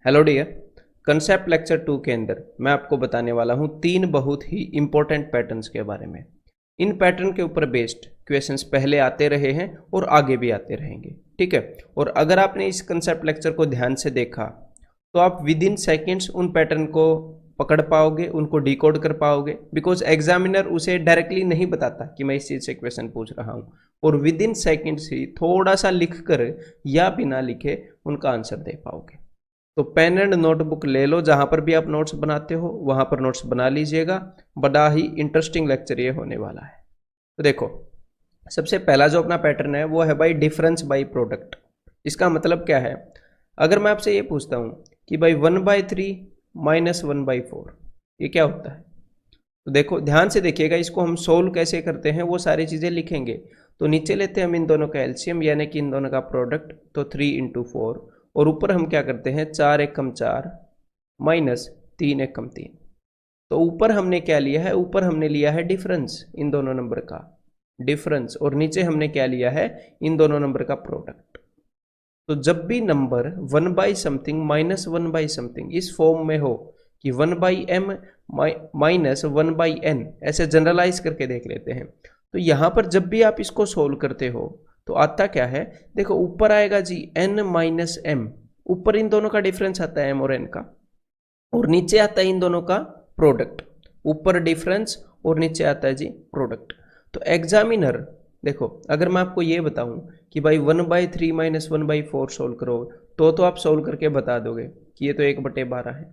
Hello dear. Concept lecture 2 के अंदर मैं आपको बताने वाला हूँ 3 बहुत ही इंपॉर्टेंट पैटर्न्स के बारे में। इन पैटर्न के ऊपर बेस्ड क्वेश्चंस पहले आते रहे हैं और आगे भी आते रहेंगे, ठीक है। और अगर आपने इस कंसेप्ट लेक्चर को ध्यान से देखा तो आप विद इन सेकेंड्स उन पैटर्न को पकड़ पाओगे, उनको डिकोड कर पाओगे, बिकॉज एग्जामिनर उसे डायरेक्टली नहीं बताता कि मैं इस चीज़ से क्वेश्चन पूछ रहा हूँ, और विद इन सेकेंड्स ही थोड़ा सा लिख कर या बिना लिखे उनका आंसर दे पाओगे। तो पेन एंड नोटबुक ले लो, जहां पर भी आप नोट्स बनाते हो वहां पर नोट्स बना लीजिएगा। बड़ा ही इंटरेस्टिंग लेक्चर ये होने वाला है। तो देखो, सबसे पहला जो अपना पैटर्न है वो है भाई डिफरेंस बाई प्रोडक्ट। इसका मतलब क्या है? अगर मैं आपसे ये पूछता हूं कि भाई 1/3 माइनस 1/4 ये क्या होता है, तो देखो ध्यान से देखिएगा। इसको हम सोल्व कैसे करते हैं वो सारी चीजें लिखेंगे। तो नीचे लेते हैं हम इन दोनों का एलसीएम यानी कि इन दोनों का प्रोडक्ट, तो 3 × 4, और ऊपर हम क्या करते हैं 4 × 4 माइनस 3 × 3। तो ऊपर हमने क्या लिया है? ऊपर हमने लिया है डिफरेंस, इन दोनों नंबर का डिफरेंस, और नीचे हमने क्या लिया है? इन दोनों नंबर का प्रोडक्ट। तो जब भी नंबर 1/समथिंग माइनस 1/समथिंग इस फॉर्म में हो कि 1/m माइनस 1/n, ऐसे जनरलाइज करके देख लेते हैं। तो यहां पर जब भी आप इसको सोल्व करते हो तो आता क्या है? देखो ऊपर आएगा जी n माइनस m, ऊपर इन दोनों का डिफरेंस आता है m और n का, और नीचे आता है इन दोनों का प्रोडक्ट। ऊपर डिफरेंस और नीचे आता है जी प्रोडक्ट। तो एग्जामिनर देखो, अगर मैं आपको ये बताऊं कि भाई 1/3 माइनस 1/4 सोल्व करो, तो आप सोल्व करके बता दोगे कि ये तो 1/12 है,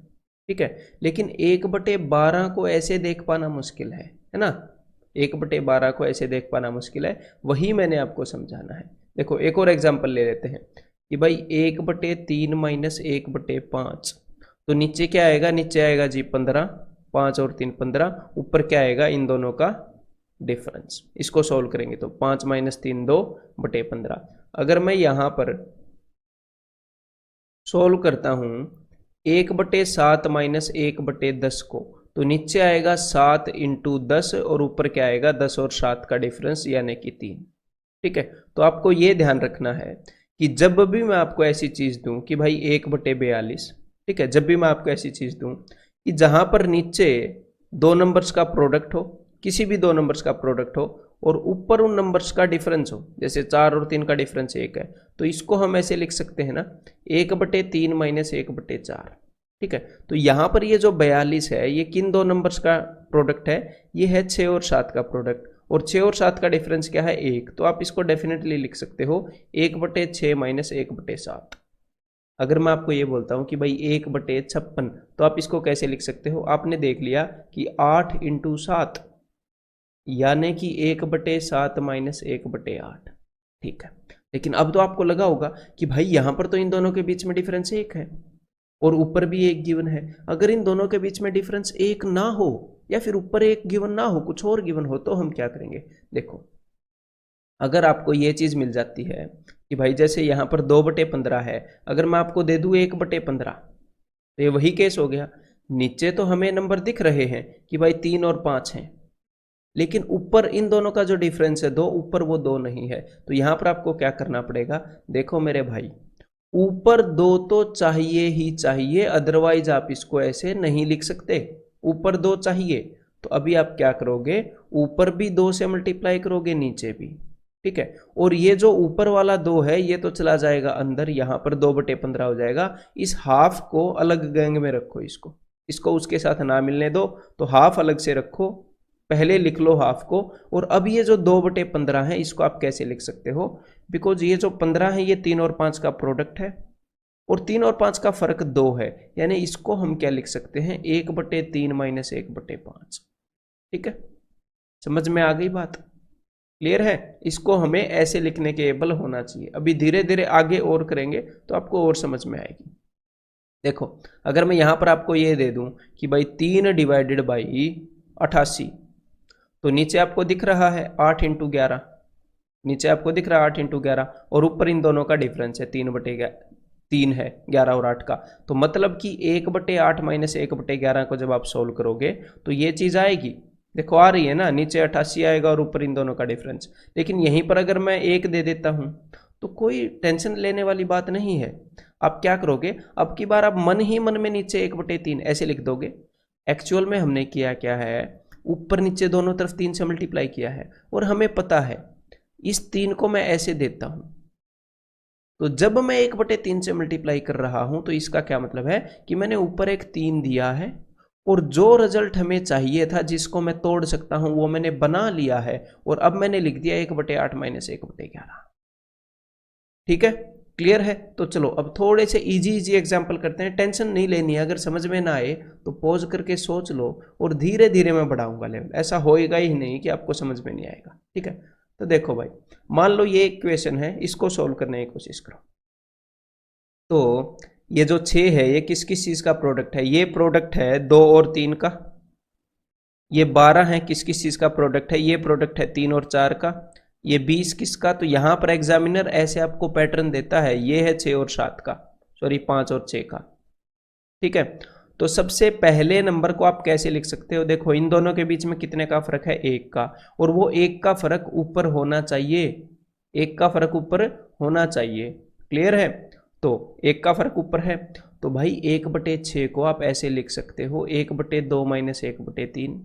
ठीक है। लेकिन 1/12 को ऐसे देख पाना मुश्किल है ना। 1/12 को ऐसे देख पाना मुश्किल है, वही मैंने आपको समझाना है। देखो एक और एग्जांपल ले लेते हैं कि भाई 1/3 माइनस 1/5, तो नीचे क्या आएगा? नीचे आएगा जी 15, 5 और 3 15, ऊपर क्या आएगा? इन दोनों का डिफरेंस। इसको सोल्व करेंगे तो 5 माइनस 3 2/15। अगर मैं यहां पर सोल्व करता हूं 1/7 माइनस 1/10 को, तो नीचे आएगा 7 × 10, और ऊपर क्या आएगा? 10 और 7 का डिफरेंस यानी कि 3, ठीक है। तो आपको ये ध्यान रखना है कि जब भी मैं आपको ऐसी चीज दूं कि भाई 1/42, ठीक है, जब भी मैं आपको ऐसी चीज दूं कि जहां पर नीचे दो नंबर्स का प्रोडक्ट हो, किसी भी दो नंबर्स का प्रोडक्ट हो, और ऊपर उन नंबर्स का डिफरेंस हो, जैसे 4 और 3 का डिफरेंस 1 है, तो इसको हम ऐसे लिख सकते हैं ना 1/3 माइनस 1/4, ठीक है। तो यहां पर ये जो 42 है ये किन दो नंबर्स का प्रोडक्ट है? ये है 6 और 7 का प्रोडक्ट, और 6 और 7 का डिफरेंस क्या है? 1। तो आप इसको डेफिनेटली लिख सकते हो 1/6 माइनस 1/7। अगर मैं आपको ये बोलता हूं कि भाई 1/56, तो आप इसको कैसे लिख सकते हो? आपने देख लिया कि 8 × 7 यानी कि 1/7 माइनस 1/8, ठीक है। लेकिन अब तो आपको लगा होगा कि भाई यहां पर तो इन दोनों के बीच में डिफरेंस 1 है और ऊपर भी 1 गिवन है। अगर इन दोनों के बीच में डिफरेंस 1 ना हो, या फिर ऊपर 1 गिवन ना हो, कुछ और गिवन हो, तो हम क्या करेंगे? देखो, अगर आपको ये चीज मिल जाती है कि भाई जैसे यहां पर 2/15 है, अगर मैं आपको दे दूं 1/15, तो ये वही केस हो गया। नीचे तो हमें नंबर दिख रहे हैं कि भाई 3 और 5 हैं, लेकिन ऊपर इन दोनों का जो डिफरेंस है 2, ऊपर वो 2 नहीं है। तो यहां पर आपको क्या करना पड़ेगा? देखो मेरे भाई, ऊपर 2 तो चाहिए ही चाहिए, अदरवाइज आप इसको ऐसे नहीं लिख सकते। ऊपर 2 चाहिए, तो अभी आप क्या करोगे? ऊपर भी 2 से मल्टीप्लाई करोगे, नीचे भी, ठीक है। और ये जो ऊपर वाला 2 है ये तो चला जाएगा अंदर, यहां पर 2/15 हो जाएगा। इस हाफ को अलग गैंग में रखो, इसको इसको उसके साथ ना मिलने दो, तो हाफ अलग से रखो, पहले लिख लो हाफ को। और अब ये जो 2/15 है इसको आप कैसे लिख सकते हो? बिकॉज ये जो 15 है ये 3 और 5 का प्रोडक्ट है, और 3 और 5 का फर्क 2 है, यानी इसको हम क्या लिख सकते हैं? 1/3 माइनस 1/5, ठीक है। समझ में आ गई बात? क्लियर है? इसको हमें ऐसे लिखने के एबल होना चाहिए। अभी धीरे धीरे आगे और करेंगे तो आपको और समझ में आएगी। देखो, अगर मैं यहां पर आपको ये दे दूं कि भाई 3/88, तो नीचे आपको दिख रहा है 8 × 11, नीचे आपको दिख रहा है 8 × 11, और ऊपर इन दोनों का डिफरेंस है 3/3 है 11 और 8 का। तो मतलब कि 1/8 माइनस 1/11 को जब आप सोल्व करोगे तो ये चीज आएगी। देखो आ रही है ना, नीचे 88 आएगा और ऊपर इन दोनों का डिफरेंस। लेकिन यहीं पर अगर मैं 1 दे देता हूं तो कोई टेंशन लेने वाली बात नहीं है। आप क्या करोगे, अब की बार आप मन ही मन में नीचे 1/3 ऐसे लिख दोगे। एक्चुअल में हमने किया क्या है, ऊपर नीचे दोनों तरफ 3 से मल्टीप्लाई किया है, और हमें पता है इस 3 को मैं ऐसे देता हूं, तो जब मैं 1/3 से मल्टीप्लाई कर रहा हूं तो इसका क्या मतलब है कि मैंने ऊपर एक 3 दिया है, और जो रिजल्ट हमें चाहिए था जिसको मैं तोड़ सकता हूं वो मैंने बना लिया है, और अब मैंने लिख दिया 1/8 माइनस 1/11। ठीक है, क्लियर है। तो चलो अब थोड़े से इजी एग्जांपल करते हैं, टेंशन नहीं लेनी है, अगर समझ में ना आए तो पॉज करके सोच लो, और धीरे धीरे मैं बढ़ाऊंगा लेवल, ऐसा होएगा ही नहीं कि आपको समझ में नहीं आएगा। ठीक है, तो देखो भाई, मान लो ये इक्वेशन है, इसको सोल्व करने की कोशिश करो। तो ये जो 6 है ये किस किस चीज का प्रोडक्ट है, ये प्रोडक्ट है 2 और 3 का। ये 12 है किस किस चीज का प्रोडक्ट है, ये प्रोडक्ट है 3 और 4 का। ये 20 किसका, तो यहां पर एग्जामिनर ऐसे आपको पैटर्न देता है, ये है 6 और 7 का, सॉरी 5 और 6 का। ठीक है, तो सबसे पहले नंबर को आप कैसे लिख सकते हो, देखो इन दोनों के बीच में कितने का फर्क है, 1 का, और वो 1 का फर्क ऊपर होना चाहिए, 1 का फर्क ऊपर होना चाहिए। क्लियर है, तो 1 का फर्क ऊपर है, तो भाई 1/6 को आप ऐसे लिख सकते हो 1/2 माइनस 1/3।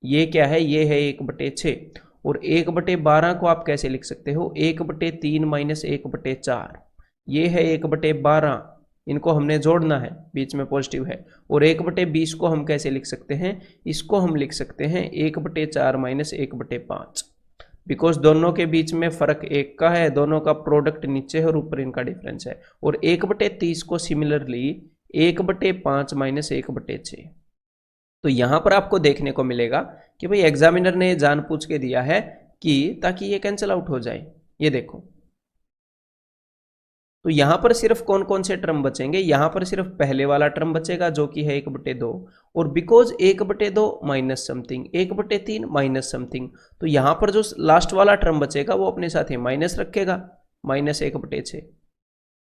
ये क्या है, ये है 1/6। और 1/12 को आप कैसे लिख सकते हो, 1/3 माइनस 1/4। ये है 1/12, इनको हमने जोड़ना है, बीच में पॉजिटिव है। और 1/20 को हम कैसे लिख सकते हैं, इसको हम लिख सकते हैं 1/4 माइनस 1/5, बिकॉज दोनों के बीच में फर्क 1 का है, दोनों का प्रोडक्ट नीचे है और ऊपर इनका डिफरेंस है। और 1/30 को सिमिलरली 1/5 माइनस 1/6। तो यहां पर आपको देखने को मिलेगा कि भाई एग्जामिनर ने जानबूझ के दिया है कि ताकि ये कैंसिल आउट हो जाए। ये देखो, तो यहां पर सिर्फ कौन कौन से टर्म बचेंगे, यहां पर सिर्फ पहले वाला टर्म बचेगा जो कि है 1/2, और because 1/2 minus something, 1/3 minus something, तो यहां पर जो लास्ट वाला टर्म बचेगा वो अपने साथ ही माइनस रखेगा, माइनस 1/6।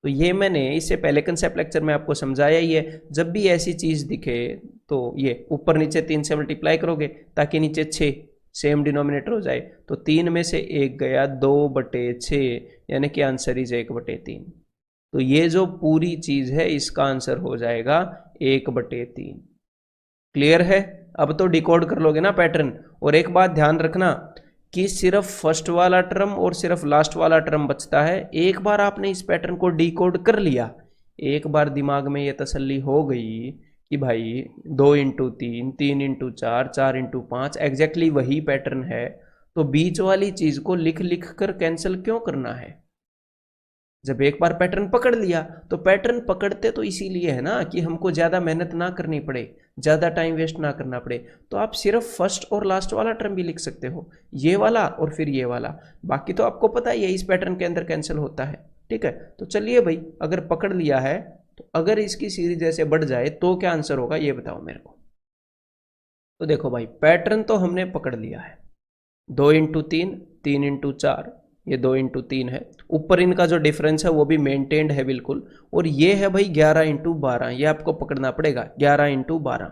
तो ये मैंने इससे पहले कंसेप्ट लेक्चर में आपको समझाया ही है, जब भी ऐसी चीज दिखे तो ये ऊपर नीचे 3 से मल्टीप्लाई करोगे ताकि नीचे 6 सेम डिनोमिनेटर हो जाए, तो 3 में से 1 गया, 2/6, यानी कि आंसर इज 1/3। तो ये जो पूरी चीज है इसका आंसर हो जाएगा 1/3। क्लियर है, अब तो डिकोड कर लोगे ना पैटर्न। और एक बात ध्यान रखना कि सिर्फ फर्स्ट वाला टर्म और सिर्फ लास्ट वाला टर्म बचता है। एक बार आपने इस पैटर्न को डिकोड कर लिया, एक बार दिमाग में ये तसल्ली हो गई कि भाई 2x3, 3x4, 4x5 एग्जैक्टली वही पैटर्न है, तो बीच वाली चीज को लिख लिख कर कैंसिल क्यों करना है। जब एक बार पैटर्न पकड़ लिया, तो पैटर्न पकड़ते तो इसीलिए है ना कि हमको ज्यादा मेहनत ना करनी पड़े, ज्यादा टाइम वेस्ट ना करना पड़े। तो आप सिर्फ फर्स्ट और लास्ट वाला टर्म भी लिख सकते हो, ये वाला और फिर ये वाला, बाकी तो आपको पता ही है इस पैटर्न के अंदर कैंसिल होता है। ठीक है, तो चलिए भाई, अगर पकड़ लिया है तो अगर इसकी सीरीज ऐसे बढ़ जाए तो क्या आंसर होगा ये बताओ मेरे को। तो देखो भाई, पैटर्न तो हमने पकड़ लिया है, 2x3, 3x4, ये 2x3 है, ऊपर इनका जो डिफरेंस है वो भी मेंटेन्ड है बिल्कुल, और ये है भाई 11x12, ये आपको पकड़ना पड़ेगा 11x12।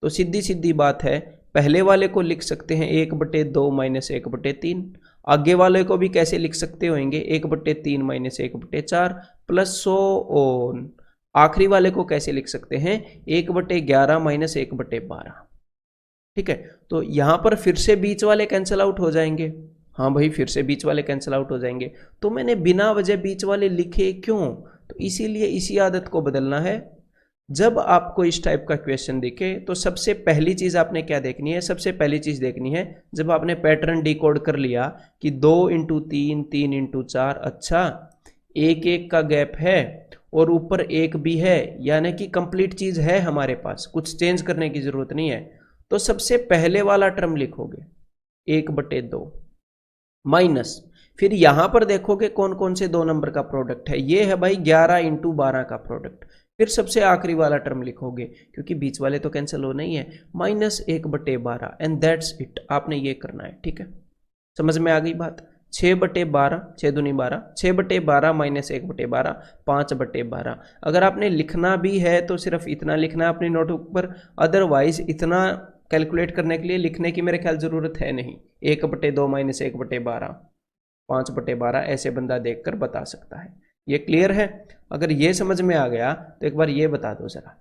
तो सीधी सीधी बात है, पहले वाले को लिख सकते हैं 1/2 माइनस 1/3, आगे वाले को भी कैसे लिख सकते होंगे 1/3 माइनस 1/4 प्लस 100 ऑन, आखिरी वाले को कैसे लिख सकते हैं 1/11 माइनस 1/12। ठीक है, तो यहां पर फिर से बीच वाले कैंसिल आउट हो जाएंगे, हाँ भाई फिर से बीच वाले कैंसिल आउट हो जाएंगे, तो मैंने बिना वजह बीच वाले लिखे क्यों, तो इसीलिए इसी आदत को बदलना है। जब आपको इस टाइप का क्वेश्चन दिखे तो सबसे पहली चीज आपने क्या देखनी है, सबसे पहली चीज देखनी है जब आपने पैटर्न डिकोड कर लिया कि 2x3, 3x4, अच्छा एक एक का गैप है और ऊपर एक भी है, यानी कि कंप्लीट चीज है हमारे पास, कुछ चेंज करने की जरूरत नहीं है। तो सबसे पहले वाला टर्म लिखोगे 1/2 माइनस, फिर यहां पर देखोगे कौन कौन से दो नंबर का प्रोडक्ट है, ये है भाई 11x12 का प्रोडक्ट, फिर सबसे आखिरी वाला टर्म लिखोगे क्योंकि बीच वाले तो कैंसिल हो नहीं है, माइनस 1/12 एंड दैट्स इट, आपने ये करना है। ठीक है, समझ में आ गई बात। 6/12, 6 दूनी 12, 6/12 माइनस 1/12, 5/12। अगर आपने लिखना भी है तो सिर्फ इतना लिखना है अपनी नोटबुक पर, अदरवाइज इतना कैलकुलेट करने के लिए लिखने की मेरे ख्याल जरूरत है नहीं। 1/2 माइनस 1/12, 5/12 ऐसे बंदा देखकर बता सकता है। ये क्लियर है? अगर ये समझ में आ गया तो एक बार ये बता दो जरा।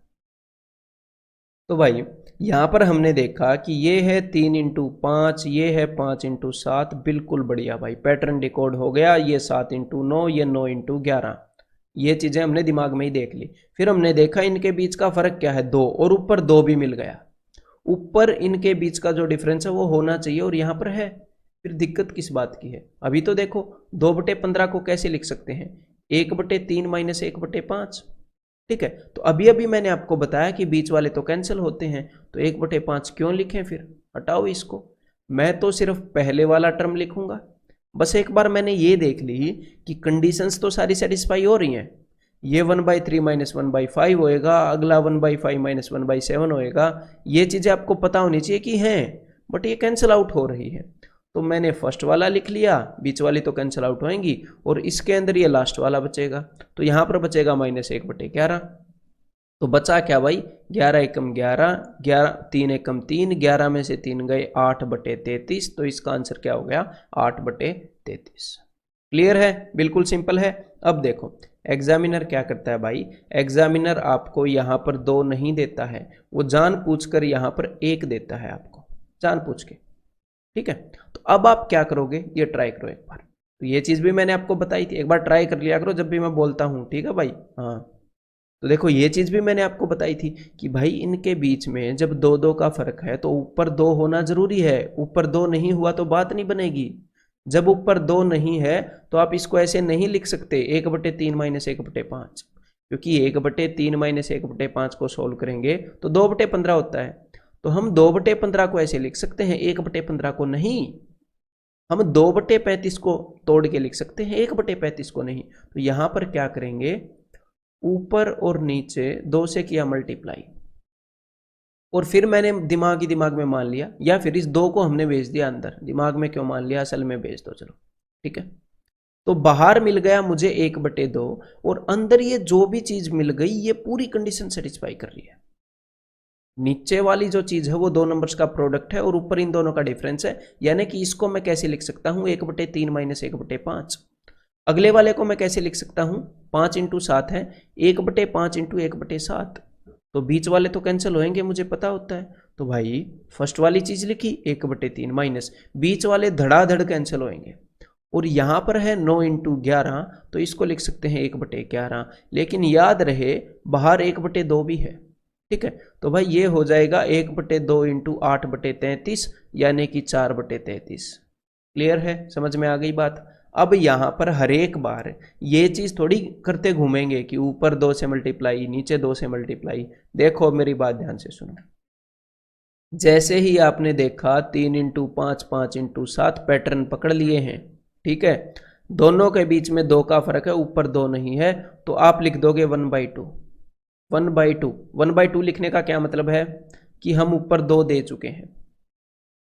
तो भाई यहां पर हमने देखा कि ये है 3 × 5, ये है 5 × 7, बिल्कुल बढ़िया भाई, पैटर्न डिकोड हो गया। ये 7 × 9, ये 9 × 11, ये चीजें हमने दिमाग में ही देख ली। फिर हमने देखा इनके बीच का फर्क क्या है, 2, और ऊपर 2 भी मिल गया। ऊपर इनके बीच का जो डिफरेंस है वो होना चाहिए, और यहां पर है। फिर दिक्कत किस बात की है? अभी तो देखो 2/15 को कैसे लिख सकते हैं, 1/3 - 1/5। ठीक है, तो अभी अभी मैंने आपको बताया कि बीच वाले तो कैंसिल होते हैं, तो 1/5 क्यों लिखें? फिर हटाओ इसको, मैं तो सिर्फ पहले वाला टर्म लिखूंगा। बस एक बार मैंने ये देख ली कि कंडीशंस तो सारी सेटिस्फाई हो रही हैं। ये 1/3 - 1/5 होएगा, अगला 1/5 - 1/7 होएगा। ये चीजें आपको पता होनी चाहिए कि हैं, बट ये कैंसिल आउट हो रही है। तो मैंने फर्स्ट वाला लिख लिया, बीच वाली तो कैंसिल आउट होएंगी, और इसके अंदर ये लास्ट वाला बचेगा। तो यहां पर बचेगा -1/11। तो बचा क्या भाई, 11 एकम 11, 11 3 एकम 3, 11 में से 3 गए 8/33। तो इसका आंसर क्या हो गया, 8/33। क्लियर है? बिल्कुल सिंपल है। अब देखो एग्जामिनर क्या करता है भाई, एग्जामिनर आपको यहां पर 2 नहीं देता है, वो जानबूझकर यहां पर 1 देता है आपको, जानबूझ के। ठीक है, तो अब आप क्या करोगे, ये ट्राई करो एक बार। तो ये चीज भी मैंने आपको बताई थी, एक बार ट्राई कर लिया करो जब भी मैं बोलता हूं, ठीक है भाई? हाँ, तो देखो ये चीज भी मैंने आपको बताई थी कि भाई इनके बीच में जब 2-2 का फर्क है तो ऊपर 2 होना जरूरी है। ऊपर 2 नहीं हुआ तो बात नहीं बनेगी। जब ऊपर 2 नहीं है तो आप इसको ऐसे नहीं लिख सकते 1/3 - 1/5, क्योंकि 1/3 - 1/5 को सोल्व करेंगे तो 2/15 होता है। तो हम 2/15 को ऐसे लिख सकते हैं, 1/15 को नहीं। हम 2/35 को तोड़ के लिख सकते हैं, 1/35 को नहीं। तो यहां पर क्या करेंगे, ऊपर और नीचे 2 से किया मल्टीप्लाई, और फिर मैंने दिमाग में मान लिया, या फिर इस 2 को हमने भेज दिया अंदर। दिमाग में क्यों मान लिया, असल में भेज दो चलो, ठीक है। तो बाहर मिल गया मुझे 1/2, और अंदर ये जो भी चीज मिल गई ये पूरी कंडीशन सेटिस्फाई कर रही है। नीचे वाली जो चीज है वो 2 नंबर्स का प्रोडक्ट है, और ऊपर इन दोनों का डिफरेंस है। यानी कि इसको मैं कैसे लिख सकता हूं, 1/3 - 1/5। अगले वाले को मैं कैसे लिख सकता हूं, 5 × 7 है, 1/5 × 1/7। तो बीच वाले तो कैंसिल होंगे, मुझे पता होता है। तो भाई फर्स्ट वाली चीज लिखी 1/3 माइनस, बीच वाले धड़ाधड़ कैंसिल होंगे। और यहां पर है 9 × 11, तो इसको लिख सकते हैं 1/11। लेकिन याद रहे बाहर 1/2 भी है, ठीक है। तो भाई ये हो जाएगा 1/2 × 8/33, यानी कि 4/33। क्लियर है? समझ में आ गई बात? अब यहां पर हर एक बार ये चीज थोड़ी करते घूमेंगे कि ऊपर 2 से मल्टीप्लाई, नीचे 2 से मल्टीप्लाई। देखो मेरी बात ध्यान से सुनो, जैसे ही आपने देखा 3 × 5, 5 × 7 पैटर्न पकड़ लिए हैं, ठीक है। दोनों के बीच में 2 का फर्क है, ऊपर 2 नहीं है, तो आप लिख दोगे 1/2। 1/2, 1/2 लिखने का क्या मतलब है कि हम ऊपर 2 दे चुके हैं।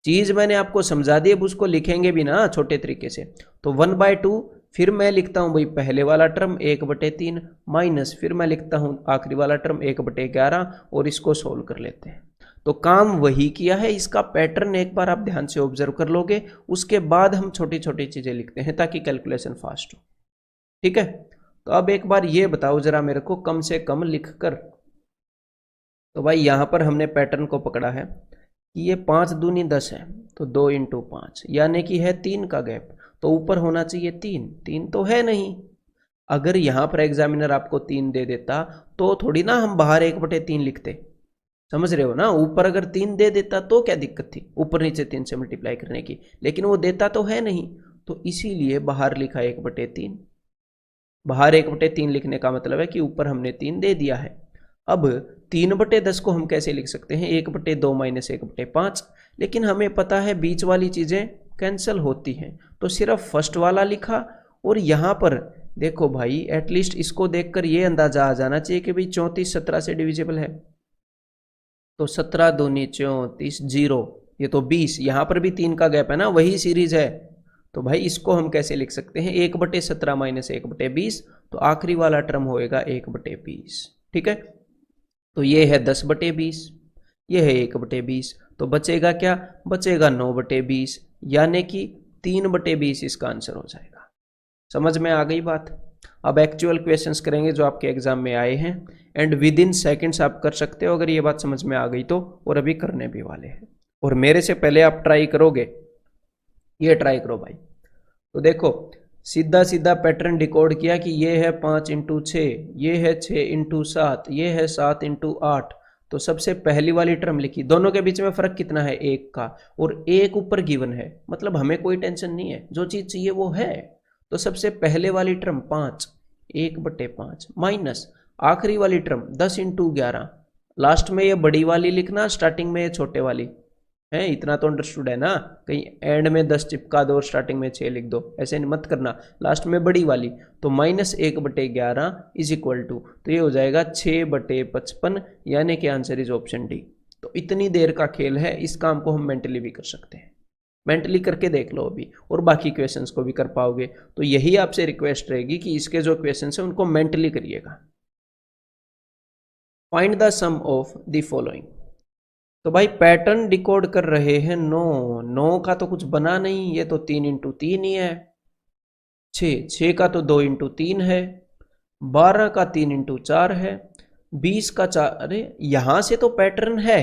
चीज मैंने आपको समझा दी, अब उसको लिखेंगे भी ना छोटे तरीके से। तो 1/2, फिर मैं लिखता हूं भाई पहले वाला टर्म 1/3 माइनस, फिर मैं लिखता हूं आखिरी वाला टर्म 1/11, और इसको सोल्व कर लेते हैं। तो काम वही किया है, इसका पैटर्न एक बार आप ध्यान से ऑब्जर्व कर लोगे, उसके बाद हम छोटी छोटी चीजें लिखते हैं ताकि कैलकुलेशन फास्ट हो, ठीक है। तो अब एक बार ये बताओ जरा मेरे को कम से कम लिख कर। तो भाई यहां पर हमने पैटर्न को पकड़ा है कि ये 5 दूनी 10 है, तो 2 × 5 यानी कि है 3 का गैप, तो ऊपर होना चाहिए 3, 3 तो है नहीं। अगर यहां पर एग्जामिनर आपको 3 दे देता तो थोड़ी ना हम बाहर 1/3 लिखते, समझ रहे हो ना। ऊपर अगर 3 दे देता तो क्या दिक्कत थी ऊपर नीचे 3 से मल्टीप्लाई करने की, लेकिन वो देता तो है नहीं, तो इसीलिए बाहर लिखा 1/3। बाहर 1/3 लिखने का मतलब है कि ऊपर हमने 3 दे दिया है। अब 3/10 को हम कैसे लिख सकते हैं, 1/2 - 1/5। लेकिन हमें पता है बीच वाली चीजें कैंसिल होती हैं, तो सिर्फ फर्स्ट वाला लिखा। और यहां पर देखो भाई एटलीस्ट इसको देखकर ये अंदाजा आ जाना चाहिए कि भाई 34 17 से डिविजिबल है। तो 17 दूनी 34, 0, ये तो 20, यहां पर भी 3 का गैप है ना, वही सीरीज है। तो भाई इसको हम कैसे लिख सकते हैं, 1/17 - 1/20, तो आखिरी वाला टर्म होएगा 1/20, ठीक है। तो ये है 10/20, ये है 1/20, तो बचेगा क्या, बचेगा 9/20, यानी कि 3/20 इसका आंसर हो जाएगा। समझ में आ गई बात? अब एक्चुअल क्वेश्चंस करेंगे जो आपके एग्जाम में आए हैं, एंड विद इन सेकेंड्स आप कर सकते हो अगर ये बात समझ में आ गई तो, और अभी करने भी वाले हैं, और मेरे से पहले आप ट्राई करोगे, ये ट्राई करो भाई। तो देखो सीधा सीधा पैटर्न डिकोड किया कि ये है 5 इंटू 6, ये है 6 इंटू 7, ये है 7 इंटू 8। तो सबसे पहली वाली टर्म लिखी, दोनों के बीच में फर्क कितना है, 1 का, और 1 ऊपर गिवन है, मतलब हमें कोई टेंशन नहीं है, जो चीज चाहिए वो है। तो सबसे पहले वाली टर्म 5, 1/5 माइनस आखिरी वाली टर्म 10 इंटू 11, लास्ट में ये बड़ी वाली लिखना, स्टार्टिंग में ये छोटे वाली है, इतना तो अंडरस्टूड है ना, कहीं एंड में 10 चिपका दो और स्टार्टिंग में 6 लिख दो, ऐसे मत करना, लास्ट में बड़ी वाली। तो -1/11 इज इक्वल टू, तो ये हो जाएगा 6/55, यानी कि आंसर इज ऑप्शन डी। तो इतनी देर का खेल है, इस काम को हम मेंटली भी कर सकते हैं, मेंटली करके देख लो अभी, और बाकी क्वेश्चंस को भी कर पाओगे। तो यही आपसे रिक्वेस्ट रहेगी कि इसके जो क्वेश्चंस हैं उनको मेंटली करिएगा। Find the sum of the following. तो भाई पैटर्न डिकोड कर रहे हैं 9 का तो कुछ बना नहीं, ये तो 3 इंटू 3 ही है, 6 का तो 2 इंटू 3 है, 12 का 3 इंटू 4 है, 20 का 4, अरे यहां से तो पैटर्न है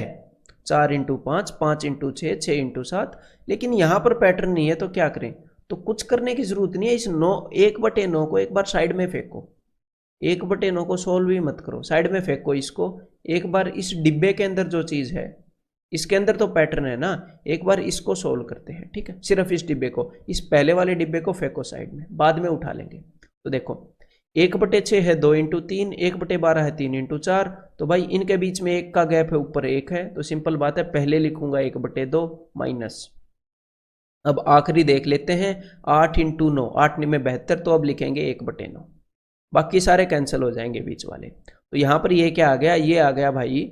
4 इंटू 5, 5 इंटू 6, 6 इंटू 7, लेकिन यहां पर पैटर्न नहीं है, तो क्या करें, तो कुछ करने की जरूरत नहीं है, इस 1/9 को एक बार साइड में फेंको, 1/9 को सॉल्व ही मत करो, साइड में फेंको इसको, एक बार इस डिब्बे के अंदर जो चीज है इसके अंदर तो पैटर्न है ना, एक बार इसको सोल्व करते हैं, ठीक है, सिर्फ इस डिब्बे को, इस पहले वाले डिब्बे को फेंको साइड में, बाद में उठा लेंगे। तो देखो 1/6 है 2 इंटू 3, 1/12 है 3 इंटू 4, तो भाई इनके बीच में 1 का गैप है, ऊपर 1 है, तो सिंपल बात है, पहले लिखूंगा 1/2 माइनस, अब आखिरी देख लेते हैं 8 इंटू 9, 8 में 72, तो अब लिखेंगे 1/9, बाकी सारे कैंसिल हो जाएंगे बीच वाले। तो यहां पर ये क्या आ गया, ये आ गया भाई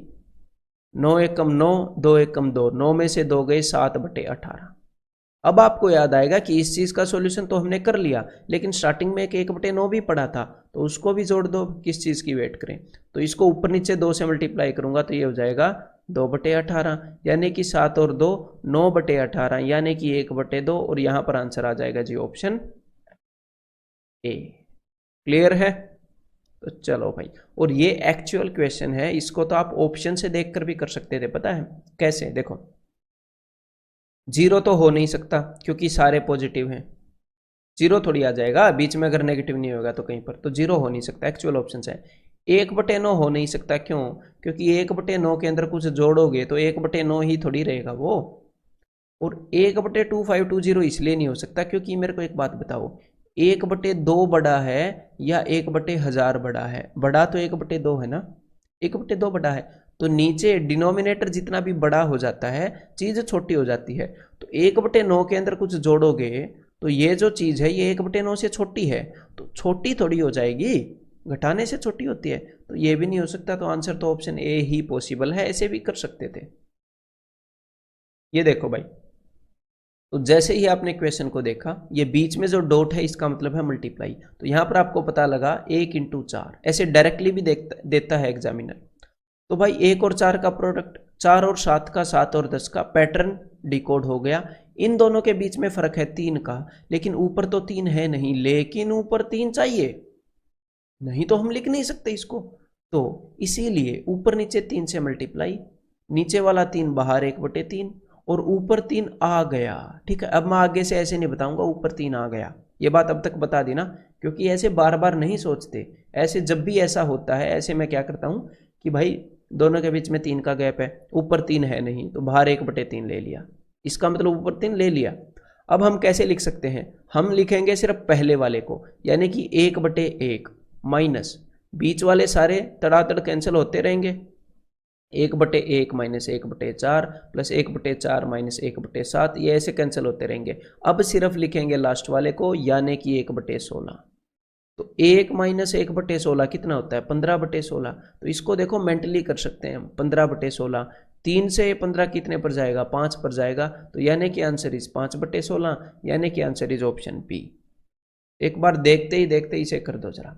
9 एकम 9, 2 एकम 2, 9 में से 2 गए 7/18। अब आपको याद आएगा कि इस चीज का सॉल्यूशन तो हमने कर लिया, लेकिन स्टार्टिंग में एक 1/9 भी पड़ा था, तो उसको भी जोड़ दो, किस चीज की वेट करें, तो इसको ऊपर नीचे 2 से मल्टीप्लाई करूंगा, तो ये हो जाएगा 2/18, यानी कि 7 और 2 9/18, यानी कि 1/2, और यहां पर आंसर आ जाएगा जी ऑप्शन ए। क्लियर है? तो चलो भाई, और ये एक्चुअल क्वेश्चन है, इसको तो आप ऑप्शन से देखकर भी कर सकते थे, पता है कैसे, देखो 0 तो हो नहीं सकता क्योंकि सारे पॉजिटिव हैं, 0 थोड़ी आ जाएगा बीच में, अगर नेगेटिव नहीं होगा तो कहीं पर, तो 0 हो नहीं सकता, एक्चुअल ऑप्शन है। 1/9 हो नहीं सकता, क्यों, क्योंकि 1/9 के अंदर कुछ जोड़ोगे तो 1/9 ही थोड़ी रहेगा वो, और 1/2520 इसलिए नहीं हो सकता क्योंकि मेरे को एक बात बताओ, 1/2 बड़ा है या 1/1000 बड़ा है, बड़ा तो 1/2 है ना, 1/2 बड़ा है, तो नीचे डिनोमिनेटर जितना भी बड़ा हो जाता है चीज छोटी हो जाती है, तो 1/9 के अंदर कुछ जोड़ोगे तो ये जो चीज है ये 1/9 से छोटी है, तो छोटी थोड़ी हो जाएगी, घटाने से छोटी होती है, तो ये भी नहीं हो सकता, तो आंसर तो ऑप्शन ए ही पॉसिबल है, ऐसे भी कर सकते थे। ये देखो भाई, तो जैसे ही आपने क्वेश्चन को देखा, ये बीच में जो डॉट है इसका मतलब है मल्टीप्लाई, तो यहां पर आपको पता लगा 1 इंटू 4, ऐसे डायरेक्टली भी देता है एग्जामिनर। तो भाई 1 और 4 का प्रोडक्ट, 4 और 7 का, 7 और 10 का, पैटर्न डिकोड हो गया। इन दोनों के बीच में फर्क है 3 का, लेकिन ऊपर तो 3 है नहीं, लेकिन ऊपर 3 चाहिए, नहीं तो हम लिख नहीं सकते इसको, तो इसीलिए ऊपर नीचे 3 से मल्टीप्लाई, नीचे वाला 3 बाहर 1/3, और ऊपर 3 आ गया, ठीक है। अब मैं आगे से ऐसे नहीं बताऊंगा ऊपर 3 आ गया, ये बात अब तक बता दी ना, क्योंकि ऐसे बार बार नहीं सोचते, ऐसे जब भी ऐसा होता है, ऐसे मैं क्या करता हूं कि भाई दोनों के बीच में 3 का गैप है, ऊपर 3 है नहीं, तो बाहर 1/3 ले लिया, इसका मतलब ऊपर 3 ले लिया। अब हम कैसे लिख सकते हैं, हम लिखेंगे सिर्फ पहले वाले को, यानी कि 1/1 माइनस, बीच वाले सारे तड़ातड़ कैंसिल होते रहेंगे, 1/1 माइनस 1/4 प्लस 1/4 माइनस 1/7, ये ऐसे कैंसिल होते रहेंगे। अब सिर्फ लिखेंगे लास्ट वाले को, यानी कि 1/16, तो 1 माइनस 1/16 कितना होता है, 15/16, तो इसको देखो मेंटली कर सकते हैं हम, 15/16, 3 से 15 कितने पर जाएगा, 5 पर जाएगा, तो यानी कि आंसर इज 5/16, यानी कि आंसर इज ऑप्शन बी। एक बार देखते ही देखते इसे कर दो जरा,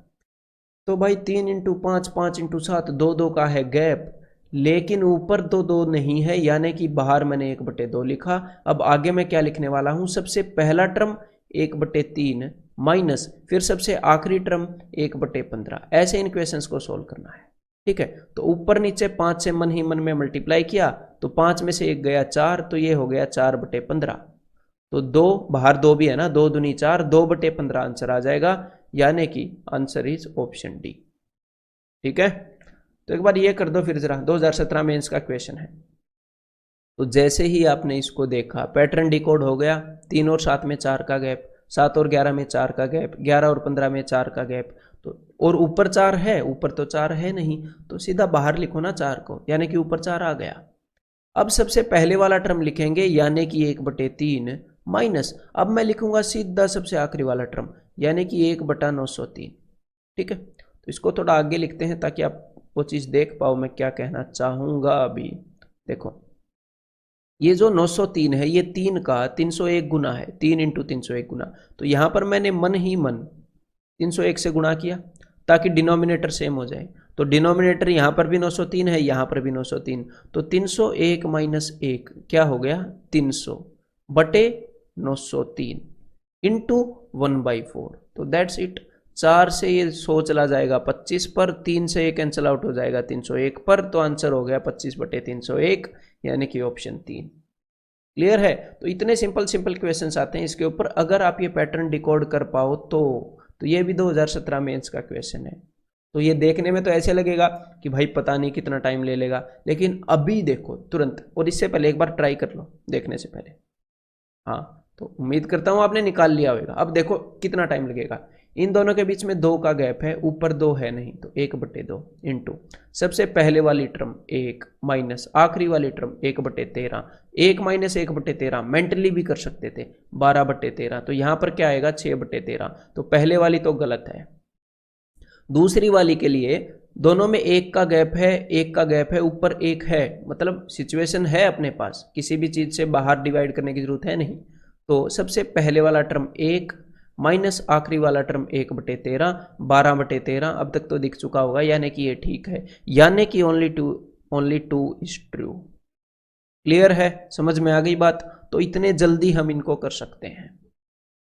तो भाई 3 इंटू 5, 5 इंटू 7, 2 का है गैप, लेकिन ऊपर तो 2 नहीं है, यानी कि बाहर मैंने 1/2 लिखा। अब आगे मैं क्या लिखने वाला हूं, सबसे पहला टर्म 1/3, माइनस फिर सबसे आखिरी टर्म 1/15। ऐसे इन क्वेश्चंस को सोल्व करना है। ठीक है, तो ऊपर नीचे 5 से मन ही मन में मल्टीप्लाई किया तो 5 में से 1 गया 4, तो ये हो गया 4/15। तो 2 बाहर 2 भी है ना, 2 दूनी 4, 2/15 आंसर आ जाएगा, यानी कि आंसर इज ऑप्शन डी। ठीक है, तो एक बार ये कर दो फिर जरा, 2017 में इसका क्वेश्चन है। तो जैसे ही आपने इसको देखा पैटर्न डिकोड हो गया, 3 और 7 में 4 का गैप, 7 और 11 में 4 का गैप, 11 और 15 में 4 का गैप, तो और ऊपर 4 है, ऊपर तो 4 है नहीं, तो सीधा बाहर लिखो ना 4 को, यानी कि ऊपर 4 आ गया। अब सबसे पहले वाला टर्म लिखेंगे यानी कि 1/3 माइनस, अब मैं लिखूंगा सीधा सबसे आखिरी वाला टर्म यानी कि 1/903। ठीक है, तो इसको थोड़ा आगे लिखते हैं ताकि आप वो चीज़ देख पाओ मैं क्या कहना चाहूंगा। अभी देखो, ये जो 903 है ये 3 का 301 गुना है, 3 × 301 गुना, तो यहां पर मैंने मन ही मन 301 से गुणा किया ताकि डिनोमिनेटर सेम हो जाए। तो डिनोमिनेटर यहां पर भी 903 है, यहां पर भी 903, तो 301 माइनस 1 क्या हो गया 300/903 इंटू 1/4। तो दैट्स इट। 4 से ये 100 चला जाएगा 25 पर, 3 से ये कैंसिल आउट हो जाएगा 301 पर, तो आंसर हो गया 25/301 यानी कि ऑप्शन 3। क्लियर है? तो इतने सिंपल सिंपल क्वेश्चंस आते हैं इसके ऊपर, अगर आप ये पैटर्न डिकोड कर पाओ तो ये भी 2017 मेंस का क्वेश्चन है। तो ये देखने में तो ऐसे लगेगा कि भाई पता नहीं कितना टाइम ले लेगा, लेकिन अभी देखो तुरंत, और इससे पहले एक बार ट्राई कर लो देखने से पहले। हाँ, तो उम्मीद करता हूं आपने निकाल लिया होगा। अब देखो कितना टाइम लगेगा, इन दोनों के बीच में 2 का गैप है, ऊपर 2 है नहीं, तो 1/2 इंटू सबसे पहले वाली टर्म 1 माइनस आखिरी वाली टर्म 1/13, 1 माइनस 1/13 मेंटली भी कर सकते थे 12/13, तो यहां पर क्या आएगा 6/13, तो पहले वाली तो गलत है। दूसरी वाली के लिए दोनों में 1 का गैप है, 1 का गैप है, ऊपर 1 है, मतलब सिचुएशन है अपने पास, किसी भी चीज से बाहर डिवाइड करने की जरूरत है नहीं। तो सबसे पहले वाला टर्म 1 माइनस आखिरी वाला टर्म 1/13, 12/13 अब तक तो दिख चुका होगा, यानी कि ये ठीक है, यानी कि only two is true. Clear है? समझ में आ गई बात? तो इतने जल्दी हम इनको कर सकते हैं।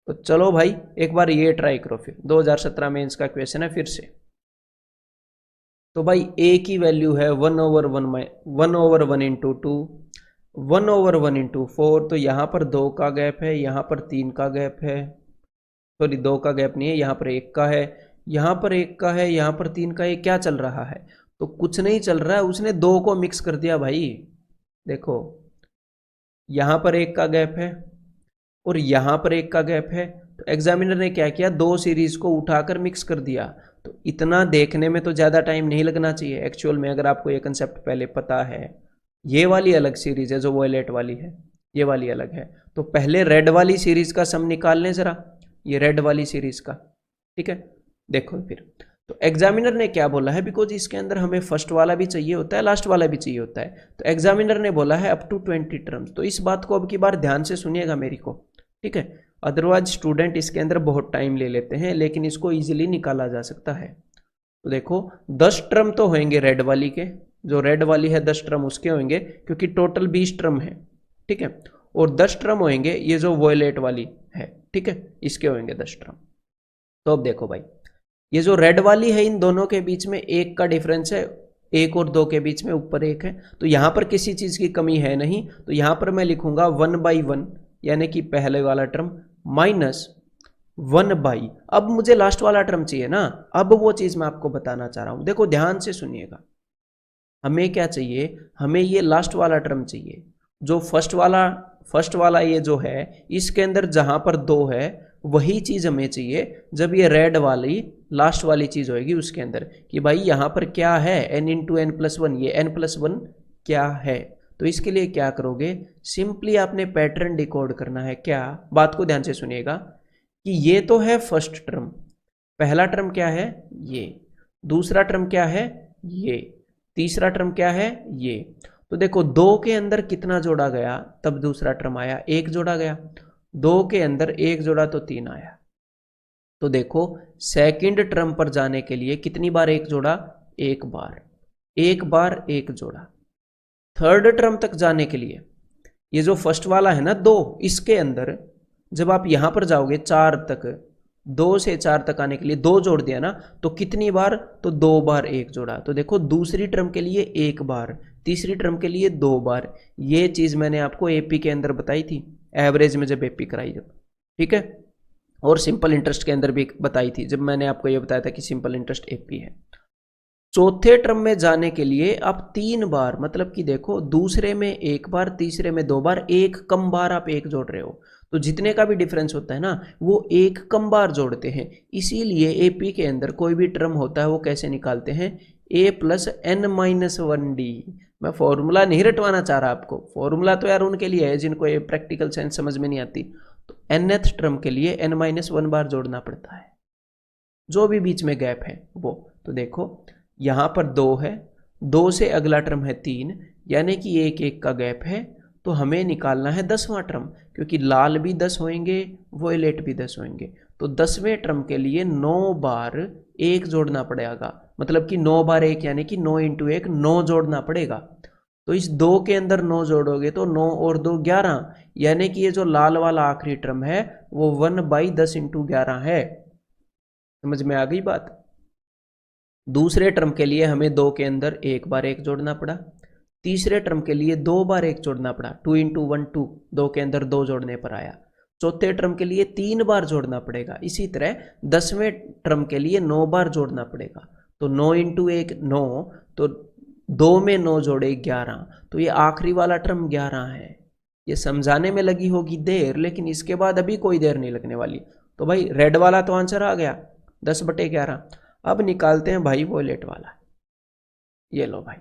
तो चलो भाई एक बार ये ट्राई करो फिर, 2017 में इसका क्वेश्चन है फिर से। तो भाई a की वैल्यू है 1/1 इंटू 2, 1/1 इंटू 4, तो यहां पर 2 का गैप है, यहां पर 3 का गैप है, सॉरी 2 का गैप नहीं है, यहां पर 1 का है, यहां पर 1 का है, यहां पर 3 का। ये क्या चल रहा है? तो कुछ नहीं चल रहा है, उसने 2 को मिक्स कर दिया भाई। देखो यहां पर 1 का गैप है और यहां पर 1 का गैप है, तो एग्जामिनर ने क्या किया, 2 सीरीज को उठाकर मिक्स कर दिया। तो इतना देखने में तो ज़्यादा टाइम नहीं लगना चाहिए एक्चुअल में, अगर आपको ये कंसेप्ट पहले पता है। ये वाली अलग सीरीज है जो वॉयलेट वाली है, ये वाली अलग है। तो पहले रेड वाली सीरीज का सम निकाल लें जरा, ये रेड वाली सीरीज का। ठीक है, देखो फिर तो एग्जामिनर ने क्या बोला है, बिकॉज इसके अंदर हमें फर्स्ट वाला भी चाहिए होता है, लास्ट वाला भी चाहिए होता है, तो एग्जामिनर ने बोला है अप टू 20 टर्म्स। तो इस बात को अब की बार ध्यान से सुनिएगा मेरी को, ठीक है, अदरवाइज स्टूडेंट इसके अंदर बहुत टाइम ले लेते हैं, लेकिन इसको इजीली निकाला जा सकता है। तो देखो 10 टर्म तो होंगे रेड वाली के, जो रेड वाली है 10 टर्म उसके होंगे, क्योंकि टोटल 20 टर्म है, ठीक है, और 10 टर्म होंगे ये जो वॉयलेट वाली है, ठीक है, इसके होंगे 10 टर्म। तो अब देखो भाई, ये जो रेड वाली है इन दोनों के बीच में 1 का डिफरेंस है, 1 और 2 के बीच में ऊपर 1 है, तो यहां पर किसी चीज की कमी है नहीं, तो यहां पर मैं लिखूंगा 1/1 यानी कि पहले वाला टर्म माइनस 1/, अब मुझे लास्ट वाला टर्म चाहिए ना, अब वो चीज मैं आपको बताना चाह रहा हूं, देखो ध्यान से सुनिएगा। हमें क्या चाहिए, हमें ये लास्ट वाला टर्म चाहिए, जो फर्स्ट वाला ये जो है इसके अंदर जहां पर 2 है वही चीज हमें चाहिए जब ये रेड वाली लास्ट वाली चीज होगी उसके अंदर, कि भाई यहां पर क्या है n × n+1, ये n+1 क्या है। तो इसके लिए क्या करोगे, सिंपली आपने पैटर्न डिकोड करना है। क्या, बात को ध्यान से सुनिएगा कि ये तो है फर्स्ट टर्म, पहला टर्म क्या है ये, दूसरा टर्म क्या है ये, तीसरा टर्म क्या है ये। तो देखो 2 के अंदर कितना जोड़ा गया, तब दूसरा टर्म आया, 1 जोड़ा गया, 2 के अंदर 1 जोड़ा तो 3 आया। तो देखो सेकंड टर्म पर जाने के लिए कितनी बार 1 जोड़ा, 1 बार, 1 बार 1 जोड़ा। थर्ड टर्म तक जाने के लिए ये जो फर्स्ट वाला है ना 2, इसके अंदर जब आप यहां पर जाओगे 4 तक, 2 से 4 तक आने के लिए 2 जोड़ दिया ना, तो कितनी बार, तो 2 बार 1 जोड़ा। तो देखो दूसरी टर्म के लिए 1 बार, तीसरी टर्म के लिए 2 बार। ये चीज मैंने आपको एपी के अंदर बताई थी, एवरेज में जब एपी कराई जब, ठीक है। और सिंपल इंटरेस्ट के अंदर भी बताई थी जब मैंने आपको ये बताया था कि सिंपल इंटरेस्ट एपी है। चौथे टर्म में जाने के लिए आप 3 बार, मतलब कि देखो दूसरे में 1 बार, तीसरे में 2 बार, एक कम बार आप 1 जोड़ रहे हो, तो जितने का भी डिफरेंस होता है ना वो 1 कम बार जोड़ते हैं। इसीलिए एपी के अंदर कोई भी टर्म होता है वो कैसे निकालते हैं, a plus N minus 1d। मैं फॉर्मूला नहीं रटवाना चाह रहा आपको, फॉर्मूला तो यार उनके लिए है जिनको ये प्रैक्टिकल साइंस समझ में नहीं आती। तो nth टर्म के लिए n माइनस 1 बार जोड़ना पड़ता है, जो भी बीच में गैप है वो। तो देखो यहां पर 2 है, 2 से अगला टर्म है 3, यानी कि 1 1 का गैप है। तो हमें निकालना है 10वां टर्म, क्योंकि लाल भी 10 होंगे, वोयलेट भी 10 होंगे। तो 10वें टर्म के लिए 9 बार 1 जोड़ना पड़ेगा, मतलब कि 9 बार 1 यानी कि 9 इंटू 1 9 जोड़ना पड़ेगा। तो इस 2 के अंदर 9 जोड़ोगे तो 9 और 2 11, यानी कि ये जो लाल वाला आखिरी टर्म है वो 1/10 इंटू 11 है। समझ में आ गई बात। दूसरे टर्म के लिए हमें 2 के अंदर 1 बार 1 जोड़ना पड़ा, तीसरे टर्म के लिए 2 बार 1 जोड़ना पड़ा, 2 इंटू 1 2, 2 के अंदर 2 जोड़ने पर आया। चौथे टर्म के लिए 3 बार जोड़ना पड़ेगा। इसी तरह 10वें टर्म के लिए 9 बार जोड़ना पड़ेगा। तो 9 इंटू 1 9, तो 2 में 9 जोड़े 11, तो ये आखिरी वाला टर्म 11 है। ये समझाने में लगी होगी देर, लेकिन इसके बाद अभी कोई देर नहीं लगने वाली। तो भाई रेड वाला तो आंसर आ गया 10/11। अब निकालते हैं भाई वॉयलेट वाला, ये लो भाई।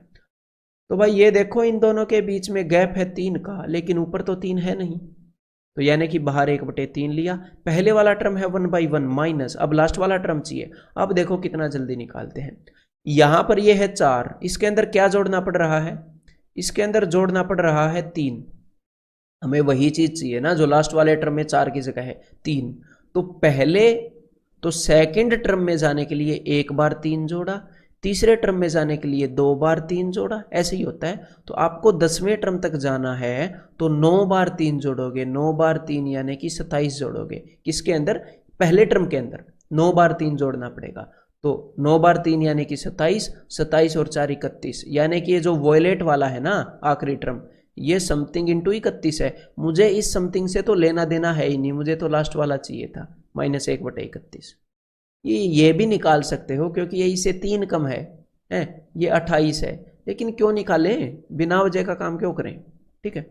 तो भाई ये देखो इन दोनों के बीच में गैप है 3 का, लेकिन ऊपर तो 3 है नहीं, तो यानी कि बाहर 1/3 लिया। पहले वाला टर्म है 1/1 माइनस, अब लास्ट वाला टर्म चाहिए। अब देखो कितना जल्दी निकालते हैं। यहां पर ये है 4, इसके अंदर क्या जोड़ना पड़ रहा है, इसके अंदर जोड़ना पड़ रहा है 3। हमें वही चीज चाहिए ना जो लास्ट वाले टर्म में 4 की जगह है 3। तो पहले, तो सेकंड टर्म में जाने के लिए 1 बार 3 जोड़ा, तीसरे टर्म में जाने के लिए 2 बार 3 जोड़ा, ऐसे ही होता है। तो आपको 10वें टर्म तक जाना है तो 9 बार 3 जोड़ोगे, 9 बार 3 यानी कि 27 जोड़ोगे। किसके अंदर, पहले टर्म के अंदर 9 बार 3 जोड़ना पड़ेगा। तो 9 बार 3 यानी कि 27, 27 और 4 31, यानी कि ये जो वॉयलेट वाला है ना आखिरी टर्म, ये समथिंग इंटू 31 है। मुझे इस समथिंग से तो लेना देना है ही नहीं, मुझे तो लास्ट वाला चाहिए था -1/31। ये भी निकाल सकते हो क्योंकि ये इससे 3 कम है, ये 28 है। लेकिन क्यों निकालें, बिना वजह का काम क्यों करें, ठीक है।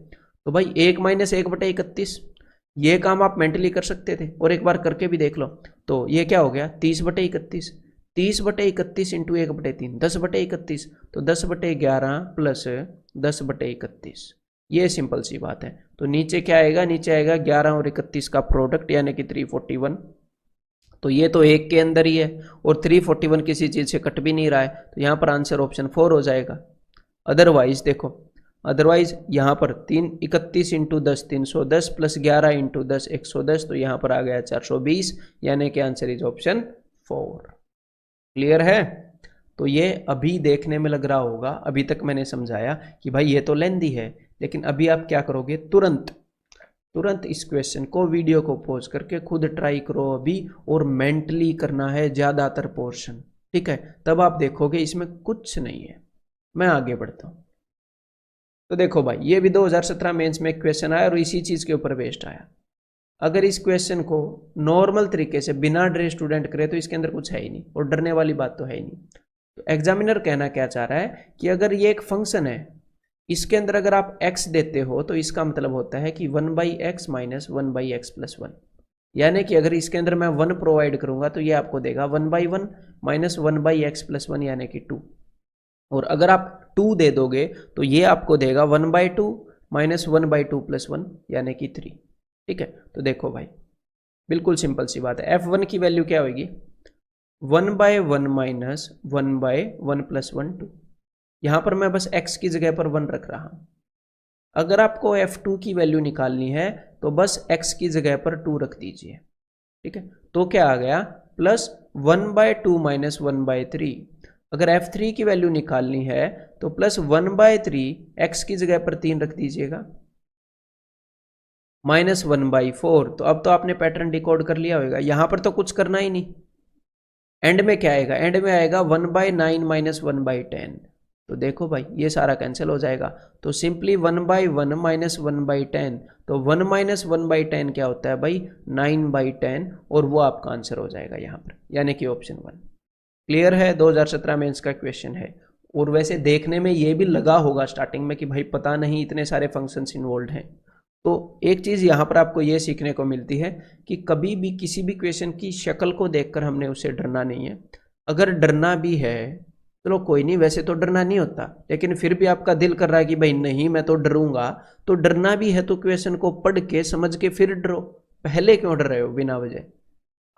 तो भाई 1 - 1/31, ये काम आप मेंटली कर सकते थे और एक बार करके भी देख लो। तो ये क्या हो गया 30/31, 30/31 इंटू 1/3 10/31, तो 10/11 प्लस 10/31। ये सिंपल सी बात है। तो नीचे क्या आएगा, नीचे आएगा 11 और 31 का प्रोडक्ट यानी कि 341। तो ये तो 1 के अंदर ही है और 341 किसी चीज से कट भी नहीं रहा है, तो यहां पर आंसर ऑप्शन 4 हो जाएगा। अदरवाइज देखो, अदरवाइज यहाँ पर 31 इंटू 10 310 प्लस 11 इंटू 10 110, तो यहाँ पर आ गया 420, यानी कि आंसर इज ऑप्शन 4। क्लियर है। तो ये अभी देखने में लग रहा होगा, अभी तक मैंने समझाया कि भाई ये तो लेंदी है, लेकिन अभी आप क्या करोगे, तुरंत इस क्वेश्चन को, वीडियो को पॉज करके खुद ट्राई करो अभी, और मेंटली करना है ज्यादातर पोर्शन, ठीक है। तब आप देखोगे इसमें कुछ नहीं है। मैं आगे बढ़ता हूं। तो देखो भाई ये भी 2017 मेंस में क्वेश्चन आया और इसी चीज के ऊपर बेस्ड आया। अगर इस क्वेश्चन को नॉर्मल तरीके से बिना डरे स्टूडेंट करे तो इसके अंदर कुछ है ही नहीं, और डरने वाली बात तो है ही नहीं। तो एग्जामिनर कहना क्या चाह रहा है कि अगर ये एक फंक्शन है, इसके अंदर अगर आप x देते हो तो इसका मतलब होता है कि 1/x माइनस 1/x प्लस 1, यानी कि अगर इसके अंदर मैं 1 प्रोवाइड करूंगा तो ये आपको देगा 1/1 माइनस 1/x प्लस 1 यानी कि 2। और अगर आप 2 दे दोगे तो ये आपको देगा 1/2 माइनस 1/2 प्लस 1 यानी कि 3, ठीक है। तो देखो भाई बिल्कुल सिंपल सी बात है, f1 की वैल्यू क्या होगी, 1/1 माइनस 1/1 प्लस 1 2। यहां पर मैं बस x की जगह पर 1 रख रहा हूं। अगर आपको f2 की वैल्यू निकालनी है तो बस x की जगह पर 2 रख दीजिए, ठीक है। तो क्या आ गया, प्लस 1/2 माइनस 1/3। अगर f3 की वैल्यू निकालनी है तो प्लस 1/3, x की जगह पर 3 रख दीजिएगा, -1/4। तो अब तो आपने पैटर्न डिकोड कर लिया होगा, यहां पर तो कुछ करना ही नहीं। एंड में क्या आएगा, एंड में आएगा 1/9 - 1/10। तो देखो भाई ये सारा कैंसिल हो जाएगा, तो सिंपली 1/1 - 1/10, तो 1 - 1/10 क्या होता है भाई, 9/10, और वो आपका आंसर हो जाएगा यहाँ पर, यानी कि ऑप्शन 1। क्लियर है, 2017 में इसका क्वेश्चन है। और वैसे देखने में ये भी लगा होगा स्टार्टिंग में कि भाई पता नहीं इतने सारे फंक्शंस इन्वॉल्व हैं। तो एक चीज़ यहाँ पर आपको ये सीखने को मिलती है कि कभी भी किसी भी क्वेश्चन की शक्ल को देखकर हमने उससे डरना नहीं है। अगर डरना भी है चलो कोई नहीं, वैसे तो डरना नहीं होता, लेकिन फिर भी आपका दिल कर रहा है कि भाई नहीं मैं तो डरूंगा, तो डरना भी है तो क्वेश्चन को पढ़ के समझ के फिर डरो। पहले क्यों डर रहे हो बिना वजह?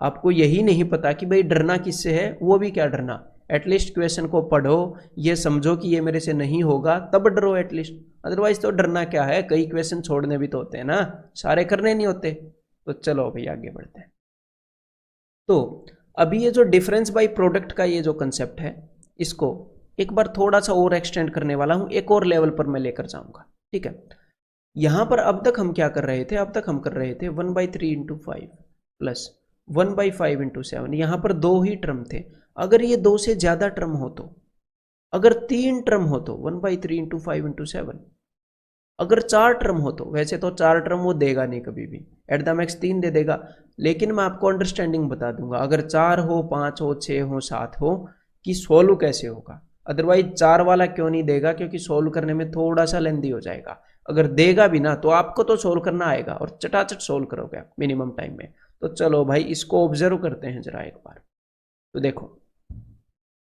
आपको यही नहीं पता कि भाई डरना किससे है, वो भी क्या डरना। एटलीस्ट क्वेश्चन को पढ़ो, ये समझो कि ये मेरे से नहीं होगा, तब डरो एटलीस्ट। अदरवाइज तो डरना क्या है, कई क्वेश्चन छोड़ने भी तो होते हैं ना, सारे करने नहीं होते। तो चलो भाई आगे बढ़ते हैं। तो अभी ये जो डिफरेंस बाय प्रोडक्ट का ये जो कंसेप्ट है, इसको एक बार थोड़ा सा और एक्सटेंड करने वाला हूं, एक और लेवल पर मैं लेकर जाऊंगा। ठीक है, यहां पर अब तक हम क्या कर रहे थे, अब तक हम कर रहे थे 1/3 × 5 प्लस 1/5 × 7। यहां पर दो ही टर्म थे। अगर ये दो से ज्यादा टर्म हो तो, अगर तीन टर्म हो तो 1/3 × 5 × 7, अगर चार टर्म हो तो, वैसे तो चार टर्म वो देगा नहीं कभी भी, एट द मैक्स 3 दे देगा, लेकिन मैं आपको अंडरस्टैंडिंग बता दूंगा अगर 4 हो, 5 हो, 6 हो, 7 हो कि सोल्व कैसे होगा। अदरवाइज 4 वाला क्यों नहीं देगा, क्योंकि सोल्व करने में थोड़ा सा लेंदी हो जाएगा। अगर देगा भी ना तो आपको तो सोल्व करना आएगा और चटाचट सोल्व करोगे आप मिनिमम टाइम में। तो चलो भाई इसको ऑब्जर्व करते हैं जरा एक बार। तो देखो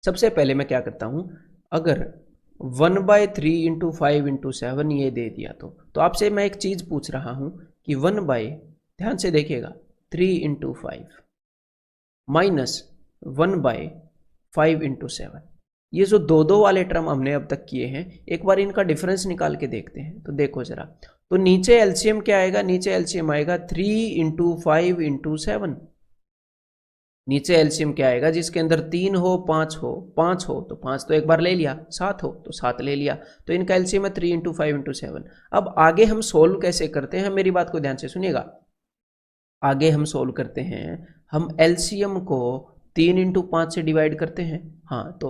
सबसे पहले मैं क्या करता हूं, अगर 1/3 × 5 × 7 ये दे दिया तो आपसे मैं एक चीज पूछ रहा हूं कि ध्यान से देखिएगा 3 × 5 माइनस 1/5 × 7, ये जो दो दो वाले टर्म हमने अब तक किए हैं, एक बार इनका डिफरेंस निकाल के देखते हैं। तो देखो जरा, तो नीचे एलसीएम क्या आएगा, नीचे एलसीएम आएगा 3 × 5 × 7। नीचे एलसीएम क्या आएगा, जिसके अंदर 3 हो, 5 हो, 5 हो तो 5 तो एक बार ले लिया, 7 हो तो 7 ले लिया, तो इनका एलसीएम है 3 × 5 × 7। अब आगे हम सोल्व कैसे करते हैं, मेरी बात को ध्यान से सुनिएगा। आगे हम सोल्व करते हैं, हम एलसीएम को 3 × 5 से डिवाइड करते हैं। हाँ, तो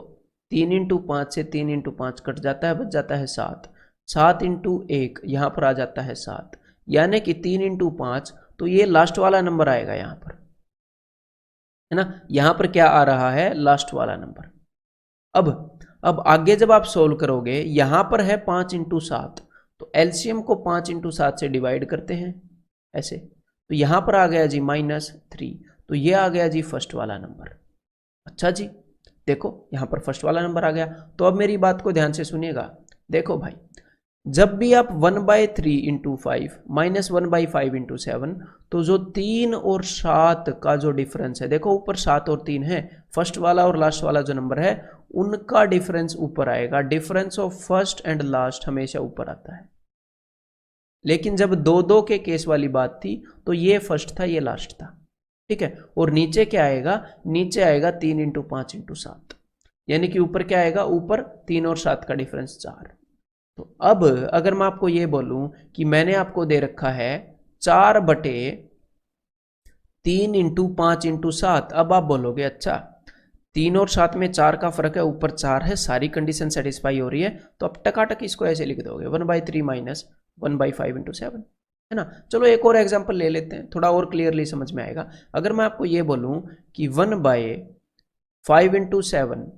3 × 5 से 3 × 5 कट जाता है, बच जाता है 7। 7 × 1 यहाँ पर आ जाता है 7, यानी कि 3 × 5, तो ये लास्ट वाला नंबर आएगा यहाँ पर, है ना। यहाँ पर क्या आ रहा है, लास्ट वाला नंबर। अब आगे जब आप सोल्व करोगे, यहाँ पर है 5 × 7, तो एलसीएम को 5 × 7 से डिवाइड करते हैं ऐसे, तो यहाँ पर आ गया जी -3, तो ये आ गया जी फर्स्ट वाला नंबर। अच्छा जी, देखो यहाँ पर फर्स्ट वाला नंबर आ गया। तो अब मेरी बात को ध्यान से सुनिएगा। देखो भाई, जब भी आप 1/3 × 5 माइनस 1/5 × 7, तो जो 3 और 7 का जो डिफरेंस है, देखो ऊपर 7 और 3 है, फर्स्ट वाला और लास्ट वाला जो नंबर है उनका डिफरेंस ऊपर आएगा। Difference of first and last हमेशा ऊपर आता है। लेकिन जब 2-2 के केस वाली बात थी तो ये फर्स्ट था, ये लास्ट था, ठीक है। और नीचे क्या आएगा, नीचे आएगा 3 × 5 × 7, यानी कि ऊपर क्या आएगा, ऊपर 3 और 7 का डिफरेंस 4। तो अब अगर मैं आपको ये बोलूं कि मैंने आपको दे रखा है 4/3 × 5 × 7, अब आप बोलोगे अच्छा 3 और 7 में 4 का फर्क है, ऊपर 4 है, सारी कंडीशन सेटिस्फाई हो रही है, तो अब टकाटक इसको ऐसे लिख दोगे 1/3 माइनस 1/5 × 7, है ना। चलो एक और एग्जांपल ले लेते हैं, थोड़ा और क्लियरली समझ में आएगा। अगर मैं आपको ये बोलूं कि 1/5 × 7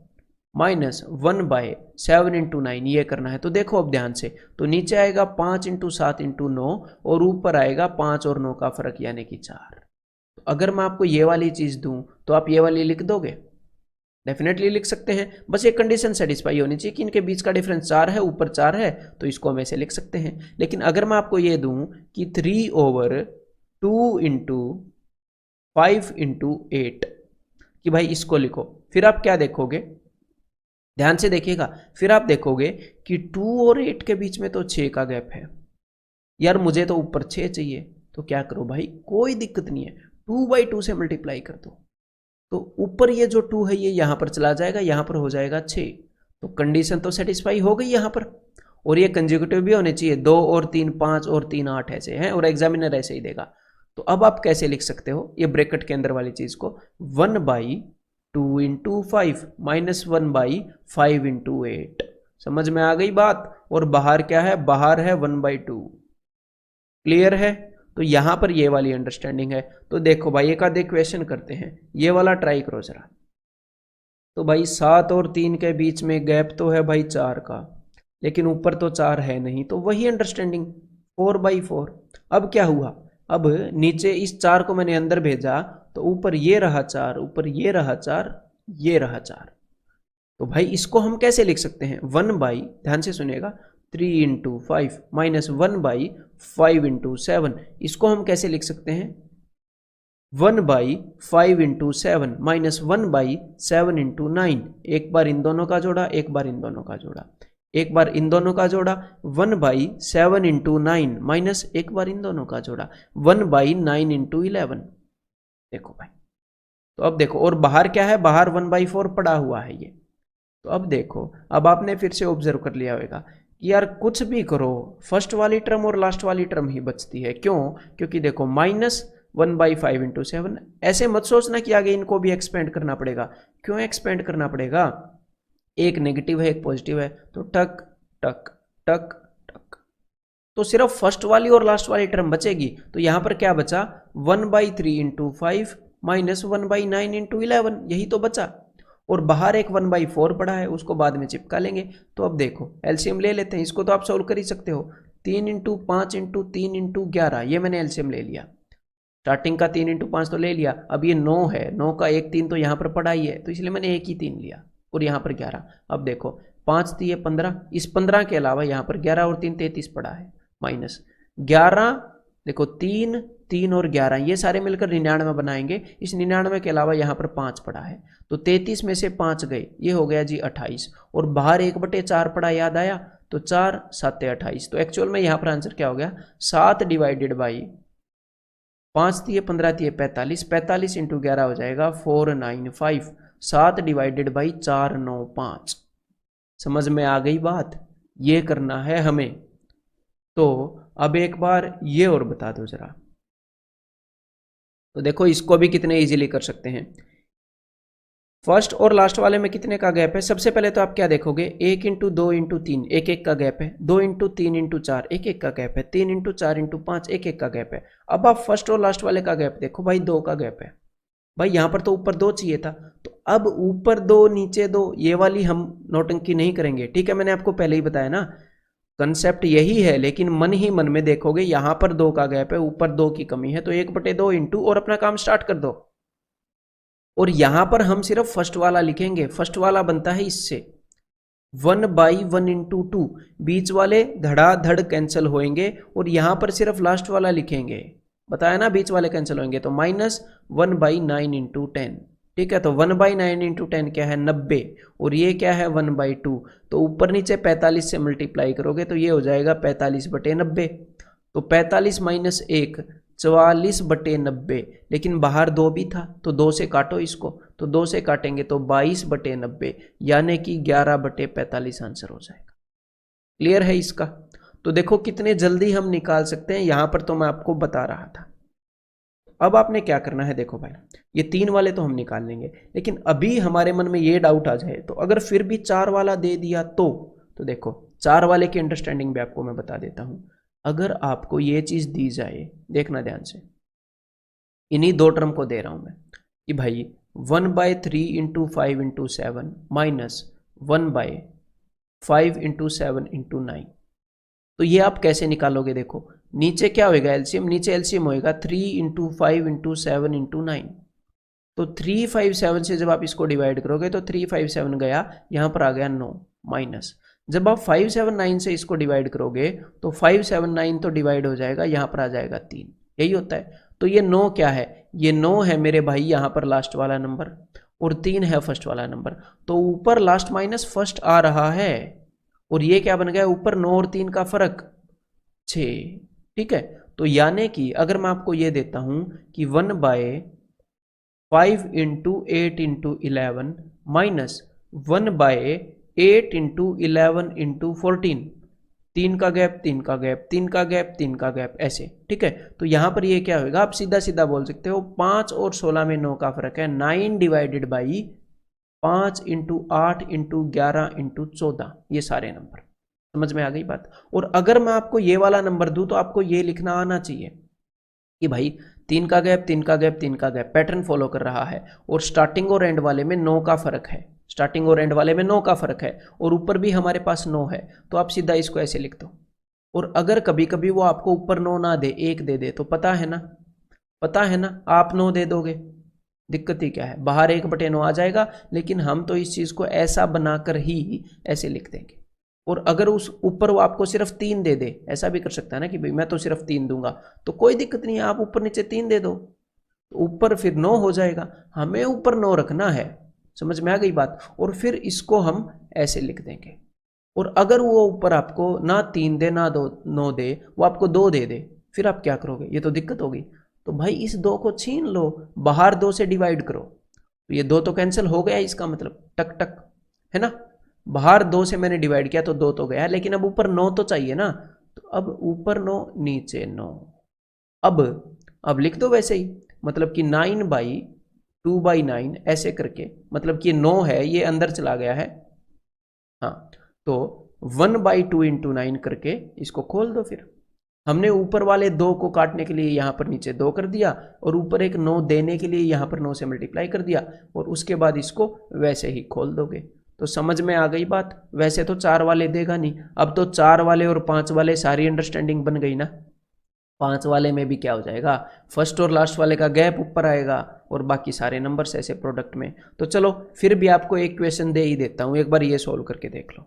माइनस 1/7 × 9 ये करना है, तो देखो अब ध्यान से, तो नीचे आएगा 5 × 7 × 9 और ऊपर आएगा 5 और 9 का फर्क यानी कि 4। तो अगर मैं आपको ये वाली चीज दूं तो आप ये वाली लिख दोगे, डेफिनेटली लिख सकते हैं। बस एक कंडीशन सेटिस्फाई होनी चाहिए कि इनके बीच का डिफरेंस 4 है, ऊपर 4 है, तो इसको हम ऐसे लिख सकते हैं। लेकिन अगर मैं आपको ये दूं कि 3/2 × 5 × 8 कि भाई इसको लिखो, फिर आप क्या देखोगे, ध्यान से देखिएगा, फिर आप देखोगे कि 2 और 8 के बीच में तो 6 का गैप है, यार मुझे तो ऊपर 6 चाहिए, तो क्या करो भाई, कोई दिक्कत नहीं है, 2/2 से मल्टीप्लाई कर दो, तो ऊपर ये जो 2 है ये यहां पर चला जाएगा, यहां पर हो जाएगा 6, तो कंडीशन तो सेटिस्फाई हो गई यहां पर। और ये कंसेक्यूटिव भी होने चाहिए, 2 और 3 5 और 3 8 ऐसे हैं, और एग्जामिनर ऐसे ही देगा। तो अब आप कैसे लिख सकते हो ये ब्रैकेट के अंदर वाली चीज को, 1/2 इंटू 5 माइनस 1/5 इंटू 8। समझ में आ गई बात। और बाहर क्या है, बाहर है 1/2। क्लियर है। तो यहां पर ये वाली अंडरस्टैंडिंग है। तो देखो भाई एक आध क्वेश्चन करते हैं, ये वाला ट्राई करो जरा। तो भाई 7 और 3 के बीच में गैप तो है भाई 4 का, लेकिन ऊपर तो 4 है नहीं, तो वही अंडरस्टैंडिंग 4/4। अब क्या हुआ, अब नीचे इस 4 को मैंने अंदर भेजा, तो ऊपर ये रहा 4, ऊपर ये रहा 4, ये रहा 4। तो भाई इसको हम कैसे लिख सकते हैं, 1/, ध्यान से सुनिएगा, 3 इंटू 5 माइनस 1/5 इंटू 7। इसको हम कैसे लिख सकते हैं, 1/5 इंटू 7 माइनस 1/7 इंटू 9। एक बार इन दोनों का जोड़ा, एक बार इन दोनों का जोड़ा, एक बार इन दोनों का जोड़ा, 1/7 इंटू 9 माइनस एक बार इन दोनों का जोड़ा, 1/9 इंटू 11। देखो भाई, तो अब देखो, और बाहर क्या है, बाहर 1/4 पड़ा हुआ है ये। तो अब देखो, अब आपने फिर से ऑब्जर्व कर लिया होगा कि यार कुछ भी करो, फर्स्ट वाली टर्म और लास्ट वाली टर्म ही बचती है। क्यों, क्योंकि देखो -1/5 इंटू 7। ऐसे मत सोचना कि आगे इनको भी एक्सपेंड करना पड़ेगा। क्यों एक्सपेंड करना पड़ेगा, एक नेगेटिव है एक पॉजिटिव है, तो टक टक टक टक, तो सिर्फ फर्स्ट वाली और लास्ट वाली टर्म बचेगी। तो यहां पर क्या बचा, 1/3 इंटू 5 माइनस 1/9 इंटू 11, यही तो बचा। और बाहर एक 1/4 पड़ा है, उसको बाद में चिपका लेंगे। तो अब देखो एलसीएम ले लेते हैं, इसको तो आप सोल्व कर ही सकते हो। 3 इंटू 5 इंटू 3 इंटू 11, ये मैंने एलसीएम ले लिया। स्टार्टिंग का 3 इंटू 5 तो ले लिया। अब ये 9 है, 9 का एक 3 तो यहाँ पर पड़ा ही है, तो इसलिए मैंने एक ही 3 लिया, और यहाँ पर 11। अब देखो 5 3 15, इस 15 के अलावा यहाँ पर 11 और 3 33 पड़ा है, माइनस 11। देखो 3 3 और 11 ये सारे मिलकर 99 बनाएंगे। इस 99 के अलावा यहाँ पर 5 पड़ा है, तो 33 में से 5 गए, ये हो गया जी 28। और बाहर 1/4 पड़ा, याद आया, तो 4 7 28। तो एक्चुअल में यहाँ पर आंसर क्या हो गया, 7 डिवाइडेड बाई 5 3 15 3 45, 45 इंटू 11 हो जाएगा 495। 7 डिवाइडेड बाई 495। समझ में आ गई बात, ये करना है हमें। तो अब एक बार ये और बता दो जरा। तो देखो इसको भी कितने इजीली कर सकते हैं। फर्स्ट और लास्ट वाले में कितने का गैप है, सबसे पहले तो आप क्या देखोगे, 1 इंटू 2 इंटू 3 एक एक का गैप है, 2 इंटू 3 इंटू 4 एक एक का गैप है, 3 इंटू 4 इंटू 5 एक एक का गैप है। अब आप फर्स्ट और लास्ट वाले का गैप देखो भाई, 2 का गैप है। भाई यहाँ पर तो ऊपर 2 चाहिए था, तो अब ऊपर 2 नीचे 2, ये वाली हम नौटंकी नहीं करेंगे, ठीक है। मैंने आपको पहले ही बताया ना, कंसेप्ट यही है, लेकिन मन ही मन में देखोगे यहाँ पर 2 का गैप है, ऊपर 2 की कमी है, तो 1/2 इंटू और अपना काम स्टार्ट कर दो। और यहां पर हम सिर्फ फर्स्ट वाला लिखेंगे, फर्स्ट वाला बनता है इससे 1/1 इंटू 2, बीच वाले धड़ाधड़ कैंसिल होंगे, और यहां पर सिर्फ लास्ट वाला लिखेंगे, बताया ना बीच वाले कैंसिल होंगे, तो -1/9 इंटू 10, ठीक है। तो 1/9 इंटू 10 क्या है, 90, और ये क्या है 1/2, तो ऊपर नीचे 45 से मल्टीप्लाई करोगे तो ये हो जाएगा 45/90। तो 45 माइनस 1 44/90, लेकिन बाहर 2 भी था, तो 2 से काटो इसको, तो 2 से काटेंगे तो 22/90, यानी कि 11/45 आंसर हो जाएगा। क्लियर है इसका। तो देखो कितने जल्दी हम निकाल सकते हैं, यहां पर तो मैं आपको बता रहा था। अब आपने क्या करना है, देखो भाई ये 3 वाले तो हम निकाल लेंगे, लेकिन अभी हमारे मन में ये डाउट आ जाए, तो अगर फिर भी 4 वाला दे दिया तो देखो 4 वाले की अंडरस्टैंडिंग भी आपको मैं बता देता हूं। अगर आपको ये चीज दी जाए, देखना ध्यान से, इन्हीं 2 टर्म को दे रहा हूं मैं, कि भाई 1/3 into 5 into 7 minus 1/5 into 7 into 9, तो ये आप कैसे निकालोगे, देखो नीचे क्या होएगा एलसीएम, नीचे एलसीएम होएगा 3 इंटू 5 इंटू 7 इंटू 9, तो 357 से जब आप इसको डिवाइड करोगे तो 357 गया, यहां पर आ गया 9, माइनस जब आप 579 से इसको डिवाइड करोगे तो 579 तो डिवाइड हो जाएगा, यहां पर आ जाएगा 3, यही होता है। तो ये 9 क्या है, ये 9 है मेरे भाई यहां पर लास्ट वाला नंबर, और 3 है फर्स्ट वाला नंबर, तो ऊपर लास्ट माइनस फर्स्ट आ रहा है, और ये क्या बन गया, ऊपर 9 और 3 का फर्क 6, ठीक है। तो यानी कि अगर मैं आपको ये देता हूं कि 1/5 into 8 into 11 minus 1/8 into 11 into 14, 3 का गैप, 3 का गैप, 3 का गैप, 3 का गैप, ऐसे। ठीक है, तो यहां पर ये क्या होगा, आप सीधा सीधा बोल सकते हो 5 और 16 में 9 का फर्क है, 9 divided by 5 into 8 into 11 into 14, ये सारे नंबर। समझ में आ गई बात। और अगर मैं आपको ये वाला नंबर दूं तो आपको ये लिखना आना चाहिए कि भाई 3 का गैप, 3 का गैप, 3 का गैप, पैटर्न फॉलो कर रहा है, और स्टार्टिंग और एंड वाले में 9 का फर्क है, स्टार्टिंग और एंड वाले में 9 का फर्क है, और ऊपर भी हमारे पास 9 है, तो आप सीधा इसको ऐसे लिख दो। और अगर कभी कभी वो आपको ऊपर 9 ना दे, 1 दे दे, तो पता है ना, पता है ना, आप 9 दे दोगे, दिक्कत ही क्या है, बाहर 1/9 आ जाएगा, लेकिन हम तो इस चीज को ऐसा बनाकर ही ऐसे लिख देंगे। और अगर उस ऊपर वो आपको सिर्फ 3 दे दे, ऐसा भी कर सकता है ना कि भाई मैं तो सिर्फ 3 दूंगा, तो कोई दिक्कत नहीं है, आप ऊपर नीचे 3 दे दो, तो ऊपर फिर 9 हो जाएगा, हमें ऊपर 9 रखना है। समझ में आ गई बात। और फिर इसको हम ऐसे लिख देंगे। और अगर वो ऊपर आपको ना 3 दे ना 9 दे, वो आपको 2 दे दे, फिर आप क्या करोगे, ये तो दिक्कत होगी। तो भाई इस 2 को छीन लो, बाहर 2 से डिवाइड करो, तो ये 2 तो कैंसिल हो गया, इसका मतलब टक टक, है ना। बाहर 2 से मैंने डिवाइड किया तो 2 तो गया, लेकिन अब ऊपर 9 तो चाहिए ना, तो अब ऊपर 9 नीचे 9। अब लिख दो वैसे ही, मतलब कि 9/2/9 ऐसे करके, मतलब कि 9 है ये अंदर चला गया है, हाँ, तो 1/2 इंटू 9 करके इसको खोल दो। फिर हमने ऊपर वाले 2 को काटने के लिए यहां पर नीचे 2 कर दिया, और ऊपर एक 9 देने के लिए यहां पर 9 से मल्टीप्लाई कर दिया, और उसके बाद इसको वैसे ही खोल दोगे। तो समझ में आ गई बात। वैसे तो 4 वाले देगा नहीं, अब तो 4 वाले और 5 वाले सारी अंडरस्टैंडिंग बन गई ना। 5 वाले में भी क्या हो जाएगा, फर्स्ट और लास्ट वाले का गैप ऊपर आएगा, और बाकी सारे नंबर्स ऐसे प्रोडक्ट में। तो चलो फिर भी आपको एक क्वेश्चन दे ही देता हूं, एक बार ये सोल्व करके देख लो।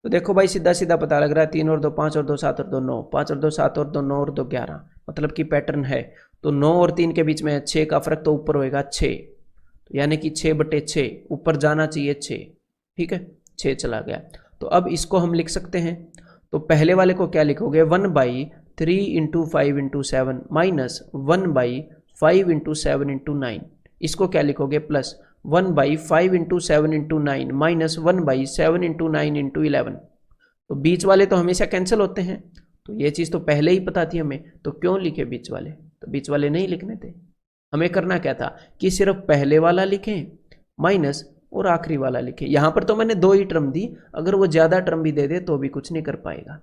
तो देखो भाई सीधा सीधा पता लग रहा है, 3 और 2 5 और 2 7 और 2 9, 5 और 2 7 और 2 9 और 2 11, मतलब कि पैटर्न है। तो 9 और 3 के बीच में 6 का फर्क, तो ऊपर होएगा 6, तो यानी कि 6/6 ऊपर जाना चाहिए 6। ठीक है, 6 चला गया। तो अब इसको हम लिख सकते हैं, तो पहले वाले को क्या लिखोगे, 1/3 into 5 into 7 minus 1/5 into 7 into 9, इसको क्या लिखोगे, plus 1/5 into 7 into 9 minus 1/7 into 9 into 11। तो बीच वाले तो हमेशा कैंसिल होते हैं, तो ये चीज़ तो पहले ही पता थी हमें, तो क्यों लिखे बीच वाले, तो बीच वाले नहीं लिखने थे। हमें करना क्या था कि सिर्फ पहले वाला लिखें माइनस और आखिरी वाला लिखें। यहां पर तो मैंने 2 ही टर्म दी, अगर वो ज़्यादा टर्म भी दे दे तो भी कुछ नहीं कर पाएगा।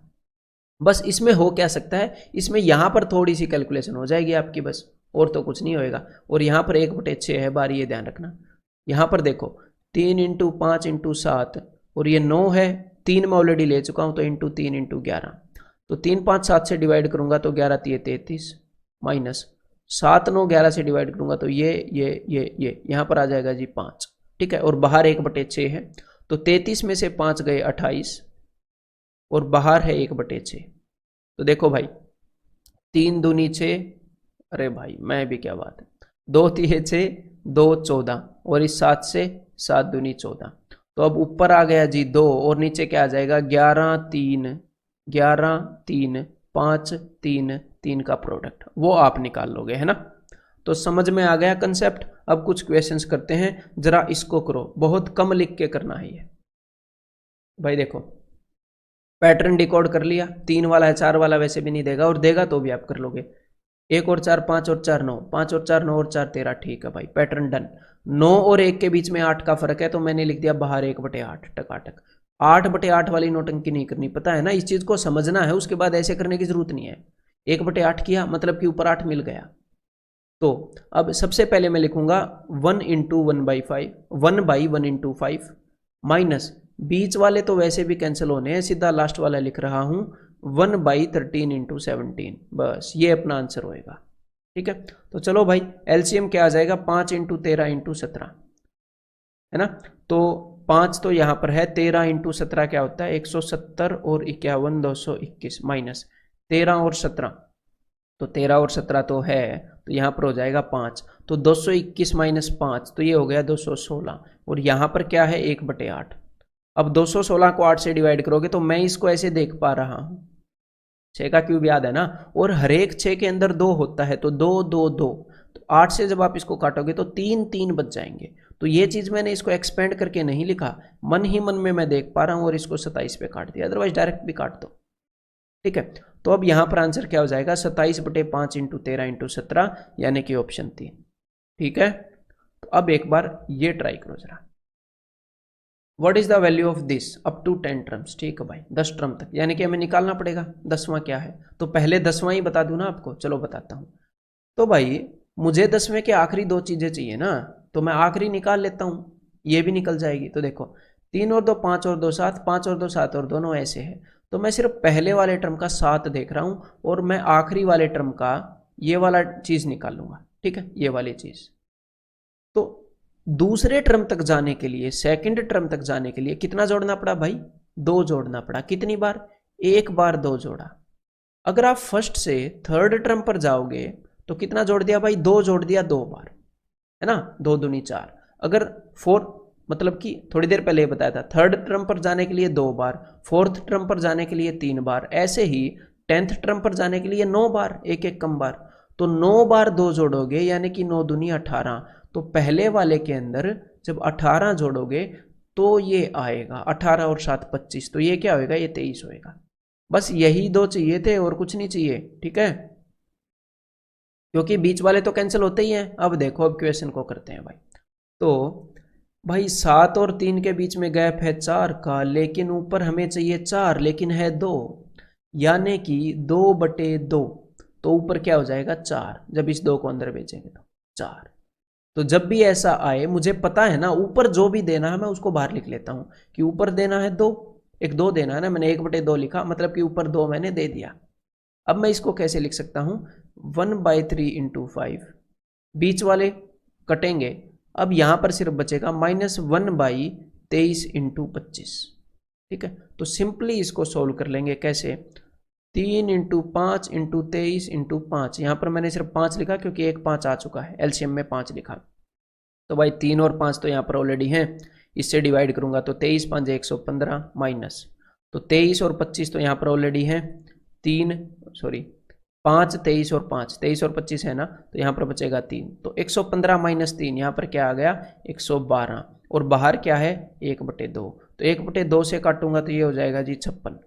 बस इसमें हो क्या सकता है, इसमें यहां पर थोड़ी सी कैलकुलेशन हो जाएगी आपकी बस, और तो कुछ नहीं होएगा। और यहां पर 1/6 है बार, ये ध्यान रखना। यहां पर देखो 3 इंटू 5 इंटू 7, और ये 9 है, 3 में ऑलरेडी ले चुका हूं, तो इंटू 3 इंटू 11, तो 3 5 7 से डिवाइड करूंगा तो 11 3 33, माइनस 7 9 11 से डिवाइड करूंगा तो ये यहां पर आ जाएगा जी 5। ठीक है, और बाहर 1/6 है, तो 33 में से 5 गए 28, और बाहर है 1/6। तो देखो भाई 3 दूनी 6, अरे भाई मैं भी क्या बात है, 2 3 6 2 14, और इस 7 से 7 दूनी 14। तो अब ऊपर आ गया जी 2, और नीचे क्या आ जाएगा, 11 3 11 3 5 3 3 का प्रोडक्ट, वो आप निकाल लोगे, है ना। तो समझ में आ गया कंसेप्ट। अब कुछ क्वेश्चंस करते हैं, जरा इसको करो, बहुत कम लिख के करना है ये। भाई देखो पैटर्न डिकोड कर लिया, 3 वाला है, 4 वाला वैसे भी नहीं देगा, और देगा तो भी आप कर लोगे। 1 और 4 5 और 4 9, 5 और 4 9 और 4 13, ठीक है भाई, पैटर्न डन। 9 और 1 के बीच में 8 का फर्क है, तो मैंने लिख दिया बाहर 1/8, टकाटक। 8/8 वाली नोटंकी नहीं करनी, पता है ना, इस चीज को समझना है, उसके बाद ऐसे करने की जरूरत नहीं है। 1/8 किया मतलब कि ऊपर 8 मिल गया। तो अब सबसे पहले मैं लिखूंगा 1 इंटू 1/5, 1/1 इंटू 5, माइनस बीच वाले तो वैसे भी कैंसिल होने हैं, सीधा लास्ट वाला लिख रहा हूं 1/13 इंटू 17, बस ये अपना आंसर होएगा। ठीक है, तो चलो भाई एलसीएम क्या आ जाएगा, 5 इंटू 13 इंटू 17, है ना। तो 5 तो यहां पर है, 13 इंटू 17 क्या होता है, 170, और 51 221, माइनस 13 और 17, तो 13 और 17 तो है, तो यहां पर हो जाएगा 5, तो 221 माइनस 5, तो ये हो गया 216, और यहां पर क्या है 1/8। अब 216 को 8 से डिवाइड करोगे, तो मैं इसको ऐसे देख पा रहा हूं, 6 का क्यूब याद है ना, और हर एक 6 के अंदर 2 होता है, तो 2 2 2, तो 8 से जब आप इसको काटोगे तो 3 3 बच जाएंगे, तो ये चीज़ मैंने इसको एक्सपेंड करके नहीं लिखा, मन ही मन में मैं देख पा रहा हूँ और इसको 27 पे काट दिया, अदरवाइज डायरेक्ट भी काट दो। ठीक है, तो अब यहाँ पर आंसर क्या हो जाएगा, 27/5 × 13 × 17 यानी कि ऑप्शन 3। ठीक है, तो अब एक बार ये ट्राई करो जरा। What is the value of this up to 10 terms. ठीक है भाई, 10 टर्म तक, यानी कि हमें निकालना पड़ेगा 10वां क्या है। तो पहले 10वां ही बता दूं ना आपको, चलो बताता हूं। तो भाई मुझे 10वें के आखिरी दो चीजें चाहिए ना, तो मैं आखिरी निकाल लेता हूं, ये भी निकल जाएगी। तो देखो 3 और 2 5 और 2 7, 5 और 2 7 और दोनों ऐसे है। तो मैं सिर्फ पहले वाले टर्म का 7 देख रहा हूं और मैं आखिरी वाले टर्म का ये वाला चीज निकालूंगा। ठीक है, ये वाली चीज। तो दूसरे टर्म तक जाने के लिए, सेकंड टर्म तक जाने के लिए कितना जोड़ना पड़ा भाई, 2 जोड़ना पड़ा। कितनी बार, एक बार 2 जोड़ा। अगर आप फर्स्ट से थर्ड टर्म पर जाओगे तो कितना जोड़ दिया भाई, 2 जोड़ दिया 2 बार, है ना, 2 दूनी 4। अगर मतलब कि थोड़ी देर पहले बताया था, थर्ड टर्म पर जाने के लिए 2 बार, फोर्थ टर्म पर जाने के लिए 3 बार, ऐसे ही 10th टर्म पर जाने के लिए 9 बार, एक एक कम बार। तो 9 बार 2 जोड़ोगे यानी कि 9 दूनी 18। तो पहले वाले के अंदर जब 18 जोड़ोगे तो ये आएगा 18 और 7 25, तो ये क्या होएगा, ये 23 होएगा। बस यही 2 चाहिए थे और कुछ नहीं चाहिए। ठीक है, क्योंकि बीच वाले तो कैंसिल होते ही हैं। अब देखो, अब क्वेश्चन को करते हैं भाई। तो भाई 7 और 3 के बीच में गैप है 4 का, लेकिन ऊपर हमें चाहिए 4, लेकिन है 2, यानी कि 2/2। तो ऊपर क्या हो जाएगा, 4। जब इस 2 को अंदर भेजेंगे तो 4। तो जब भी ऐसा आए, मुझे पता है ना ऊपर जो भी देना है मैं उसको बाहर लिख लेता हूं कि ऊपर देना है 2, एक 2 देना है ना, मैंने 1/2 लिखा, मतलब कि ऊपर 2 मैंने दे दिया। अब मैं इसको कैसे लिख सकता हूं, 1/3 × 5, बीच वाले कटेंगे। अब यहां पर सिर्फ बचेगा -1/23 × 25। ठीक है, तो सिंपली इसको सोल्व कर लेंगे कैसे, 3 × 5 × 23 × 5। यहाँ पर मैंने सिर्फ 5 लिखा क्योंकि एक 5 आ चुका है, एलसीएम में 5 लिखा। तो भाई 3 और 5 तो यहाँ पर ऑलरेडी हैं, इससे डिवाइड करूंगा तो 23 5 115 माइनस, तो 23 और 25 तो यहाँ पर ऑलरेडी हैं, 5 23 और 5, 23 और 25 है ना, तो यहाँ पर बचेगा 3। तो 115 माइनस 3 यहाँ पर क्या आ गया, 112। और बाहर क्या है, 1/2। तो 1/2 से काटूंगा तो ये हो जाएगा जी 56,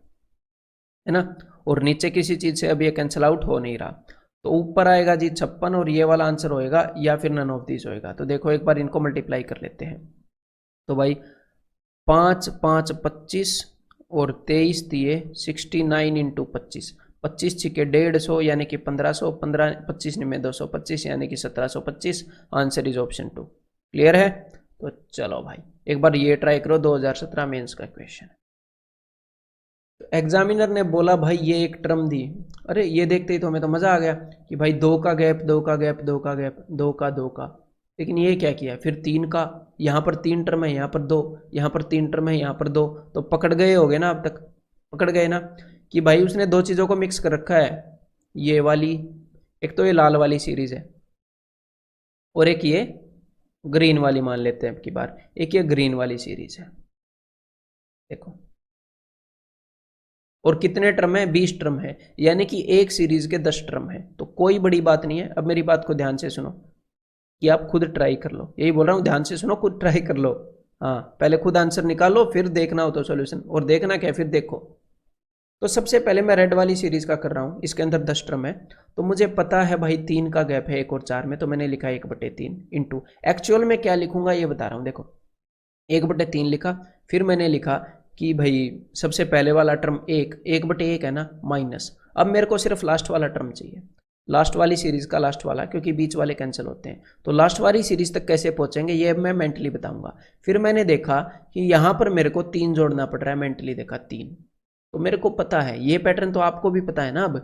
है ना। और नीचे किसी चीज से अब ये कैंसिल आउट हो नहीं रहा, तो ऊपर आएगा जी 56 और ये वाला आंसर होएगा या फिर नन ऑफ दिस होएगा। तो देखो एक बार इनको मल्टीप्लाई कर लेते हैं। तो भाई 5 5 25 और 23 दिए 69 × 25, 25 छिके 150 यानी कि 1500, 15 25 में 225 यानी कि 1725। Answer is option 2। क्लियर है। तो चलो भाई एक बार ये ट्राई करो, 2017 मेंस का क्वेश्चन। एग्जामिनर ने बोला भाई ये एक टर्म दी, अरे ये देखते ही तो हमें तो मजा आ गया कि भाई 2 का गैप 2 का गैप 2 का गैप 2 का 2 का, लेकिन ये क्या किया फिर 3 का, यहाँ पर 3 टर्म है, यहाँ पर 2, यहाँ पर 3 टर्म है, यहाँ पर 2, तो पकड़ गए होगे ना, अब तक पकड़ गए ना कि भाई उसने 2 चीजों को मिक्स कर रखा है। ये वाली, एक तो ये लाल वाली सीरीज है और एक ये ग्रीन वाली मान लेते हैं अब की बार, एक ये ग्रीन वाली सीरीज है। देखो और कितने टर्म है, 20 टर्म है, यानी कि एक सीरीज के 10 टर्म है। तो कोई बड़ी बात नहीं है। अब मेरी बात को ध्यान से सुनो कि आप खुद ट्राई कर लो, यही बोल रहा हूं, ध्यान से सुनो, खुद ट्राई कर लो। हाँ, पहले खुद आंसर निकालो, फिर देखना हो तो सॉल्यूशन, और देखना क्या फिर देखो। तो सबसे पहले मैं रेड वाली सीरीज का कर रहा हूं, इसके अंदर 10 टर्म है, तो मुझे पता है भाई 3 का गैप है 1 और 4 में, तो मैंने लिखा 1/3 इंटू, एक्चुअल में क्या लिखूंगा ये बता रहा हूं। देखो 1/3 लिखा, फिर मैंने लिखा कि भाई सबसे पहले वाला टर्म 1/1 है ना, माइनस, अब मेरे को सिर्फ लास्ट वाला टर्म चाहिए, लास्ट वाली सीरीज का लास्ट वाला, क्योंकि बीच वाले कैंसिल होते हैं। तो लास्ट वाली सीरीज तक कैसे पहुंचेंगे ये मैं मेंटली बताऊंगा। फिर मैंने देखा कि यहां पर मेरे को 3 जोड़ना पड़ रहा है, मेंटली देखा 3, तो मेरे को पता है ये पैटर्न, तो आपको भी पता है ना अब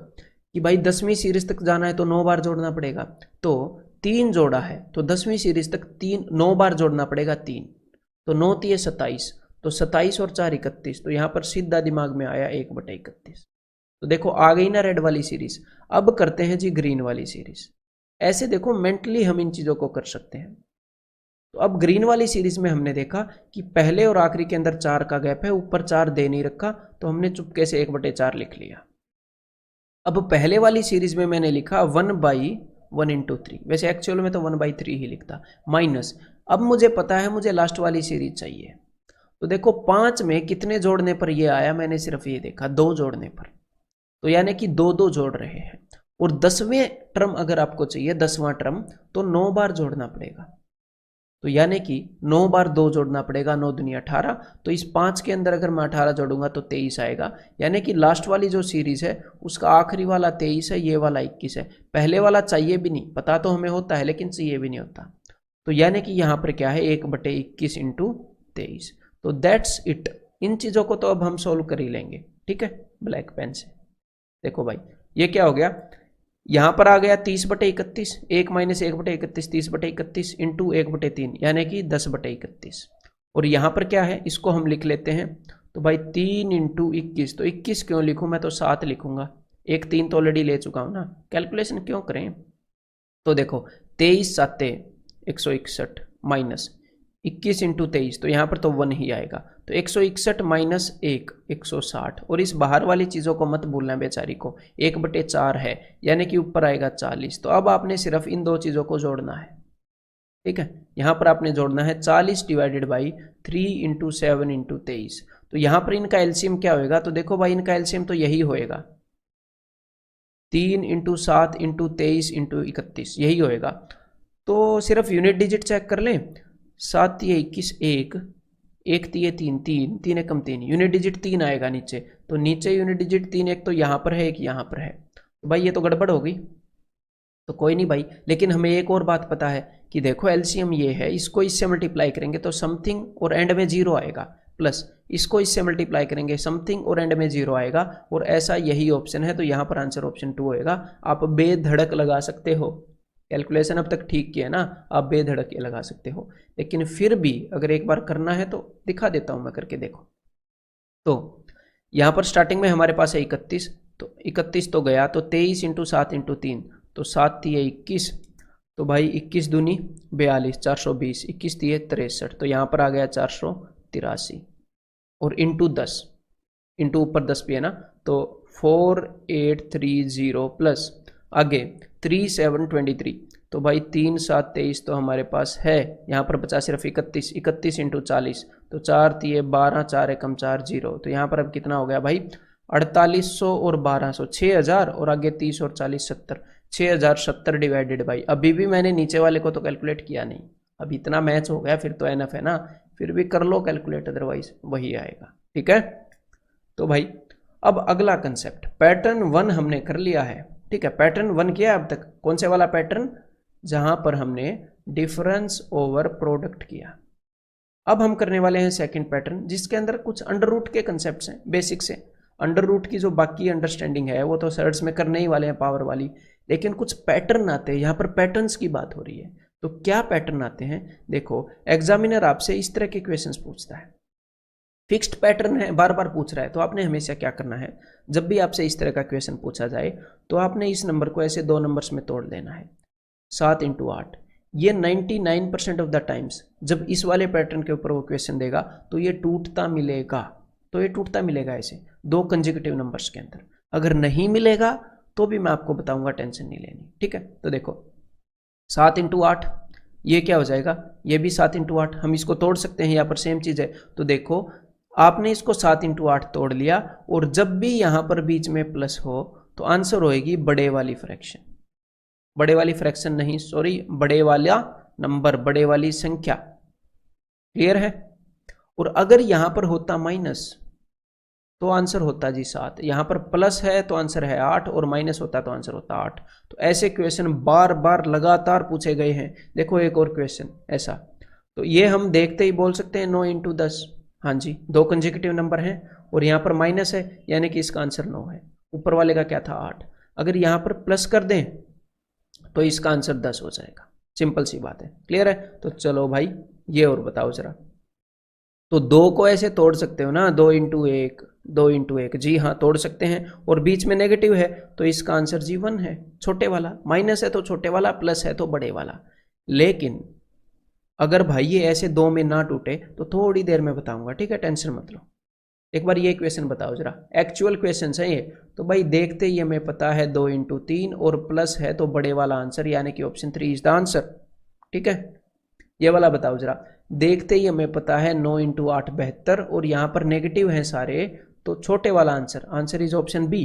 कि भाई 10वीं सीरीज तक जाना है तो 9 बार जोड़ना पड़ेगा। तो 3 जोड़ा है तो 10वीं सीरीज तक 9 बार जोड़ना पड़ेगा 3, तो 9 3 27, तो 27 और 4 31, तो यहाँ पर सीधा दिमाग में आया 1/31। तो देखो आ गई ना रेड वाली सीरीज। अब करते हैं जी ग्रीन वाली सीरीज। ऐसे देखो मेंटली हम इन चीजों को कर सकते हैं। तो अब ग्रीन वाली सीरीज में हमने देखा कि पहले और आखिरी के अंदर 4 का गैप है, ऊपर 4 दे नहीं रखा, तो हमने चुपके से 1/4 लिख लिया। अब पहले वाली सीरीज में मैंने लिखा 1/1 × 3, वैसे एक्चुअल में तो 1/3 ही लिखता, माइनस, अब मुझे पता है मुझे लास्ट वाली सीरीज चाहिए। तो देखो 5 में कितने जोड़ने पर ये आया, मैंने सिर्फ ये देखा 2 जोड़ने पर, तो यानी कि 2 जोड़ रहे हैं। और 10वें टर्म अगर आपको चाहिए 10वां टर्म, तो 9 बार जोड़ना पड़ेगा। तो यानी कि 9 बार 2 जोड़ना पड़ेगा, 9 दूनी 18। तो इस 5 के अंदर अगर मैं 18 जोड़ूंगा तो 23 आएगा। यानी कि लास्ट वाली जो सीरीज है उसका आखिरी वाला 23 है, ये वाला 21 है। पहले वाला चाहिए भी नहीं, पता तो हमें होता है लेकिन चाहिए भी नहीं होता। तो यानी कि यहाँ पर क्या है 1/21 इंटू 23। तो दैट्स इट। इन चीज़ों को तो अब हम सोल्व कर ही लेंगे, ठीक है, ब्लैक पेन से। देखो भाई ये क्या हो गया, यहां पर आ गया 30/31, 1 - 1/31 30/31 इंटू 1/3 यानी कि 10/31। और यहां पर क्या है, इसको हम लिख लेते हैं। तो भाई 3 इंटू 21, तो 21 क्यों लिखूं, मैं तो 7 लिखूंगा। एक 3 तो ऑलरेडी ले चुका हूं ना, कैलकुलेशन क्यों करें। तो देखो 23 7 161 माइनस 21 इंटू 23, तो यहाँ पर तो 1 ही आएगा। तो 161 माइनस 1 160। और इस बाहर वाली चीज़ों को मत भूलना बेचारी को, 1/4 है यानी कि ऊपर आएगा 40। तो अब आपने सिर्फ इन 2 चीज़ों को जोड़ना है, ठीक है। यहाँ पर आपने जोड़ना है 40 डिवाइडेड बाई 3 इंटू 7 इंटू 23। तो यहाँ पर इनका एलसीएम क्या होएगा, तो देखो भाई इनका एलसीएम तो यही होएगा 3 इंटू 7 इंटू 23 इंटू 31, यही होएगा। तो सिर्फ यूनिट डिजिट चेक कर लें, 7 × 21 1, 1 × 3 3, 3 एकम 3, यूनिट डिजिट 3 आएगा नीचे। तो नीचे यूनिट डिजिट 3 एक तो यहाँ पर है, एक यहाँ पर है। तो भाई ये तो गड़बड़ हो गई। तो कोई नहीं भाई, लेकिन हमें एक और बात पता है कि देखो एलसीएम ये है, इसको इससे मल्टीप्लाई करेंगे तो समथिंग और एंड में 0 आएगा, प्लस इसको इससे मल्टीप्लाई करेंगे समथिंग और एंड में 0 आएगा। और ऐसा यही ऑप्शन है, तो यहाँ पर आंसर ऑप्शन 2 होएगा। आप बेधड़क लगा सकते हो, कैलकुलेशन अब तक ठीक किया ना, आप बेधड़क ये लगा सकते हो। लेकिन फिर भी अगर एक बार करना है तो दिखा देता हूं मैं करके, देखो। तो यहां पर स्टार्टिंग में हमारे पास है 31, तो 31 तो गया, तो 23 इंटू 7 इंटू 3, तो 7 × 21, तो भाई 21 दूनी 42, 420, 21 × 3 63, तो यहाँ पर आ गया 483। और इंटू 10, इंटू ऊपर 10 भी है ना, तो 4830 प्लस आगे 3723, तो भाई 3 7 23 तो हमारे पास है। यहाँ पर बचा सिर्फ 31, 31 इंटू 40, तो 4 × 3 12, 4 एकम 4 0। तो यहाँ पर अब कितना हो गया भाई 4800 और 1200, 6000, और आगे 30 और 40 70, 6070 डिवाइडेड बाई, अभी भी मैंने नीचे वाले को तो कैलकुलेट किया नहीं, अब इतना मैच हो गया फिर तो एनफ है ना, फिर भी कर लो कैलकुलेट, अदरवाइज वही आएगा, ठीक है। तो भाई अब अगला कंसेप्ट, पैटर्न 1 हमने कर लिया है, ठीक है। पैटर्न 1 किया अब तक, कौन से वाला पैटर्न, जहां पर हमने डिफरेंस ओवर प्रोडक्ट किया। अब हम करने वाले हैं सेकंड पैटर्न, जिसके अंदर कुछ अंडर रूट के कंसेप्ट्स हैं, बेसिक से। अंडर रूट की जो बाकी अंडरस्टैंडिंग है वो तो सर्ट्स में करने ही वाले हैं, पावर वाली। लेकिन कुछ पैटर्न आते हैं, यहाँ पर पैटर्न्स की बात हो रही है। तो क्या पैटर्न आते हैं, देखो एग्जामिनर आपसे इस तरह के क्वेश्चंस पूछता है, फिक्स्ड पैटर्न है, बार बार पूछ रहा है। तो आपने हमेशा क्या करना है, जब भी आपसे इस तरह का क्वेश्चन पूछा जाए तो आपने इस नंबर को ऐसे 2 नंबर्स में तोड़ देना है, 7 इंटू 8। ये 99% ऑफ द टाइम्स जब इस वाले पैटर्न के ऊपर वो क्वेश्चन देगा तो ये टूटता मिलेगा, तो ये टूटता मिलेगा ऐसे 2 कंसेक्यूटिव नंबर्स के अंदर। अगर नहीं मिलेगा तो भी मैं आपको बताऊंगा, टेंशन नहीं लेनी, ठीक है। तो देखो 7 इंटू 8, ये क्या हो जाएगा, ये भी 7 इंटू 8, हम इसको तोड़ सकते हैं, यहाँ पर सेम चीज है। तो देखो आपने इसको 7 इंटू 8 तोड़ लिया, और जब भी यहां पर बीच में प्लस हो तो आंसर होएगी बड़े वाली फ्रैक्शन, बड़े वाली फ्रैक्शन नहीं सॉरी, बड़े वाला नंबर, बड़े वाली संख्या, क्लियर है। और अगर यहां पर होता माइनस तो आंसर होता जी 7, यहां पर प्लस है तो आंसर है 8, और माइनस होता तो आंसर होता 8। तो ऐसे क्वेश्चन बार बार लगातार पूछे गए हैं। देखो एक और क्वेश्चन ऐसा, तो ये हम देखते ही बोल सकते हैं 9 इंटू 10, हाँ जी 2 कंसेक्यूटिव नंबर हैं, और यहाँ पर माइनस है यानी कि इसका आंसर 9 है। ऊपर वाले का क्या था 8, अगर यहाँ पर प्लस कर दें तो इसका आंसर 10 हो जाएगा, सिंपल सी बात है, क्लियर है। तो चलो भाई ये और बताओ जरा, तो 2 को ऐसे तोड़ सकते हो ना, 2 इंटू 1, 2 इंटू 1, जी हाँ तोड़ सकते हैं। और बीच में नेगेटिव है तो इसका आंसर जी 1 है, छोटे वाला, माइनस है तो छोटे वाला, प्लस है तो बड़े वाला। लेकिन अगर भाई ये ऐसे 2 में ना टूटे तो थोड़ी देर में बताऊंगा, ठीक है, टेंशन मत लो। एक बार ये क्वेश्चन बताओ जरा, एक्चुअल क्वेश्चन है ये। तो भाई देखते ही हमें पता है 2 इंटू 3 और प्लस है तो बड़े वाला आंसर, यानी कि ऑप्शन 3 इज द आंसर, ठीक है। ये वाला बताओ जरा। देखते ही हमें पता है 9 इंटू 8 72, और यहां पर नेगेटिव है सारे, तो छोटे वाला आंसर इज ऑप्शन बी।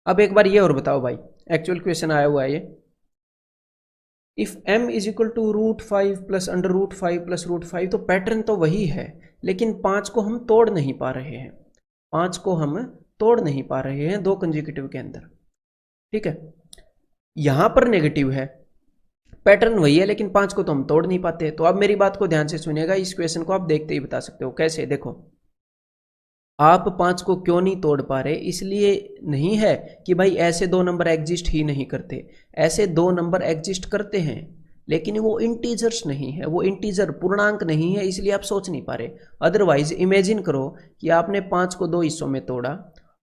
अब एक बार ये और बताओ भाई, एक्चुअल क्वेश्चन आया हुआ है ये, if m is equal to √5 plus √5 plus √5, तो पैटर्न तो वही है, लेकिन 5 को हम तोड़ नहीं पा रहे हैं, 5 को हम तोड़ नहीं पा रहे हैं दो कंसेक्यूटिव के अंदर, ठीक है। यहां पर नेगेटिव है, पैटर्न वही है, लेकिन 5 को तो हम तोड़ नहीं पाते। तो अब मेरी बात को ध्यान से सुनिएगा, इस क्वेश्चन को आप देखते ही बता सकते हो कैसे। देखो, आप 5 को क्यों नहीं तोड़ पा रहे, इसलिए नहीं है कि भाई ऐसे दो नंबर एग्जिस्ट ही नहीं करते, ऐसे दो नंबर एग्जिस्ट करते हैं, लेकिन वो इंटीजर्स नहीं है, वो इंटीजर पूर्णांक नहीं है, इसलिए आप सोच नहीं पा रहे। अदरवाइज इमेजिन करो कि आपने 5 को दो हिस्सों में तोड़ा,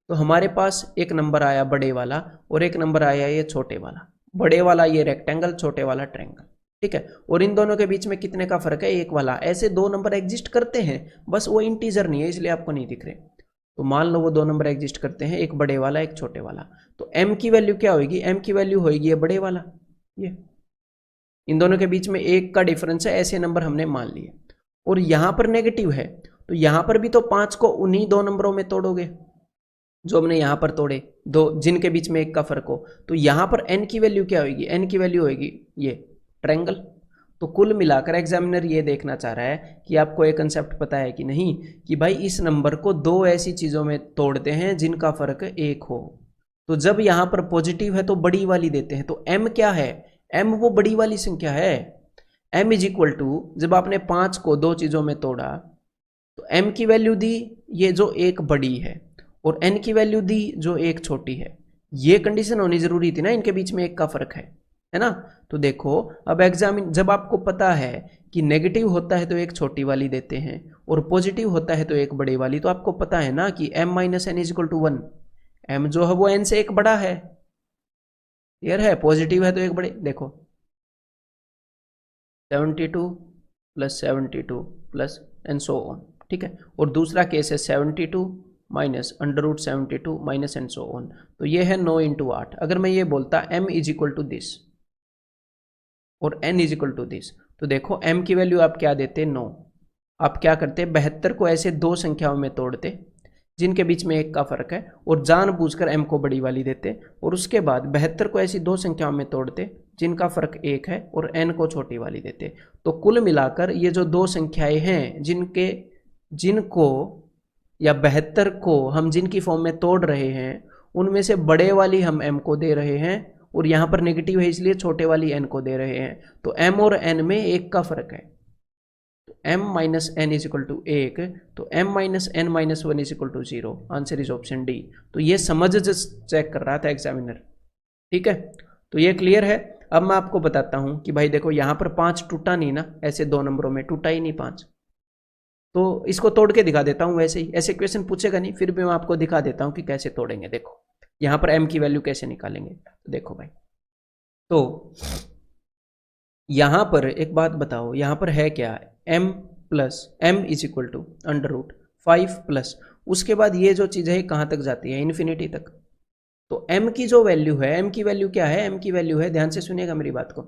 तो हमारे पास एक नंबर आया बड़े वाला और एक नंबर आया ये छोटे वाला। बड़े वाला ये रेक्टेंगल, छोटे वाला ट्रायंगल, ठीक है। और इन दोनों के बीच में कितने का फर्क है, एक वाला। ऐसे दो नंबर एग्जिस्ट करते हैं, बस वो इंटीजर नहीं है, इसलिए आपको नहीं दिख रहे। तो मान लो वो दो नंबर एग्जिस्ट करते हैं, एक बड़े वाला एक छोटे वाला, तो m की वैल्यू क्या होगी, m की वैल्यू होगी ये बड़े वाला, ये इन दोनों के बीच में एक का डिफरेंस है, ऐसे नंबर हमने मान लिए। और यहां पर नेगेटिव है, तो यहां पर भी तो 5 को उन्हीं दो नंबरों में तोड़ोगे जो हमने यहां पर तोड़े, दो जिनके बीच में एक का फर्क हो। तो यहां पर n की वैल्यू क्या होगी, n की वैल्यू होगी ये ट्रायंगल। तो कुल मिलाकर एग्जामिनर ये देखना चाह रहा है कि आपको एक कंसेप्ट पता है कि नहीं, कि भाई इस नंबर को दो ऐसी चीजों में तोड़ते हैं जिनका फर्क एक हो। तो जब यहां पर पॉजिटिव है तो बड़ी वाली देते हैं। तो m क्या है, m वो बड़ी वाली संख्या है। m इज इक्वल टू, जब आपने 5 को दो चीजों में तोड़ा तो m की वैल्यू दी ये जो एक बड़ी है, और n की वैल्यू दी जो एक छोटी है। ये कंडीशन होनी जरूरी थी ना, इनके बीच में एक का फर्क है ना। तो देखो, अब जब आपको पता है कि नेगेटिव होता है तो एक छोटी वाली देते हैं और पॉजिटिव होता है तो एक बड़ी वाली, तो आपको पता है ना कि m minus N is equal to 1। m जो है वो n से एक बड़ा है, क्लियर है, पॉजिटिव है तो एक बड़े। देखो 72 plus 72 plus and so on, ठीक है। और दूसरा केस है 72 minus √72 minus and so on. तो ये है 9 इंटू 8। अगर मैं ये बोलता m is equal to this और n is equal to this, तो देखो m की वैल्यू आप क्या देते, 9। आप क्या करते, 72 को ऐसे दो संख्याओं में तोड़ते जिनके बीच में एक का फर्क है, और जानबूझकर m को बड़ी वाली देते, और उसके बाद 72 को ऐसी दो संख्याओं में तोड़ते जिनका फर्क एक है और n को छोटी वाली देते। तो कुल मिलाकर ये जो दो संख्याएं हैं जिनको या 72 को हम जिनकी फॉर्म में तोड़ रहे हैं, उनमें से बड़े वाली हम m को दे रहे हैं, और यहां पर नेगेटिव है इसलिए छोटे वाली n को दे रहे हैं। तो m और n में एक का फर्क है, तो m minus N is equal to 1, तो m minus N minus 1 is equal to 0। Answer is option D. तो ये समझ चेक कर रहा था एग्जामिनर, ठीक है। तो ये क्लियर है। अब मैं आपको बताता हूं कि भाई देखो यहां पर 5 टूटा नहीं ना, ऐसे दो नंबरों में टूटा ही नहीं 5, तो इसको तोड़ के दिखा देता हूं। वैसे ही ऐसे क्वेश्चन पूछेगा नहीं, फिर भी मैं आपको दिखा देता हूं कि कैसे तोड़ेंगे। देखो यहां पर m की वैल्यू कैसे निकालेंगे, तो देखो भाई, तो यहां पर एक बात बताओ, यहां पर है क्या, m plus m is equal to √5 plus, उसके बाद ये जो चीज है कहां तक जाती है, इन्फिनिटी तक। तो m की जो वैल्यू है, m की वैल्यू क्या है, m की वैल्यू है, ध्यान से सुनिएगा मेरी बात को,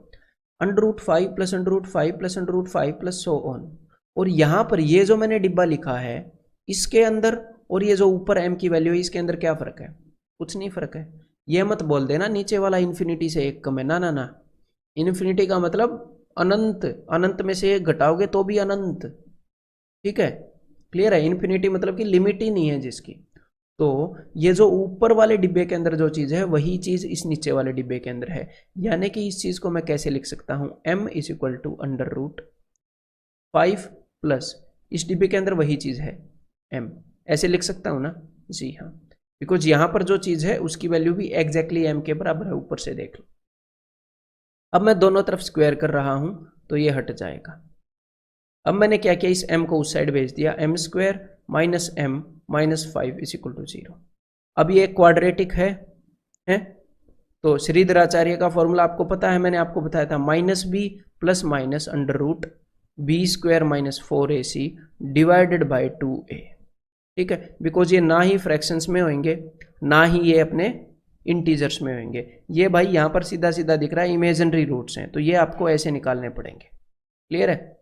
√5 plus √5 plus √5 plus so on. और यहां पर ये जो मैंने डिब्बा लिखा है इसके अंदर और ये जो ऊपर m की वैल्यू है इसके अंदर क्या फर्क है, कुछ नहीं फर्क है। ये मत बोल देना नीचे वाला इन्फिनिटी से एक कम है, ना ना ना, इन्फिनिटी का मतलब अनंत, अनंत में से एक घटाओगे तो भी अनंत, ठीक है, क्लियर है। इन्फिनिटी मतलब कि लिमिट ही नहीं है जिसकी। तो ये जो ऊपर वाले डिब्बे के अंदर जो चीज है वही चीज इस नीचे वाले डिब्बे के अंदर है, यानी कि इस चीज को मैं कैसे लिख सकता हूं, m is equal to √5 plus इस डिब्बे के अंदर वही चीज है m, ऐसे लिख सकता हूं ना, जी हाँ, बिकॉज यहां पर जो चीज है उसकी वैल्यू भी एग्जैक्टली m के बराबर है, ऊपर से देख लो। अब मैं दोनों तरफ स्क्वायर कर रहा हूं तो ये हट जाएगा। अब मैंने क्या किया, इस m को उस साइड भेज दिया, m square minus m minus 5 is equal to 0। अब ये क्वाड्रेटिक है तो श्रीधराचार्य का फॉर्मूला आपको पता है, मैंने आपको बताया था, minus B plus minus √b square minus 4ac divided by 2a, ठीक है। बिकॉज ये ना ही फ्रैक्शंस में होंगे ना ही ये अपने इंटीजर्स में होंगे। ये भाई यहाँ पर सीधा सीधा दिख रहा है इमेजिनरी रूट्स हैं, तो ये आपको ऐसे निकालने पड़ेंगे, क्लियर है?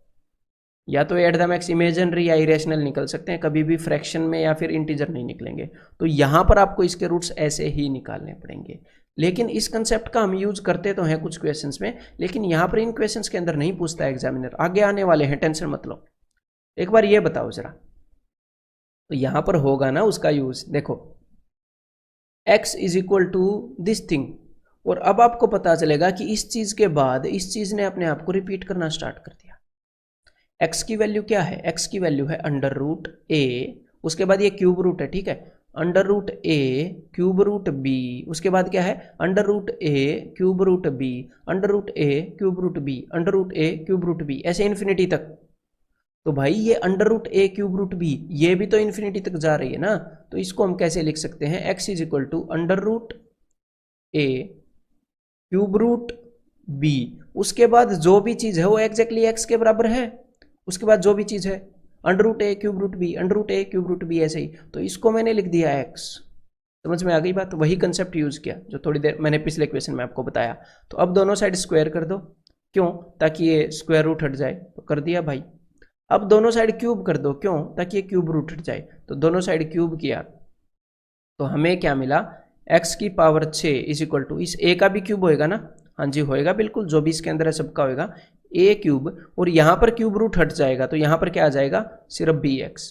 या तो एट द मैक्स इमेजिनरी या इरेशनल निकल सकते हैं, कभी भी फ्रैक्शन में या फिर इंटीजर नहीं निकलेंगे। तो यहां पर आपको इसके रूट्स ऐसे ही निकालने पड़ेंगे। लेकिन इस कंसेप्ट का हम यूज करते तो हैं कुछ क्वेश्चंस में, लेकिन यहां पर इन क्वेश्चंस के अंदर नहीं पूछता है एग्जामिनर, आगे आने वाले हैं, टेंशन मत लो। एक बार ये बताओ जरा, तो यहां पर होगा ना उसका यूज, देखो x is equal to this thing, और अब आपको पता चलेगा कि इस चीज के बाद इस चीज ने अपने आप को रिपीट करना स्टार्ट कर दिया। x की वैल्यू क्या है? x की वैल्यू है अंडर रूट ए, उसके बाद ये क्यूब रूट है, ठीक है, under root A cube root B, उसके बाद क्या है? Under root A cube root B, under root A cube root B, under root A cube root B, ऐसे इन्फिनिटी तक। तो भाई ये under root A cube root B, ये भी तो इन्फिनिटी तक जा रही है ना, तो इसको हम कैसे लिख सकते हैं? x is equal to under root A cube root B, उसके बाद जो भी चीज है वो एग्जैक्टली x के बराबर है, उसके बाद जो भी चीज है under root A cube root B, under root A cube root B, ऐसे ही। तो इसको मैंने लिख दिया x। समझ में आ गई बात? वही कंसेप्ट यूज किया जो थोड़ी देर मैंने पिछले क्वेश्चन में आपको बताया। तो अब दोनों साइड स्क्वायर कर दो, क्यों? ताकि ये स्क्वायर रूट हट जाए, तो कर दिया भाई। अब दोनों साइड क्यूब कर दो, क्यों? ताकि ये क्यूब रूट हट जाए, तो दोनों साइड क्यूब किया, तो हमें क्या मिला? x की पावर 6 इज इक्वल टू, इस a का भी क्यूब होएगा ना? हाँ जी होएगा, बिल्कुल, जो भी इसके अंदर है सबका होएगा a क्यूब, और यहां पर क्यूब रूट हट जाएगा, तो यहां पर क्या आ जाएगा? सिर्फ bx।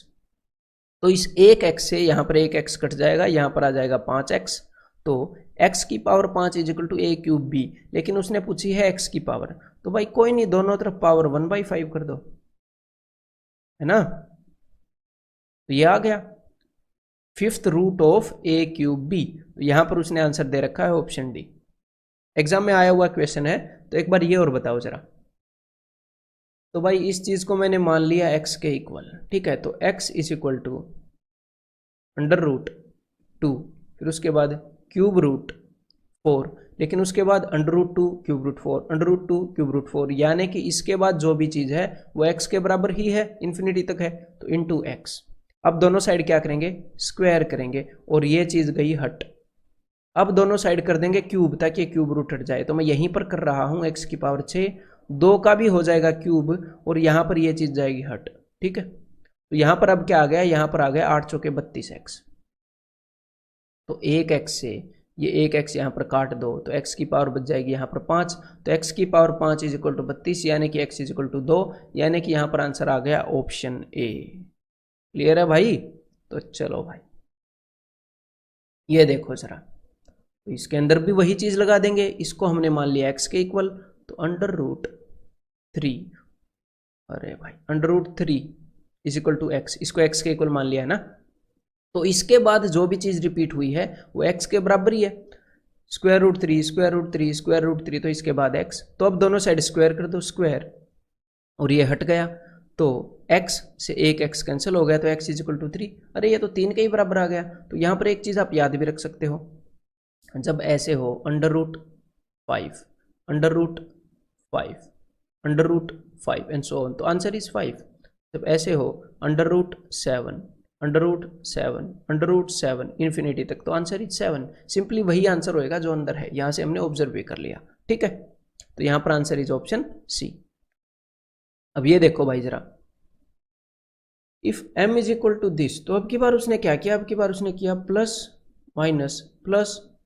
तो इस एक x से यहां पर एक x कट जाएगा, यहां पर आ जाएगा 5x, तो x की power 5 is equal to a cube b, लेकिन उसने पूछी है x की पावर, तो भाई कोई नहीं, दोनों तरफ पावर 1/5 कर दो, है ना? तो ये आ गया fifth root of A cube B. तो यहां पर उसने आंसर दे रखा है ऑप्शन डी, एग्जाम में आया हुआ क्वेश्चन है। तो एक बार ये और बताओ जरा, तो भाई इस चीज को मैंने मान लिया x के इक्वल, ठीक है, तो x is equal to under root 2, फिर उसके बाद क्यूब रूट 4, लेकिन उसके बाद under root 2 cube root 4, under root 2 cube root 4, यानी कि इसके बाद जो भी चीज है वो x के बराबर ही है, इन्फिनिटी तक है, तो इंटू एक्स। अब दोनों साइड क्या करेंगे? स्क्वायर करेंगे, और ये चीज गई हट। अब दोनों साइड कर देंगे क्यूब, ताकि क्यूब रूट हट जाए, तो मैं यहीं पर कर रहा हूं x की पावर 6, 2 का भी हो जाएगा क्यूब, और यहां पर ये चीज जाएगी हट, ठीक है। तो यहां पर अब क्या आ गया? यहां पर आ गया 8 चौके 32x, तो एक x से ये एक x यहां पर काट दो, तो x की पावर बच जाएगी यहां पर 5, तो x की पावर 5 इज इक्वल टू 32, यानी कि x इज इक्वल टू 2, यानी कि यहां पर आंसर आ गया ऑप्शन ए। क्लियर है भाई? तो चलो भाई ये देखो जरा, तो इसके अंदर भी वही चीज लगा देंगे, इसको हमने मान लिया x के इक्वल, तो अंडर रूट 3, अरे भाई under root 3 is equal to X, इसको x के इक्वल मान लिया है ना। तो इसके बाद जो भी चीज रिपीट हुई है वो x के बराबर ही है, square root 3 square root 3 square root 3, तो इसके बाद x, तो अब दोनों साइड स्क्वायर कर दो, स्क्वायर, और ये हट गया, तो x से एक x कैंसिल हो गया, तो x इज इक्वल टू 3, अरे ये तो 3 के ही बराबर आ गया। तो यहां पर एक चीज आप याद भी रख सकते हो, जब ऐसे हो under root 5 under root 5 under root 5 and so on, तो आंसर इज 5। जब ऐसे हो under root 7 under root 7 under root 7 infinity तक, तो आंसर इज 7। सिंपली वही आंसर होएगा जो अंदर है, यहां से हमने ऑब्जर्व भी कर लिया, ठीक है। तो यहां पर आंसर इज ऑप्शन सी। अब ये देखो भाई जरा, if m is equal to this, तो अब की बार उसने क्या किया? अब की बार उसने किया प्लस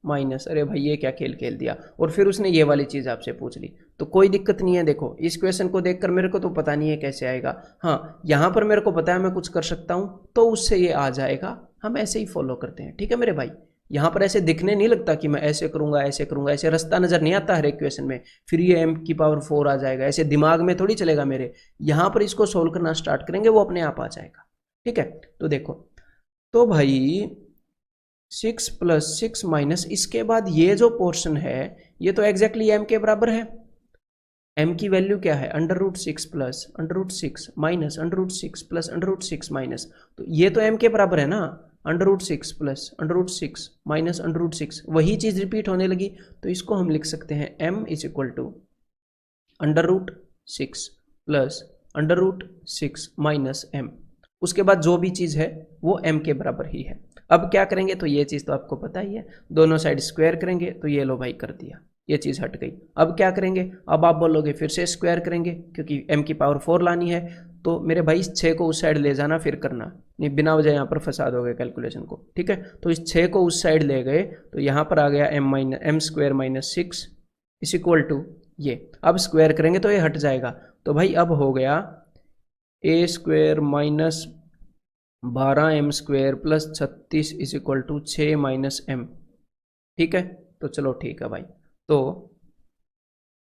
माइनस, अरे भाई ये क्या खेल खेल दिया, और फिर उसने ये वाली चीज आपसे पूछ ली, तो कोई दिक्कत नहीं है। देखो इस क्वेश्चन को देखकर मेरे को तो पता नहीं है कैसे आएगा, हाँ यहां पर मेरे को पता है मैं कुछ कर सकता हूं, तो उससे ये आ जाएगा, हम ऐसे ही फॉलो करते हैं, ठीक है मेरे भाई। यहां पर ऐसे दिखने नहीं लगता कि मैं ऐसे करूंगा ऐसे करूंगा, ऐसे रास्ता नजर नहीं आता हर एक क्वेश्चन में, फिर ये m की पावर 4 आ जाएगा, ऐसे दिमाग में थोड़ी चलेगा मेरे। यहां पर इसको सोल्व करना स्टार्ट करेंगे, वो अपने आप आ जाएगा, ठीक है। तो देखो, तो भाई 6 प्लस 6 माइनस, इसके बाद ये जो पोर्शन है ये तो एग्जैक्टली m के बराबर है। m की वैल्यू क्या है? Under root 6 plus under root 6 minus under root 6 plus under root 6 minus, तो ये तो m के बराबर है ना, under root 6 plus under root 6 minus under root 6, वही चीज रिपीट होने लगी, तो इसको हम लिख सकते हैं m is equal to under root 6 plus under root 6 minus m, उसके बाद जो भी चीज है वो m के बराबर ही है। अब क्या करेंगे? तो ये चीज तो आपको पता ही है, दोनों साइड स्क्वायर करेंगे, तो ये लो भाई कर दिया, ये चीज़ हट गई। अब क्या करेंगे, अब आप बोलोगे फिर से स्क्वायर करेंगे क्योंकि m की पावर 4 लानी है। तो मेरे भाई इस 6 को उस साइड ले जाना फिर करना, नहीं बिना वजह यहाँ पर फंसा दोगे कैलकुलेशन को, ठीक है। तो इस 6 को उस साइड ले गए तो यहाँ पर आ गया m square minus 6 is equal to ये। अब स्क्वायर करेंगे तो ये हट जाएगा। तो भाई अब हो गया a square minus 12m square plus 36 is equal to 6 minus m, ठीक है। तो चलो ठीक है भाई, तो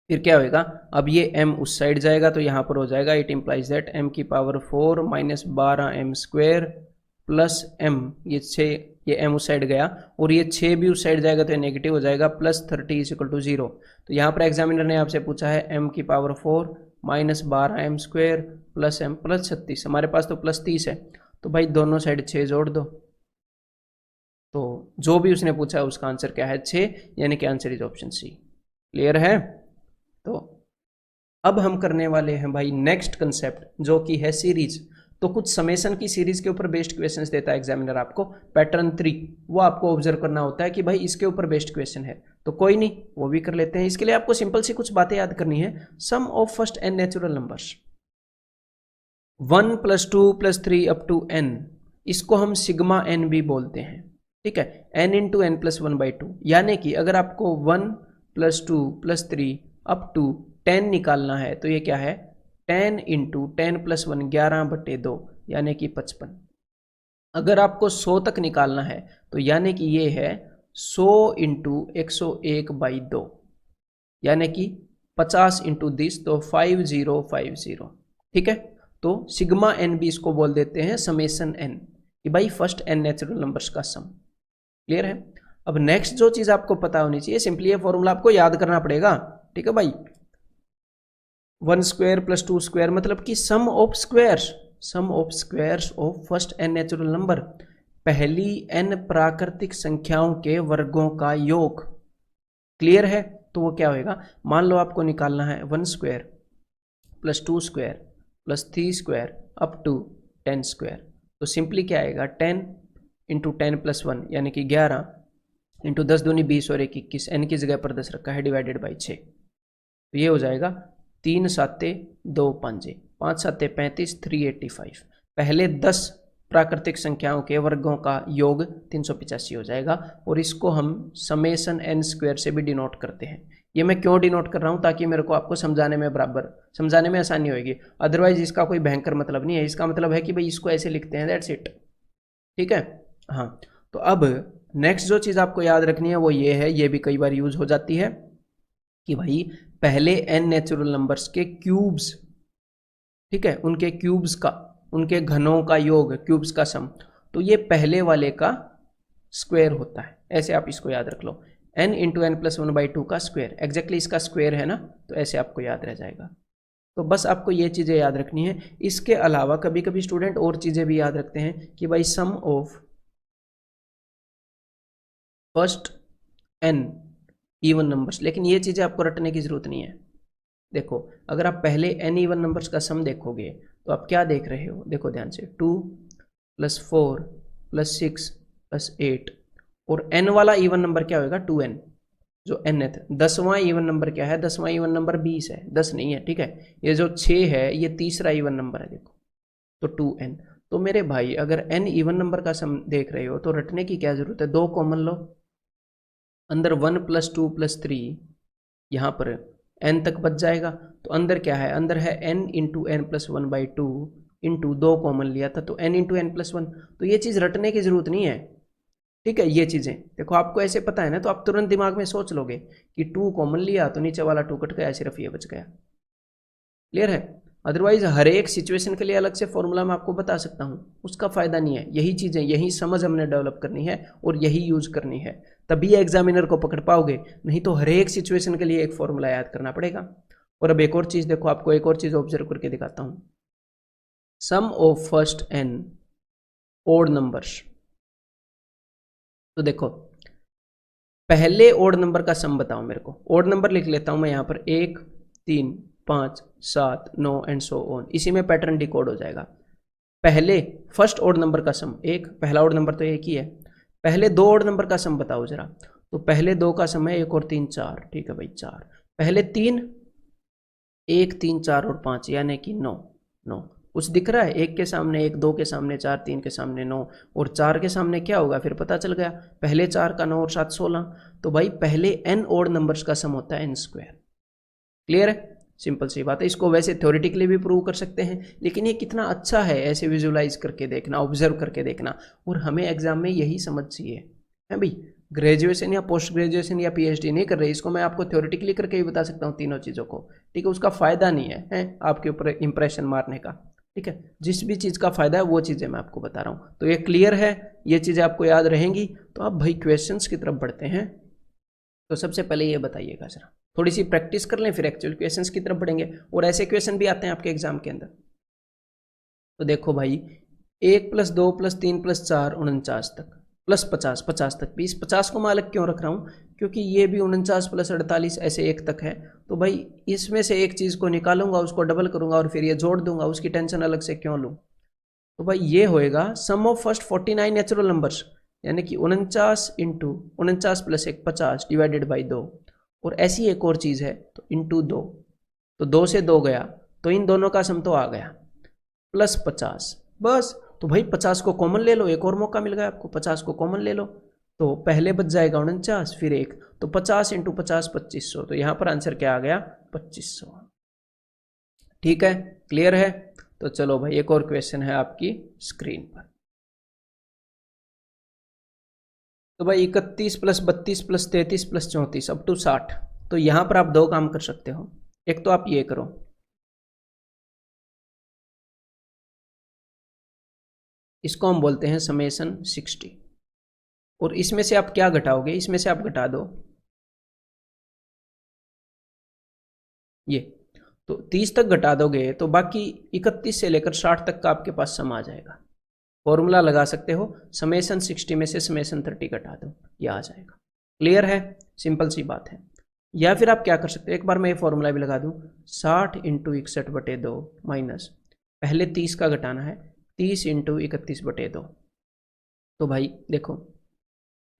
फिर क्या होएगा, अब ये m उस साइड जाएगा तो यहाँ पर हो जाएगा इट इम्प्लाइज दैट m की power 4 minus 12m square plus m, ये 6, ये m उस साइड गया और ये 6 भी उस साइड जाएगा तो ये नेगेटिव हो जाएगा, प्लस 30 इज इक्वल टू 0। तो यहाँ पर एग्जामिनर ने आपसे पूछा है m की power 4 minus 12m square plus m plus 36, हमारे पास तो प्लस 30 है, तो भाई दोनों साइड 6 जोड़ दो। तो जो भी उसने पूछा है उसका आंसर क्या है 6, यानी कि answer is option C. Clear है। तो अब हम करने वाले हैं भाई नेक्स्ट कंसेप्ट जो कि है सीरीज। तो कुछ समेशन की सीरीज के ऊपर बेस्ड क्वेश्चंस देता है एग्जामिनर आपको, पैटर्न 3, वो आपको ऑब्जर्व करना होता है कि भाई इसके ऊपर बेस्ड क्वेश्चन है। तो कोई नहीं, वो भी कर लेते हैं। इसके लिए आपको सिंपल सी कुछ बातें याद करनी है। Sum of first n natural numbers 1 + 2 + 3 up to n, इसको हम सिग्मा n भी बोलते हैं, ठीक है। n इंटू n प्लस 1/2, यानी कि अगर आपको 1 + 2 + 3 अप टू 10 निकालना है तो ये क्या है 10 इंटू 10 + 1 11/2, यानी कि 55। अगर आपको 100 तक निकालना है तो यानी कि ये है 100 इंटू 101/2, यानी कि 50 इंटू 10, तो 5050, ठीक है। तो सिग्मा n भी इसको बोल देते हैं समेशन n, कि भाई फर्स्ट n नेचुरल नंबर्स का सम। क्लियर है। अब नेक्स्ट जो चीज आपको पता होनी चाहिए, सिंपली ये फॉर्मूला आपको याद करना पड़ेगा, ठीक है भाई। 1 स्क्वायर प्लस 2 स्क्वायर मतलब कि sum of squares of first n natural number, पहली n प्राकृतिक संख्याओं के वर्गों का योग। क्लियर है। तो वो क्या होएगा, मान लो आपको निकालना है 1 square plus 2 square plus 3 square up to 10 square. तो सिंपली क्या आएगा 10 इंटू 10 + 1 यानी कि 11 इंटू 10 दूनी 20 और 1 21, n की जगह पर 10 रखा है, डिवाइडेड बाई 6। तो ये हो जाएगा 3 7 2 5 5 7 35 385। पहले 10 प्राकृतिक संख्याओं के वर्गों का योग 385 हो जाएगा, और इसको हम समेशन n स्क्वायर से भी डिनोट करते हैं। ये मैं क्यों डिनोट कर रहा हूँ, ताकि मेरे को आपको समझाने में आसानी होगी। अदरवाइज इसका कोई भयंकर मतलब नहीं है, इसका मतलब है कि भाई इसको ऐसे लिखते हैं, दैट्स इट, ठीक है। हाँ, तो अब नेक्स्ट जो चीज़ आपको याद रखनी है वो ये है, ये भी कई बार यूज हो जाती है कि भाई पहले n नेचुरल नंबर्स के क्यूब्स, ठीक है, उनके क्यूब्स का, उनके घनों का योग, क्यूब्स का सम, तो ये पहले वाले का स्क्वायर होता है। ऐसे आप इसको याद रख लो, n इंटू n प्लस 1/2 का स्क्वायर, एग्जैक्टली इसका स्क्वायर है ना, तो ऐसे आपको याद रह जाएगा। तो बस आपको ये चीज़ें याद रखनी है। इसके अलावा कभी कभी स्टूडेंट और चीज़ें भी याद रखते हैं कि भाई sum of first n even numbers, लेकिन ये चीज़ें आपको रटने की जरूरत नहीं है। देखो, अगर आप पहले n इवन नंबर्स का सम देखोगे तो आप क्या देख रहे हो, देखो ध्यान से, 2 + 4 + 6 + 8, और n वाला इवन नंबर क्या होगा 2n, जो nth। 10वां इवन नंबर क्या है, 10वां इवन नंबर 20 है, 10 नहीं है, ठीक है। ये जो 6 है ये तीसरा इवन नंबर है, देखो, तो 2n। तो मेरे भाई अगर n इवन नंबर का सम देख रहे हो तो रटने की क्या जरूरत है, 2 कॉमन लो, अंदर 1 + 2 + 3, यहाँ पर n तक बच जाएगा। तो अंदर क्या है, अंदर है n into n plus 1/2 into 2 common लिया था तो n इंटू n + 1। तो ये चीज़ रटने की जरूरत नहीं है, ठीक है। ये चीज़ें देखो, आपको ऐसे पता है ना, तो आप तुरंत दिमाग में सोच लोगे कि 2 कॉमन लिया तो नीचे वाला 2 कट गया, सिर्फ ये बच गया। क्लियर है। अदरवाइज हर एक सिचुएशन के लिए अलग से फॉर्मूला मैं आपको बता सकता हूँ, उसका फायदा नहीं है। यही चीज़ें, यही समझ हमने डेवलप करनी है और यही यूज करनी है, तभी एग्जामिनर को पकड़ पाओगे, नहीं तो हर एक सिचुएशन के लिए एक फॉर्मूला याद करना पड़ेगा। और अब एक और चीज़ देखो, आपको एक और चीज़ ऑब्जर्व करके दिखाता हूँ। Sum of first n odd numbers, तो देखो पहले ओड नंबर का सम बताओ मेरे को। ओड नंबर लिख लेता हूँ मैं यहाँ पर, 1 3 5 7 9 एंड सो ऑन, इसी में पैटर्न डिकोड हो जाएगा। पहले फर्स्ट ओड नंबर का सम 1, पहला ओड नंबर तो एक ही है। पहले 2 ओड नंबर का सम बताओ जरा। तो पहले 2 का समय 1 और 3 4, ठीक है भाई 4, पहले 3 1 3 4 और 5 यानी कि 9 9 कुछ दिख रहा है, 1 के सामने 1, 2 के सामने 4, 3 के सामने 9 और 4 के सामने क्या होगा, फिर पता चल गया, पहले 4 का 9 और 7 16। तो भाई पहले n ओड नंबर्स का सम होता है n स्क्वायर। क्लियर है, सिंपल सी बात है। इसको वैसे थ्योरेटिकली भी प्रूव कर सकते हैं, लेकिन ये कितना अच्छा है ऐसे विजुलाइज करके देखना, ऑब्जर्व करके देखना, और हमें एग्जाम में यही समझ चाहिए है भाई। ग्रेजुएशन या पोस्ट ग्रेजुएशन या पीएचडी नहीं कर रहे, इसको मैं आपको थ्योरेटिकली करके भी बता सकता हूँ तीनों चीज़ों को, ठीक है। उसका फायदा नहीं है आपके ऊपर इंप्रेशन मारने का, ठीक है। जिस भी चीज़ का फायदा है वो चीज़ें मैं आपको बता रहा हूँ। तो ये क्लियर है, ये चीज़ें आपको याद रहेंगी। तो आप भाई क्वेश्चंस की तरफ बढ़ते हैं। तो सबसे पहले ये बताइएगा जरा, थोड़ी सी प्रैक्टिस कर लें, फिर एक्चुअल क्वेश्चंस की तरफ बढ़ेंगे। और ऐसे क्वेश्चन भी आते हैं आपके एग्जाम के अंदर। तो देखो भाई 1 + 2 + 3 + 4 49 तक, प्लस 50 50 तक भी। इस 50 को मैं अलग क्यों रख रहा हूँ, क्योंकि ये भी 49 + 48 ऐसे 1 तक है। तो भाई इसमें से एक चीज़ को निकालूंगा, उसको डबल करूंगा और फिर ये जोड़ दूंगा, उसकी टेंशन अलग से क्यों लूँ। तो भाई ये होएगा सम ऑफ फर्स्ट 49 नेचुरल नंबर्स, यानी कि 49 × 49 + 1 50 डिवाइडेड बाई 2। और ऐसी एक और चीज़ है तो इंटू 2, तो 2 से 2 गया, तो इन दोनों का सम तो आ गया प्लस 50 बस। तो भाई 50 को कॉमन ले लो, एक और मौका मिल गया आपको, 50 को कॉमन ले लो, तो पहले बच जाएगा 49 फिर 1, तो 50 × 50 2500। तो यहाँ पर आंसर क्या आ गया 2500। ठीक है, क्लियर है। तो चलो भाई एक और क्वेश्चन है आपकी स्क्रीन पर। तो भाई 31 + 32 + 33 + 34 अप टू 60। तो यहाँ पर आप दो काम कर सकते हो। एक तो आप ये करो, इसको हम बोलते हैं समेशन 60। और इसमें से आप क्या घटाओगे, इसमें से आप घटा दो ये, तो 30 तक घटा दोगे तो बाकी 31 से लेकर 60 तक का आपके पास सम आ जाएगा। फॉर्मूला लगा सकते हो, समेशन 60 में से समेशन 30 घटा दो, ये आ जाएगा। क्लियर है, सिंपल सी बात है। या फिर आप क्या कर सकते हो, एक बार मैं ये फॉर्मूला भी लगा दूं, 60 × 61/2 माइनस पहले 30 का घटाना है 30 × 31/2। तो भाई देखो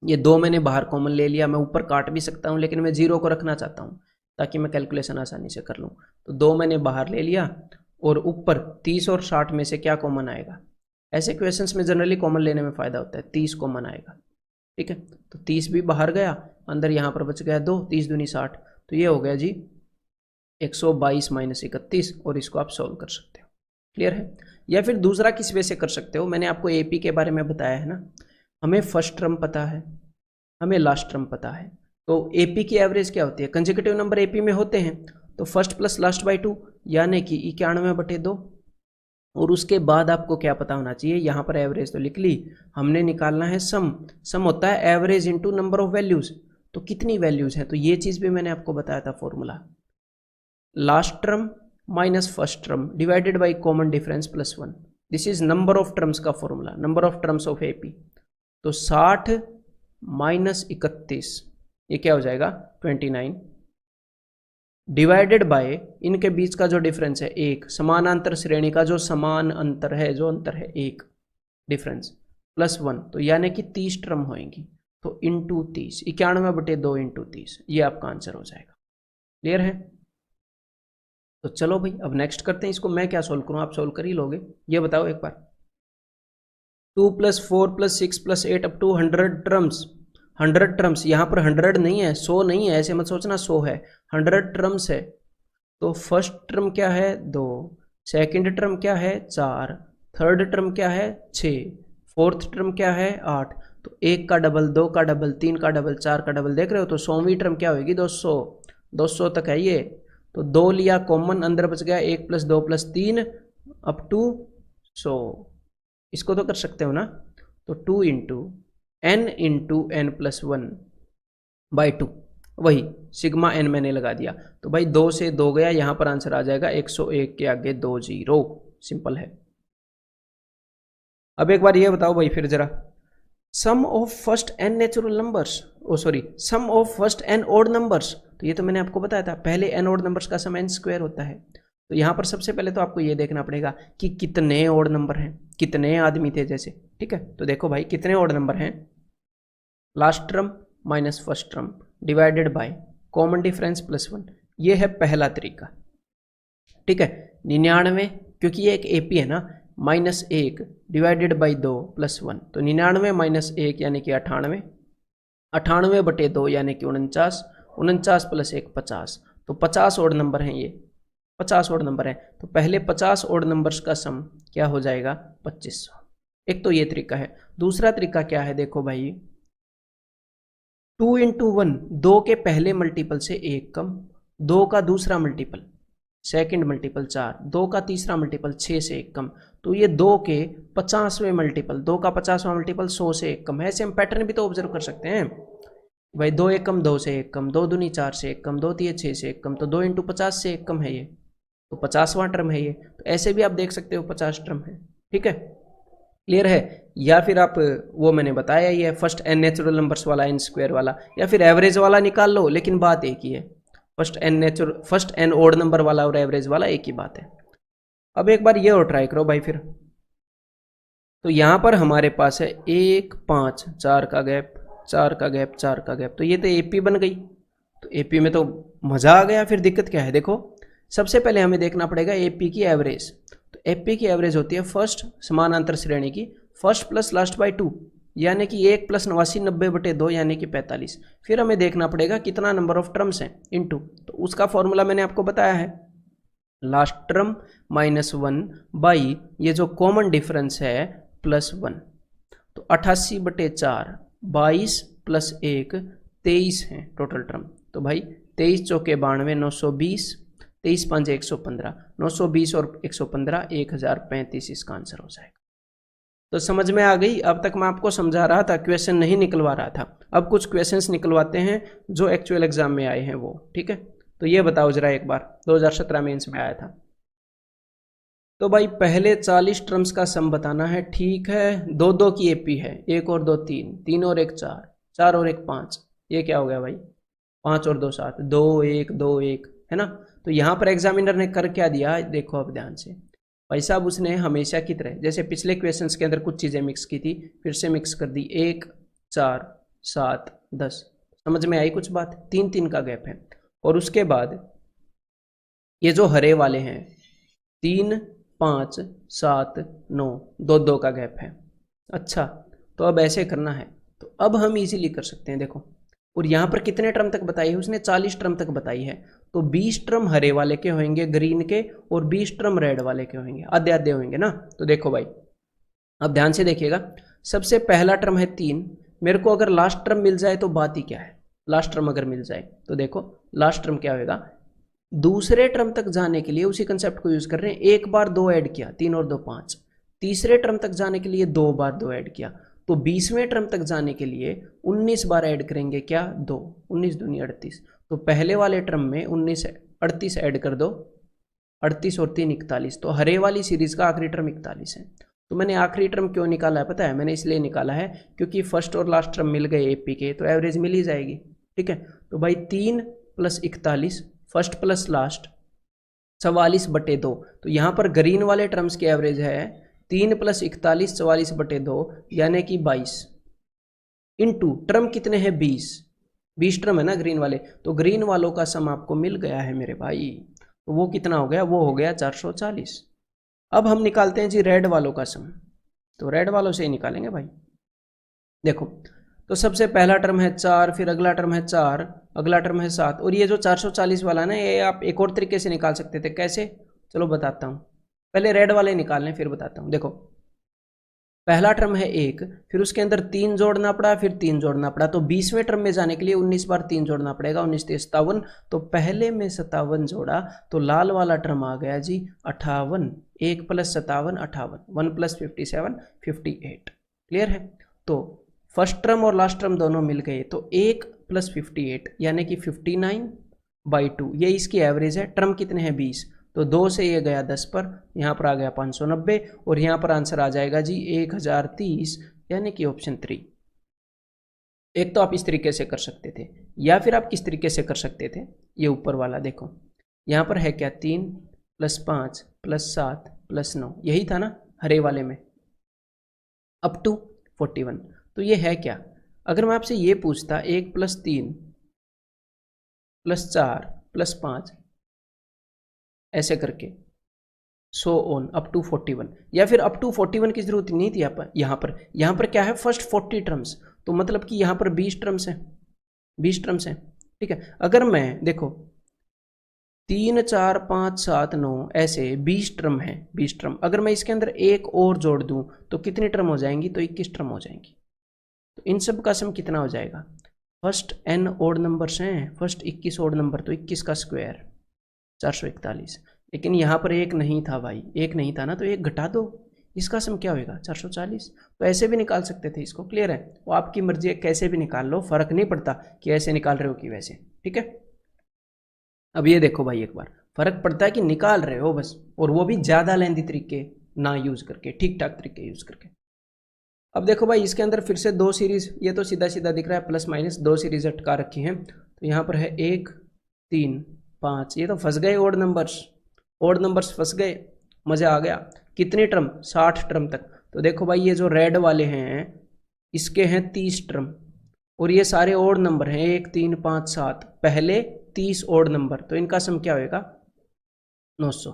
ये 2 मैंने बाहर कॉमन ले लिया, मैं ऊपर काट भी सकता हूँ लेकिन मैं 0 को रखना चाहता हूँ ताकि मैं कैलकुलेशन आसानी से कर लूँ। तो 2 मैंने बाहर ले लिया और ऊपर 30 और 60 में से क्या कॉमन आएगा। ऐसे क्वेश्चंस में जनरली कॉमन लेने में फ़ायदा होता है, 30 कॉमन आएगा। ठीक है, तो 30 भी बाहर गया, अंदर यहाँ पर बच गया 2, 30 दूनी 60। तो ये हो गया जी 122 - 31, और इसको आप सॉल्व कर सकते हो। क्लियर है। या फिर दूसरा किस वे से कर सकते हो, मैंने आपको एपी के बारे में बताया है ना, हमें फर्स्ट टर्म पता है, हमें लास्ट टर्म पता है। तो एपी की एवरेज क्या होती है, कंसेक्यूटिव नंबर एपी में होते हैं, तो फर्स्ट प्लस लास्ट बाई 2 यानी कि 91/2। और उसके बाद आपको क्या पता होना चाहिए, यहाँ पर एवरेज तो लिख ली, हमने निकालना है सम। सम होता है average into number of values. तो कितनी वैल्यूज है, तो ये चीज़ भी मैंने आपको बताया था formula, last term minus first term divided by common difference plus 1। This is number of terms का formula, number of terms of AP. तो 60 - 31 ये क्या हो जाएगा 29 डिवाइडेड बाय इनके बीच का जो डिफरेंस है 1, समानांतर श्रेणी का जो समान अंतर है, जो अंतर है 1 डिफरेंस प्लस 1, तो यानी कि 30 टर्म होएंगी। तो इंटू 30, 91/2 × 30, ये आपका आंसर हो जाएगा। क्लियर है। तो चलो भाई अब नेक्स्ट करते हैं इसको। मैं क्या सोल्व करूं, आप सोल्व कर ही लोगे, ये बताओ एक बार। 2 + 4 + 6 + 8 अप टू 100 टर्म्स। 100 टर्म्स, यहाँ पर 100 नहीं है, 100 नहीं है, ऐसे मत सोचना 100 है, 100 टर्म्स है। तो फर्स्ट टर्म क्या है 2, सेकंड टर्म क्या है 4, थर्ड टर्म क्या है 6, फोर्थ टर्म क्या है 8। तो 1 का डबल, 2 का डबल, 3 का डबल, 4 का डबल, देख रहे हो। तो 100वीं टर्म क्या होगी 200, 200 तक है ये। तो 2 लिया कॉमन, अंदर बच गया 1 + 2 + 3 अप टू 100। इसको तो कर सकते हो ना। तो 2 × n × n + 1/2, वही सिग्मा n मैंने लगा दिया। तो भाई 2 से 2 गया, यहाँ पर आंसर आ जाएगा 101 के आगे 2 0। सिंपल है। अब एक बार ये बताओ भाई फिर जरा, sum of first n natural numbers, oh sorry sum of first n odd numbers. तो ये तो मैंने आपको बताया था, पहले n ओड नंबर्स का सम n² होता है। तो यहाँ पर सबसे पहले तो आपको ये देखना पड़ेगा कि कितने ओड नंबर हैं, कितने आदमी थे जैसे। ठीक है, तो देखो भाई कितने ओड नंबर हैं, last term minus first term divided by common difference plus 1। ये है पहला तरीका, ठीक है। 99, क्योंकि ये एक एपी है ना, -1 डिवाइडेड बाई 2 प्लस 1, तो 99 माइनस 1 यानी कि 98, 98 बटे 2 यानी कि 49, 49 प्लस 1 50, तो 50 ओड नंबर हैं ये, 50 ओड नंबर है, तो पहले 50 ओड नंबर्स का सम क्या हो जाएगा 2500। एक तो ये तरीका है। दूसरा तरीका क्या है, देखो भाई, 2 × 1, 2 के पहले मल्टीपल से 1 कम, 2 का दूसरा मल्टीपल सेकंड मल्टीपल 4, 2 का तीसरा मल्टीपल 6 से 1 कम, तो ये 2 के 50वें मल्टीपल, 2 का 50वां मल्टीपल 100 से 1 कम है। ऐसे हम पैटर्न भी तो ऑब्जर्व कर सकते हैं भाई, 2 1 कम 2 से 1 कम, 2 दूनी 4 से 1 कम, 2 3 6 से 1 कम, तो 2 × 50 से 1 कम है ये, तो 50वां टर्म है ये। तो ऐसे भी आप देख सकते हो 50 टर्म है, ठीक है, क्लियर है। या फिर आप वो मैंने बताया ये फर्स्ट एन नेचुरल नंबर्स वाला एन स्क्वायर वाला, या फिर एवरेज वाला निकाल लो, लेकिन बात एक ही है, फर्स्ट एन ओड नंबर वाला और एवरेज वाला एक ही बात है। अब एक बार ये और ट्राई करो भाई फिर, तो यहां पर हमारे पास है 1 5 4 का गैप, 4 का गैप, 4 का गैप, तो ये तो एपी बन गई। तो एपी में तो मजा आ गया। फिर दिक्कत क्या है, देखो सबसे पहले हमें देखना पड़ेगा एपी की एवरेज। तो एपी की एवरेज होती है फर्स्ट समानांतर श्रेणी की फर्स्ट प्लस लास्ट बाई 2, यानी कि 1 + 89 90 बटे 2 यानी कि 45। फिर हमें देखना पड़ेगा कितना नंबर ऑफ टर्म्स हैं इनटू, तो उसका फॉर्मूला मैंने आपको बताया है, लास्ट टर्म -1 बाई ये जो कॉमन डिफरेंस है +1। तो 88 बटे 4 22 + 1 23 है टोटल टर्म। तो भाई 23 चौके 92, 920, 23 5 115, 920 और 115 1035 इसका आंसर हो जाएगा। तो समझ में आ गई। अब तक मैं आपको समझा रहा था, क्वेश्चन नहीं निकलवा रहा था, अब कुछ क्वेश्चंस निकलवाते हैं जो एक्चुअल एग्जाम में आए हैं वो, ठीक है। तो ये बताओ जरा एक बार, 2017 मेंस में आया था। तो भाई पहले 40 टर्म्स का सम बताना है, ठीक है। 2 2 की एपी है, 1 और 2 3, 3 और 1 4, 4 और 1 5, ये क्या हो गया भाई 5 और 2 7, 2 1 2 1, है ना। तो यहाँ पर एग्जामिनर ने कर क्या दिया, देखो अब ध्यान से भाई साहब, उसने हमेशा की तरह जैसे पिछले क्वेश्चंस के अंदर कुछ चीज़ें मिक्स की थी, फिर से मिक्स कर दी, 1 4 7 10, समझ में आई कुछ बात, 3 3 का गैप है। और उसके बाद ये जो हरे वाले हैं 3 5 7 9, 2 2 का गैप है। अच्छा, तो अब ऐसे करना है, तो अब हम इजीली कर सकते हैं, देखो। और यहाँ पर कितने टर्म तक बताई है उसने, 40 टर्म तक बताई है। तो 20 टर्म हरे वाले के होंगे ग्रीन के, और 20 टर्म रेड वाले के होंगे, आधे आधे होंगे ना। तो देखो भाई अब ध्यान से देखिएगा, सबसे पहला टर्म है 3, मेरे को अगर लास्ट टर्म मिल जाए तो बात ही क्या है, लास्ट टर्म अगर मिल जाए तो देखो लास्ट टर्म क्या होगा, दूसरे टर्म तक जाने के लिए उसी कंसेप्ट को यूज कर रहे हैं, 1 बार 2 ऐड किया, 3 और 2 5, तीसरे टर्म तक जाने के लिए 2 बार 2 ऐड किया, तो 20वें टर्म तक जाने के लिए 19 बार ऐड करेंगे, क्या 2, 19 दूनी 38, तो पहले वाले टर्म में 19 38 ऐड कर दो, 38 और 3 41, तो हरे वाली सीरीज का आखिरी टर्म 41 है। तो मैंने आखिरी टर्म क्यों निकाला है पता है, मैंने इसलिए निकाला है क्योंकि फर्स्ट और लास्ट टर्म मिल गए एपी के, तो एवरेज मिल ही जाएगी, ठीक है। तो भाई 3 + 41 फर्स्ट प्लस लास्ट 44 बटे 2, तो यहाँ पर ग्रीन वाले टर्म्स की एवरेज है 3 + 41 44 बटे 2 यानी कि 22, इनटू टर्म कितने हैं 20 टर्म है ना ग्रीन वाले, तो ग्रीन वालों का सम आपको मिल गया है मेरे भाई, तो वो कितना हो गया, वो हो गया 440। अब हम निकालते हैं जी रेड वालों का सम, तो रेड वालों से ही निकालेंगे भाई। देखो तो सबसे पहला टर्म है 4, फिर अगला टर्म है 4, अगला टर्म है 7, और ये जो 440 वाला ना, ये आप एक और तरीके से निकाल सकते थे, कैसे, चलो बताता हूँ। पहले रेड वाले निकालने फिर बताता हूँ। देखो पहला टर्म है 1, फिर उसके अंदर 3 जोड़ना पड़ा, फिर 3 जोड़ना पड़ा, तो 20वें टर्म में जाने के लिए 19 बार 3 जोड़ना पड़ेगा, 19 3 57, तो पहले में 57 जोड़ा, तो लाल वाला टर्म आ गया जी 58, 1 + 57 58, 1 + 57 58, क्लियर है। तो फर्स्ट टर्म और लास्ट टर्म दोनों मिल गए, तो 1 + 58 यानी कि 59/2, ये इसकी एवरेज है। टर्म कितने हैं 20, तो 2 से ये गया 10 पर, यहाँ पर आ गया 590, और यहाँ पर आंसर आ जाएगा जी 1030, यानी कि ऑप्शन 3। एक तो आप इस तरीके से कर सकते थे, या फिर आप किस तरीके से कर सकते थे, ये ऊपर वाला देखो, यहाँ पर है क्या 3 + 5 + 7 + 9, यही था ना हरे वाले में, अप टू 41, तो ये है क्या अगर मैं आपसे ये पूछता 1 + 3 + 4 + 5 ऐसे करके सो ऑन अप टू 41, या फिर अप टू 41 की जरूरत नहीं थी यहाँ पर क्या है, फर्स्ट 40 टर्म्स, तो मतलब कि यहाँ पर 20 टर्म्स हैं, 20 टर्म्स हैं। ठीक है, अगर मैं देखो 3 4 5 7 9 ऐसे 20 टर्म है, 20 टर्म, अगर मैं इसके अंदर एक और जोड़ दूं तो कितनी टर्म हो जाएंगी, तो 21 टर्म हो जाएंगी। तो इन सब का सम कितना हो जाएगा, फर्स्ट n ओड नंबर्स हैं, फर्स्ट 21 ओड नंबर, तो 21 का स्क्वायर 441, लेकिन यहाँ पर एक नहीं था भाई, एक नहीं था ना, तो एक घटा दो, इसका सम क्या होगा 440। तो ऐसे भी निकाल सकते थे इसको, क्लियर है, वो आपकी मर्जी है, कैसे भी निकाल लो, फर्क नहीं पड़ता कि ऐसे निकाल रहे हो कि वैसे। ठीक है, अब ये देखो भाई, एक बार फर्क पड़ता है कि निकाल रहे हो बस, और वो भी ज्यादा लेंदी तरीके ना यूज करके, ठीक ठाक तरीके यूज करके। अब देखो भाई, इसके अंदर फिर से दो सीरीज, ये तो सीधा सीधा दिख रहा है, प्लस माइनस दो सीरीज अटका रखी हैं, तो यहाँ पर है 1 3 5, ये तो फंस गए ओड नंबर्स, ओड नंबर्स फंस गए, मजा आ गया। कितनी टर्म, 60 टर्म तक। तो देखो भाई, ये जो रेड वाले हैं इसके हैं 30 टर्म, और ये सारे ओड नंबर हैं 1 3 5 7, पहले 30 ओड नंबर, तो इनका सम क्या होगा 900,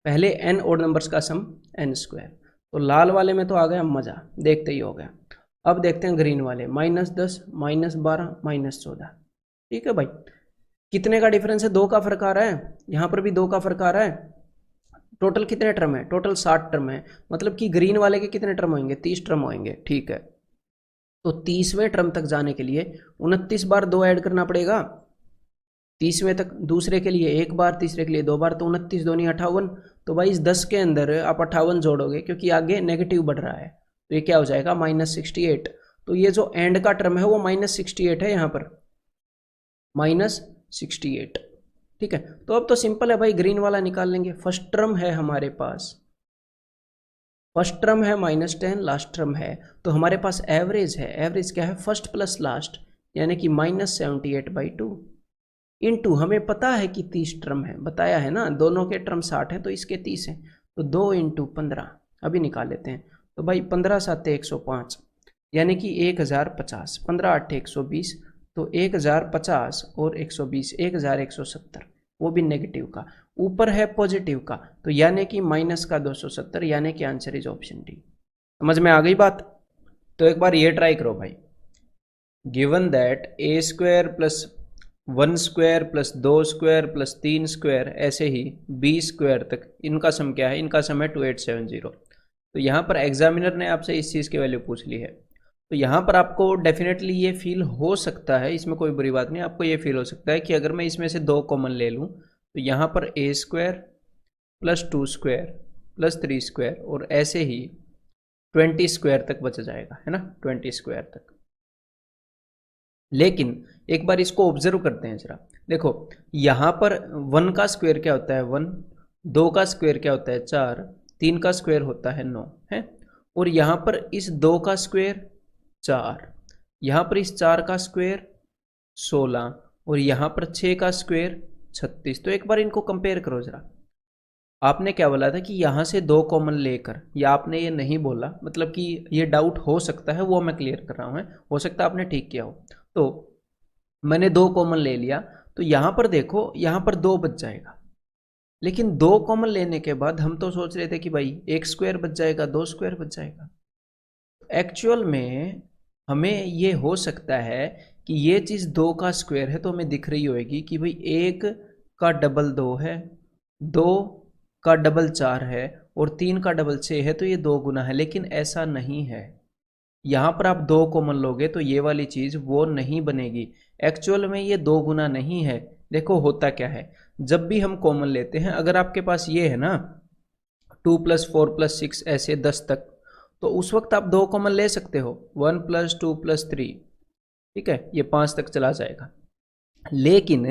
पहले n ओड नंबर्स का सम n²। तो लाल वाले में तो आ गया मजा, देखते ही हो गया। अब देखते हैं ग्रीन वाले, -10 -12 -14। ठीक है भाई, कितने का डिफरेंस है, 2 का फर्क आ रहा है, यहां पर भी 2 का फर्क आ रहा है। टोटल कितने टर्म है, टोटल 60 टर्म है, मतलब कि ग्रीन वाले के कितने टर्म होंगे, 30 टर्म होंगे। ठीक है, तो 30वें टर्म तक जाने के लिए 29 बार 2 ऐड करना पड़ेगा, 30वें तक, दूसरे के लिए 1 बार, तीसरे के लिए 2 बार, तो 29 दूनी 58। तो भाई इस 10 के अंदर आप 58 जोड़ोगे, क्योंकि आगे नेगेटिव बढ़ रहा है, तो ये क्या हो जाएगा -68। तो ये जो एंड का टर्म है वो -68 है, यहाँ पर -68। ठीक है, तो अब तो सिंपल है भाई, ग्रीन वाला निकाल लेंगे। फर्स्ट टर्म है हमारे पास, फर्स्ट टर्म है -10, लास्ट टर्म है, तो हमारे पास एवरेज है, एवरेज क्या है, फर्स्ट प्लस लास्ट, यानी कि -78/2 इनटू, हमें पता है कि 30 टर्म है, बताया है ना, दोनों के टर्म 60 है तो इसके 30 है, तो 2 × 15 अभी निकाल लेते हैं। तो भाई 15 7 105, यानी कि 1050, 15 8 120, तो 1050 और 120 1170, वो भी नेगेटिव का, ऊपर है पॉजिटिव का, तो यानी कि माइनस का 270, यानी कि आंसर इज ऑप्शन डी। समझ में आ गई बात? तो एक बार ये ट्राई करो भाई, गिवन दैट a² + 1² + 2² + 3² ऐसे ही b² तक, इनका सम क्या है, इनका सम है 2870। तो यहाँ पर एग्जामिनर ने आपसे इस चीज़ की वैल्यू पूछ ली है, तो यहाँ पर आपको डेफिनेटली ये फील हो सकता है, इसमें कोई बुरी बात नहीं, आपको ये फील हो सकता है कि अगर मैं इसमें से 2 कॉमन ले लूँ तो यहाँ पर a² + 2² + 3² और ऐसे ही 20² तक बच जाएगा, है ना, 20² तक। लेकिन एक बार इसको ऑब्जर्व करते हैं जरा, देखो यहाँ पर 1 का स्क्वायर क्या होता है 1, 2 का स्क्वायर क्या होता है 4, 3 का स्क्वायर होता है 9 है, और यहाँ पर इस 2 का स्क्वायर 4, यहाँ पर इस 4 का स्क्वायर 16 और यहाँ पर 6 का स्क्वायर 36। तो एक बार इनको कंपेयर करो जरा। आपने क्या बोला था कि यहाँ से 2 कॉमन लेकर, या आपने ये नहीं बोला, मतलब कि ये डाउट हो सकता है, वो मैं क्लियर कर रहा हूँ, हो सकता है आपने ठीक किया हो। तो मैंने 2 कॉमन ले लिया, तो यहाँ पर देखो, यहाँ पर 2 बच जाएगा, लेकिन 2 कॉमन लेने के बाद हम तो सोच रहे थे कि भाई 1 स्क्वायर बच जाएगा, 2 स्क्वायर बच जाएगा। एक्चुअल में हमें ये हो सकता है कि ये चीज़ 2 का स्क्वायर है, तो हमें दिख रही होगी कि भाई 1 का डबल 2 है, 2 का डबल 4 है और 3 का डबल 6 है, तो ये 2 गुना है, लेकिन ऐसा नहीं है। यहाँ पर आप 2 कॉमन लोगे तो ये वाली चीज़ वो नहीं बनेगी, एक्चुअल में ये 2 गुना नहीं है। देखो होता क्या है, जब भी हम कॉमन लेते हैं, अगर आपके पास ये है ना 2 + 4 + 6 ऐसे 10 तक, तो उस वक्त आप 2 कॉमन ले सकते हो, 1 + 2 + 3, ठीक है, ये 5 तक चला जाएगा। लेकिन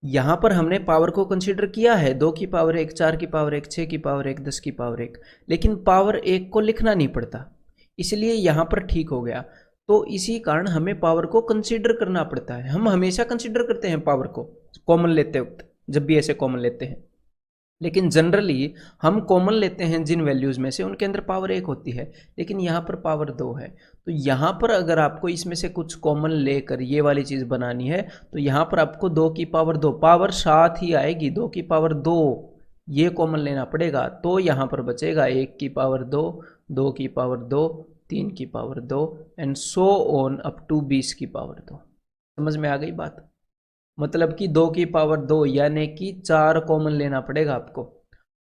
यहाँ पर हमने पावर को कंसीडर किया है, 2 की पावर 1, 4 की पावर 1, 6 की पावर 1, 10 की पावर 1, लेकिन पावर 1 को लिखना नहीं पड़ता, इसलिए यहाँ पर ठीक हो गया। तो इसी कारण हमें पावर को कंसीडर करना पड़ता है, हम हमेशा कंसीडर करते हैं पावर को कॉमन लेते वक्त, जब भी ऐसे कॉमन लेते हैं। लेकिन जनरली हम कॉमन लेते हैं जिन वैल्यूज़ में से उनके अंदर पावर 1 होती है, लेकिन यहाँ पर पावर 2 है। तो यहाँ पर अगर आपको इसमें से कुछ कॉमन लेकर ये वाली चीज़ बनानी है तो यहाँ पर आपको 2 की पावर 2 पावर साथ ही आएगी, 2 की पावर 2 ये कॉमन लेना पड़ेगा। तो यहाँ पर बचेगा 1 की पावर 2, 2 की पावर 2, 3 की power 2 and so on up to 20 की पावर 2। समझ में आ गई बात? मतलब कि 2 की पावर 2 यानी कि 4 कॉमन लेना पड़ेगा आपको।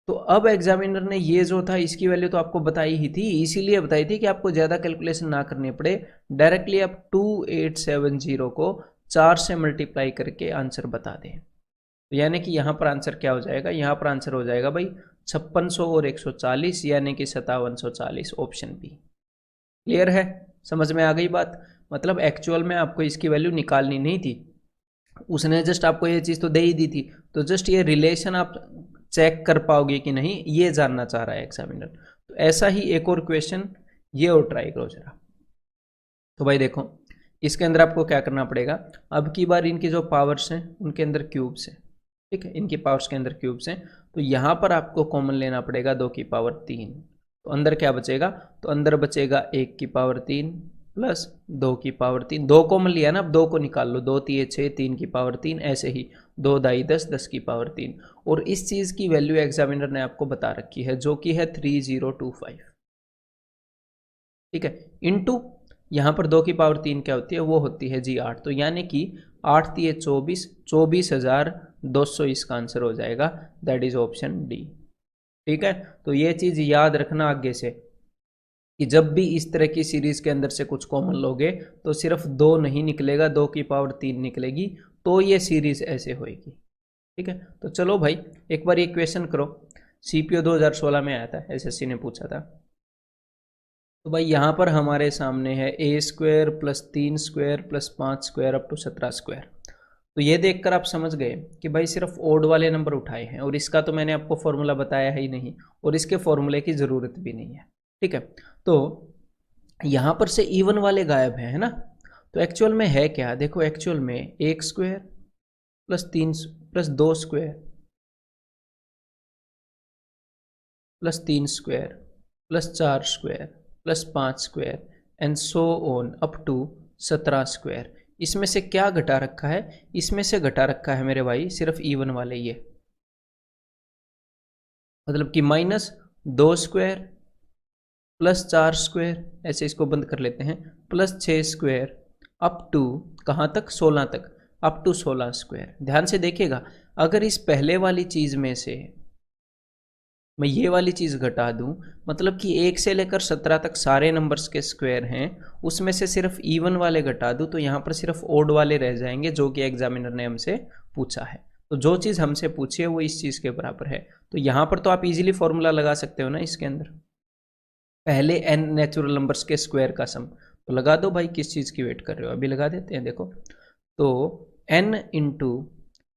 तो अब एग्जामिनर ने ये जो था इसकी वैल्यू तो आपको बताई ही थी, इसीलिए बताई थी कि आपको ज़्यादा कैलकुलेशन ना करनी पड़े, डायरेक्टली आप 2870 को 4 से मल्टीप्लाई करके आंसर बता दें। तो यानी कि यहाँ पर आंसर क्या हो जाएगा, यहाँ पर आंसर हो जाएगा भाई 5600 और 140 यानी कि 5740 ऑप्शन बी। क्लियर है? समझ में आ गई बात? मतलब एक्चुअल में आपको इसकी वैल्यू निकालनी नहीं थी, उसने जस्ट आपको ये चीज़ तो दे ही दी थी, तो जस्ट ये रिलेशन आप चेक कर पाओगे कि नहीं ये जानना चाह रहा है एग्जामिनर। तो ऐसा ही एक और क्वेश्चन ये और ट्राई करो जरा। तो भाई देखो इसके अंदर आपको क्या करना पड़ेगा, अब की बार इनके जो पावर्स हैं उनके अंदर क्यूब्स हैं, ठीक है, इनकी पावर्स के अंदर क्यूब्स हैं। तो यहाँ पर आपको कॉमन लेना पड़ेगा 2 की पावर 3। तो अंदर क्या बचेगा, तो अंदर बचेगा 1 की पावर 3 प्लस 2 की पावर 3, 2 कॉमन लिया ना, अब 2 को निकाल लो, 2 3 6, 3 की पावर 3, ऐसे ही 2 दाई 10, 10 की पावर 3। और इस चीज़ की वैल्यू एग्जामिनर ने आपको बता रखी है जो कि है 3025, ठीक है, इनटू यहाँ पर 2 की पावर 3 क्या होती है, वो होती है जी 8। तो यानी कि 8 3 24, 24,200 इसका आंसर हो जाएगा, दैट इज ऑप्शन डी। ठीक है, तो ये चीज़ याद रखना आगे से कि जब भी इस तरह की सीरीज के अंदर से कुछ कॉमन लोगे तो सिर्फ 2 नहीं निकलेगा, 2 की पावर 3 निकलेगी, तो ये सीरीज ऐसे होएगी। ठीक है, तो चलो भाई एक बार ये क्वेश्चन करो, सीपीओ 2016 में आया था, एसएससी ने पूछा था। तो भाई यहाँ पर हमारे सामने है A square plus 3 square plus 5 square up to 17 square. तो ये देखकर आप समझ गए कि भाई सिर्फ ओड वाले नंबर उठाए हैं, और इसका तो मैंने आपको फॉर्मूला बताया ही नहीं, और इसके फॉर्मूले की ज़रूरत भी नहीं है। ठीक है, तो यहाँ पर से इवन वाले गायब हैं, है ना। तो एक्चुअल में है क्या, देखो एक्चुअल में 1 square plus 3 plus 2 square plus 3 square plus 4 square plus 5 square and so on up to 17 square. इसमें से क्या घटा रखा है, इसमें से घटा रखा है मेरे भाई सिर्फ इवन वाले ये, मतलब कि माइनस 2 स्क्वायर प्लस 4 स्क्वायर, ऐसे इसको बंद कर लेते हैं, प्लस 6 स्क्वायर अप टू कहाँ तक, 16 तक, अप टू 16 स्क्वायर। ध्यान से देखिएगा, अगर इस पहले वाली चीज़ में से मैं ये वाली चीज़ घटा दूं, मतलब कि 1 से लेकर 17 तक सारे नंबर्स के स्क्वायर हैं, उसमें से सिर्फ इवन वाले घटा दूं तो यहाँ पर सिर्फ ओड वाले रह जाएंगे जो कि एग्जामिनर ने हमसे पूछा है। तो जो चीज़ हमसे पूछी है वो इस चीज़ के बराबर है। तो यहाँ पर तो आप इजीली फॉर्मूला लगा सकते हो ना, इसके अंदर पहले n नेचुरल नंबर्स के स्क्वायर का सम। तो लगा दो भाई, किस चीज़ की वेट कर रहे हो, अभी लगा देते हैं। देखो तो n इंटू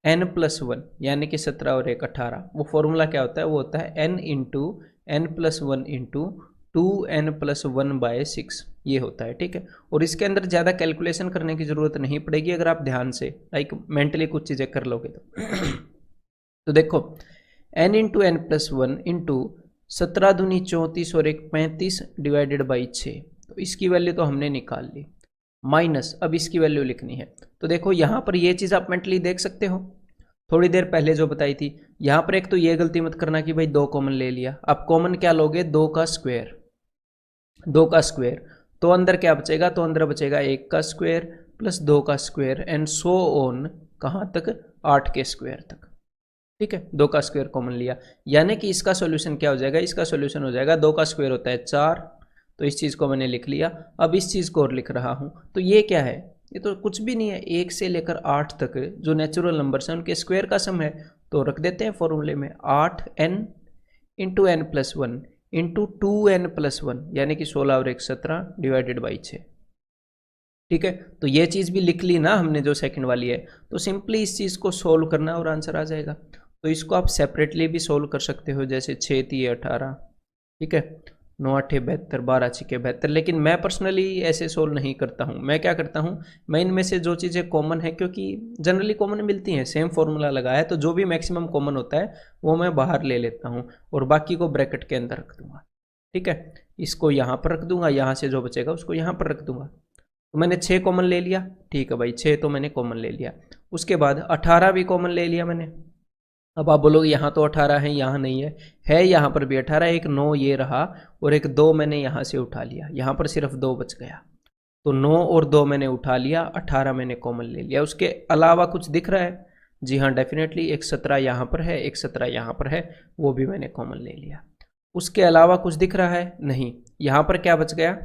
n प्लस 1 यानी कि 17 और 1 18, वो फॉर्मूला क्या होता है, वो होता है n into n plus 1 into 2n plus 1 by 6, ये होता है। ठीक है, और इसके अंदर ज़्यादा कैलकुलेशन करने की ज़रूरत नहीं पड़ेगी अगर आप ध्यान से लाइक मेंटली कुछ चीज़ें कर लोगे तो देखो n into n plus 1 into 17 दूनी 34 और 1 35 डिवाइडेड बाई 6, तो इसकी वैल्यू तो हमने निकाल ली, माइनस अब इसकी वैल्यू लिखनी है। तो देखो यहाँ पर ये चीज़ आप मेंटली देख सकते हो, थोड़ी देर पहले जो बताई थी। यहाँ पर एक तो ये गलती मत करना कि भाई 2 कॉमन ले लिया, आप कॉमन क्या लोगे, 2 का स्क्वायर, 2 का स्क्वायर, तो अंदर क्या बचेगा, तो अंदर बचेगा 1 का स्क्वायर प्लस 2 का स्क्वायर एंड सो ऑन कहाँ तक, 8 के स्क्वायर तक। ठीक है, 2 का स्क्वायर कॉमन लिया, यानी कि इसका सॉल्यूशन क्या हो जाएगा, इसका सॉल्यूशन हो जाएगा 2 का स्क्वायर होता है 4, तो इस चीज़ को मैंने लिख लिया। अब इस चीज़ को और लिख रहा हूँ, तो ये क्या है, ये तो कुछ भी नहीं है, 1 से लेकर 8 तक जो नेचुरल नंबर्स हैं उनके स्क्वायर का सम है। तो रख देते हैं फॉर्मूले में 8n into n plus 1 into 2n plus 1 यानी कि 16 और 1 17 डिवाइडेड बाई 6। ठीक है, तो ये चीज़ भी लिख ली ना हमने जो सेकंड वाली है। तो सिंपली इस चीज़ को सोल्व करना और आंसर आ जाएगा। तो इसको आप सेपरेटली भी सोल्व कर सकते हो, जैसे 6 3 18, ठीक है, 9 8 72, 12 6 72। लेकिन मैं पर्सनली ऐसे सोल्व नहीं करता हूँ। मैं क्या करता हूँ, मैं इनमें से जो चीज़ें कॉमन है, क्योंकि जनरली कॉमन मिलती हैं, सेम फॉर्मूला लगा है, तो जो भी मैक्सिमम कॉमन होता है वो मैं बाहर ले लेता हूँ और बाकी को ब्रैकेट के अंदर रख दूंगा। ठीक है, इसको यहाँ पर रख दूंगा, यहाँ से जो बचेगा उसको यहाँ पर रख दूंगा। तो मैंने 6 कॉमन ले लिया। ठीक है भाई, 6 तो मैंने कॉमन ले लिया। उसके बाद 18 भी कॉमन ले लिया मैंने। अब आप बोलोगे यहाँ तो 18 है, यहाँ नहीं है यहाँ पर भी 18, एक 9 ये रहा और एक 2 मैंने यहाँ से उठा लिया, यहाँ पर सिर्फ 2 बच गया। तो 9 और 2 मैंने उठा लिया, 18 मैंने कॉमन ले लिया। उसके अलावा कुछ दिख रहा है? जी हाँ, डेफिनेटली एक 17 यहाँ पर है, एक 17 यहाँ पर है, वो भी मैंने कॉमन ले लिया। उसके अलावा कुछ दिख रहा है? नहीं। यहाँ पर क्या बच गया?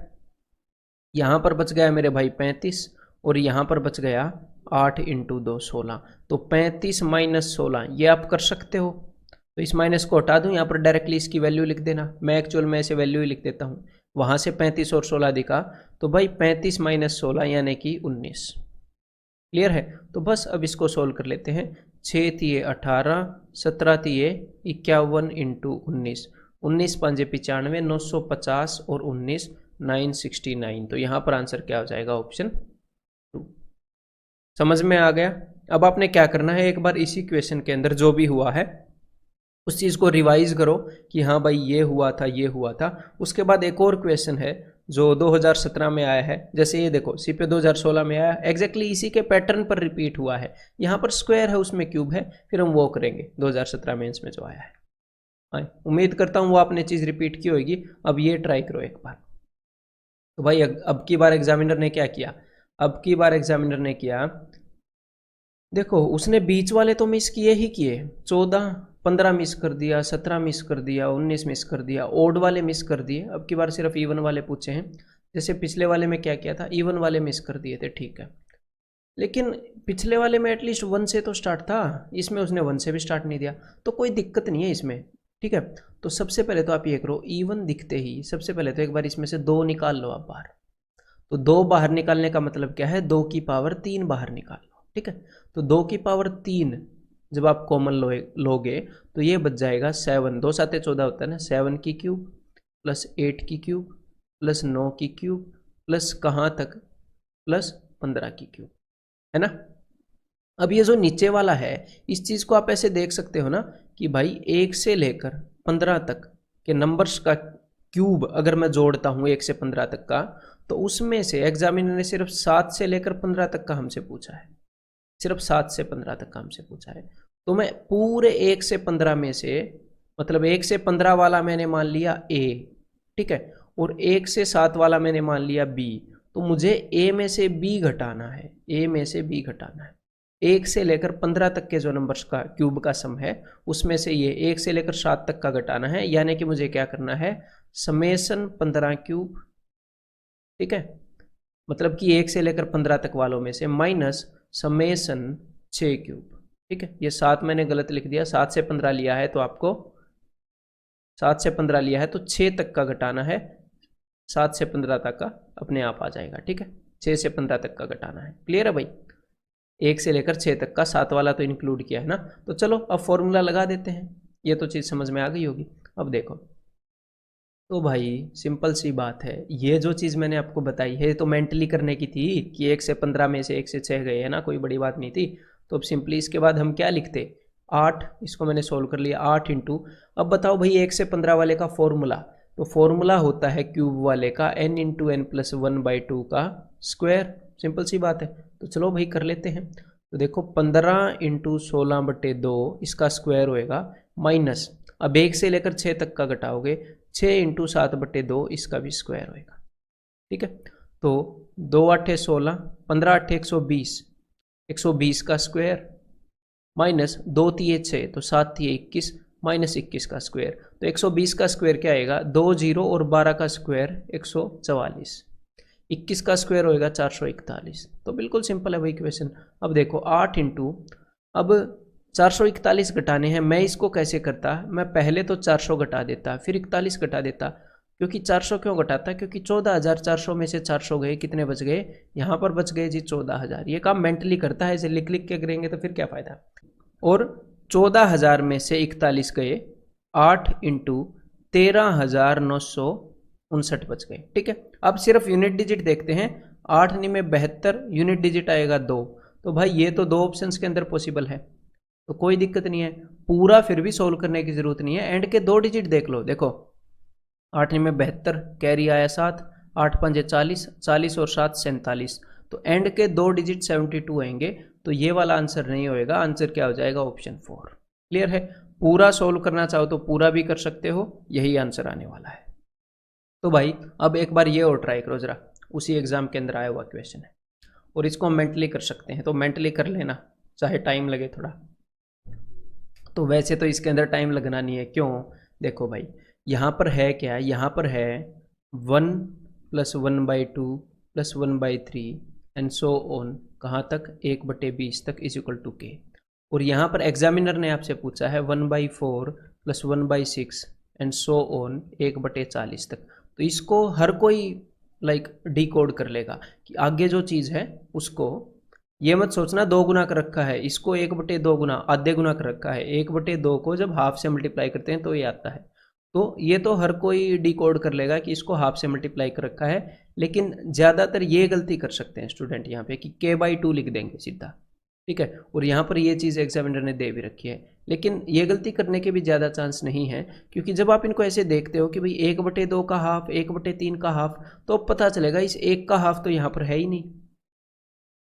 यहाँ पर बच गया मेरे भाई 35 और यहाँ पर बच गया 8 इंटू 2 16। तो 35 माइनस 16 ये आप कर सकते हो। तो इस माइनस को हटा दूँ, यहाँ पर डायरेक्टली इसकी वैल्यू लिख देना। मैं एक्चुअल में ऐसे वैल्यू ही लिख देता हूँ। वहाँ से 35 और 16 दिखा, तो भाई 35 माइनस 16 यानी कि 19। क्लियर है? तो बस अब इसको सोल्व कर लेते हैं। 6 तिये 18, 17 तिये 51 इंटू 19, 19 5 95, 950 और 19 969। तो यहाँ पर आंसर क्या हो जाएगा? ऑप्शन 2। समझ में आ गया? अब आपने क्या करना है, एक बार इसी क्वेश्चन के अंदर जो भी हुआ है उस चीज़ को रिवाइज करो कि हाँ भाई ये हुआ था, ये हुआ था। उसके बाद एक और क्वेश्चन है जो 2017 में आया है, जैसे ये देखो सीपे 2016 में आया, एग्जैक्टली इसी के पैटर्न पर रिपीट हुआ है। यहाँ पर स्क्वायर है, उसमें क्यूब है, फिर हम वो करेंगे 2017 में इसमें जो आया है। उम्मीद करता हूँ वो आपने चीज़ रिपीट की होगी। अब ये ट्राई करो एक बार। तो भाई अब की बार एग्जामिनर ने क्या किया? अब की बार एग्जामिनर ने किया, देखो उसने बीच वाले तो मिस किए ही किए, 14 15 मिस कर दिया, 17 मिस कर दिया, 19 मिस कर दिया, ओड वाले मिस कर दिए। अब की बार सिर्फ इवन वाले पूछे हैं। जैसे पिछले वाले में क्या किया था, इवन वाले मिस कर दिए थे, ठीक है। लेकिन पिछले वाले में एटलीस्ट 1 से तो स्टार्ट था, इसमें उसने 1 से भी स्टार्ट नहीं दिया, तो कोई दिक्कत नहीं है इसमें। ठीक है, तो सबसे पहले तो आप ये करो, इवन दिखते ही सबसे पहले तो एक बार इसमें से 2 निकाल लो आप बाहर। तो 2 बाहर निकालने का मतलब क्या है, 2 की पावर 3 बाहर निकाल लो। ठीक है, तो 2 की पावर 3 जब आप कॉमन लोगे तो ये बच जाएगा 7, 2 7 14 होता है ना, 7 की क्यूब प्लस 8 की क्यूब प्लस 9 की क्यूब प्लस कहाँ तक, प्लस 15 की क्यूब, है ना। अब ये जो नीचे वाला है, इस चीज़ को आप ऐसे देख सकते हो ना कि भाई 1 से लेकर 15 तक के नंबर्स का क्यूब अगर मैं जोड़ता हूँ 1 से 15 तक का, तो उसमें से एग्जामिनर ने सिर्फ 7 से लेकर 15 तक का हमसे पूछा है, सिर्फ 7 से 15 तक का हमसे पूछा है। तो मैं पूरे 1 से 15 में से, मतलब 1 से 15 वाला मैंने मान लिया A, ठीक है, और 1 से 7 वाला मैंने मान लिया B। तो मुझे A में से B घटाना है, A में से B घटाना है। 1 से लेकर 15 तक के जो नंबर्स का क्यूब का सम है, उसमें से ये 1 से लेकर 7 तक का घटाना है, यानी कि मुझे क्या करना है, समेसन 15 क्यूब। ठीक है, मतलब कि 1 से लेकर 15 तक वालों में से माइनस समेसन 6 क्यूब। ठीक है, ये 7 मैंने गलत लिख दिया, 7 से 15 लिया है तो आपको 7 से 15 लिया है तो 6 तक का घटाना है, 7 से 15 तक का अपने आप आ जाएगा। ठीक है, 6 से 15 तक का घटाना है। क्लियर है भाई? 1 से लेकर 6 तक का, 7 वाला तो इंक्लूड किया है ना। तो चलो अब फॉर्मूला लगा देते हैं, ये तो चीज़ समझ में आ गई होगी। अब देखो, तो भाई सिंपल सी बात है, ये जो चीज़ मैंने आपको बताई है तो मेंटली करने की थी कि 1 से 15 में से 1 से 6 गए, है ना, कोई बड़ी बात नहीं थी। तो अब सिंपली इसके बाद हम क्या लिखते, 8, इसको मैंने सोल्व कर लिया, 8 इंटू, अब बताओ भाई 1 से 15 वाले का फॉर्मूला, तो फॉर्मूला होता है क्यूब वाले का n इंटू एन प्लस 1/2 का स्क्वायर। सिंपल सी बात है, तो चलो भाई कर लेते हैं। तो देखो 15 इंटू 16/2 इसका स्क्वायर होएगा, माइनस अब 1 से लेकर 6 तक का घटाओगे, 6 इंटू 7/2 इसका भी स्क्वायर होएगा। ठीक है, तो 2 8 16, 15 8 120, 120 का स्क्वायर माइनस 2 3 6, तो 7 3 21 माइनस 21 का स्क्वायर। तो 120 का स्क्वायर क्या आएगा, 2 0 और 12 का स्क्वायर 144, 21 का स्क्वायर होएगा 441। तो बिल्कुल सिंपल है भाई क्वेश्चन। अब देखो 8 इंटू, अब 441 घटाने हैं, मैं इसको कैसे करता, मैं पहले तो 400 घटा देता फिर 41 घटा देता। क्योंकि 400 क्यों घटाता, क्योंकि 14,400 में से 400 गए, कितने बच गए, यहाँ पर बच गए जी 14,000। ये काम मेंटली करता है, इसे लिख लिख के करेंगे तो फिर क्या फ़ायदा। और 14,000 में से 41 गए, 8 इंटू 13,900 59 बच गए। ठीक है, अब सिर्फ यूनिट डिजिट देखते हैं। 8 में 72, यूनिट डिजिट आएगा 2। तो भाई ये तो 2 ऑप्शंस के अंदर पॉसिबल है, तो कोई दिक्कत नहीं है, पूरा फिर भी सोल्व करने की जरूरत नहीं है। एंड के 2 डिजिट देख लो, देखो 8 में 72, कैरी आया 7, 8 5 40, 40 और 7 47, तो एंड के 2 डिजिट 72 आएंगे, तो ये वाला आंसर नहीं होएगा। आंसर क्या हो जाएगा? ऑप्शन 4। क्लियर है? पूरा सोल्व करना चाहो तो पूरा भी कर सकते हो, यही आंसर आने वाला है। तो भाई अब एक बार ये और ट्राई करो जरा, उसी एग्जाम के अंदर आया हुआ क्वेश्चन है, और इसको हम मेंटली कर सकते हैं, तो मेंटली कर लेना, चाहे टाइम लगे थोड़ा। तो वैसे तो इसके अंदर टाइम लगना नहीं है, क्यों? देखो भाई यहाँ पर है क्या, यहाँ पर है 1 + 1/2 + 1/3 एंड सो ऑन, कहाँ तक? 1/20 तक इज इक्वल टू के। और यहाँ पर एग्जामिनर ने आपसे पूछा है 1/4 + 1/6 एंड सो ऑन 1/40 तक। तो इसको हर कोई डिकोड कर लेगा कि आगे जो चीज़ है उसको, ये मत सोचना 2 गुना कर रखा है, इसको 1/2 गुना, आधे गुना कर रखा है। 1/2 को जब हाफ से मल्टीप्लाई करते हैं तो ये आता है। तो ये तो हर कोई डिकोड कर लेगा कि इसको हाफ से मल्टीप्लाई कर रखा है, लेकिन ज़्यादातर ये गलती कर सकते हैं स्टूडेंट यहाँ पे कि k/2 लिख देंगे सीधा। ठीक है, और यहाँ पर ये चीज़ एग्जामिनर ने दे भी रखी है, लेकिन ये गलती करने के भी ज़्यादा चांस नहीं है, क्योंकि जब आप इनको ऐसे देखते हो कि भाई 1/2 का हाफ, 1/3 का हाफ, तो अब पता चलेगा इस 1 का हाफ तो यहाँ पर है ही नहीं,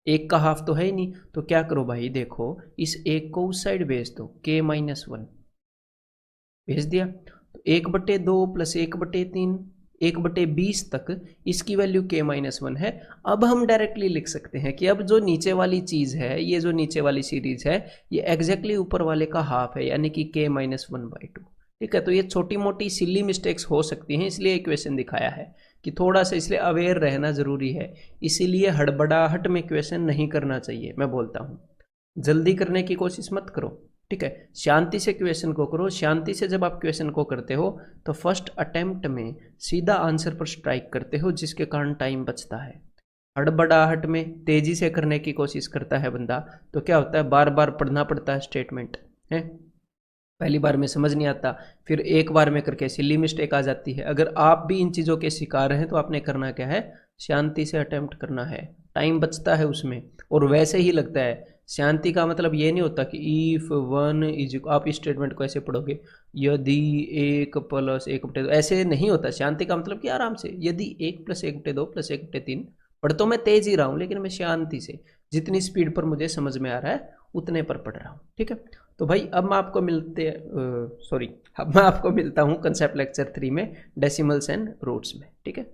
1 का हाफ तो है ही नहीं। तो क्या करो भाई, देखो इस 1 को उस साइड भेज दो, k-1 भेज दिया, तो 1/2 + 1/3 1/20 तक इसकी वैल्यू k-1 है। अब हम डायरेक्टली लिख सकते हैं कि अब जो नीचे वाली चीज़ है, ये जो नीचे वाली सीरीज है, ये एग्जैक्टली ऊपर वाले का हाफ है, यानी कि k-1/2। ठीक है, तो ये छोटी मोटी सिली मिस्टेक्स हो सकती हैं, इसलिए इक्वेशन दिखाया है कि थोड़ा सा इसलिए अवेयर रहना ज़रूरी है। इसीलिए हड़बड़ाहट में क्वेश्चन नहीं करना चाहिए, मैं बोलता हूँ, जल्दी करने की कोशिश मत करो। ठीक है, शांति से क्वेश्चन को करो। शांति से जब आप क्वेश्चन को करते हो तो फर्स्ट अटेम्प्ट में सीधा आंसर पर स्ट्राइक करते हो, जिसके कारण टाइम बचता है। हड़बड़ाहट में तेजी से करने की कोशिश करता है बंदा, तो क्या होता है, बार बार पढ़ना पड़ता है स्टेटमेंट है, पहली बार में समझ नहीं आता, फिर एक बार में करके सिली मिस्टेक आ जाती है। अगर आप भी इन चीज़ों के शिकार हैं तो आपने करना क्या है, शांति से अटेम्प्ट करना है, टाइम बचता है उसमें। और वैसे ही लगता है, शांति का मतलब ये नहीं होता कि इफ 1 इज, आप इस स्टेटमेंट को ऐसे पढ़ोगे यदि 1 + 1/2, ऐसे नहीं होता। शांति का मतलब कि आराम से, यदि 1 + 1/2 + 1/3, पढ़ तो मैं तेज ही रहा हूँ, लेकिन मैं शांति से, जितनी स्पीड पर मुझे समझ में आ रहा है उतने पर पढ़ रहा हूँ। ठीक है, तो भाई अब मैं आपको अब मैं आपको मिलता हूँ कंसेप्ट लेक्चर 3 में, डेसिमल्स एंड रूट्स में। ठीक है।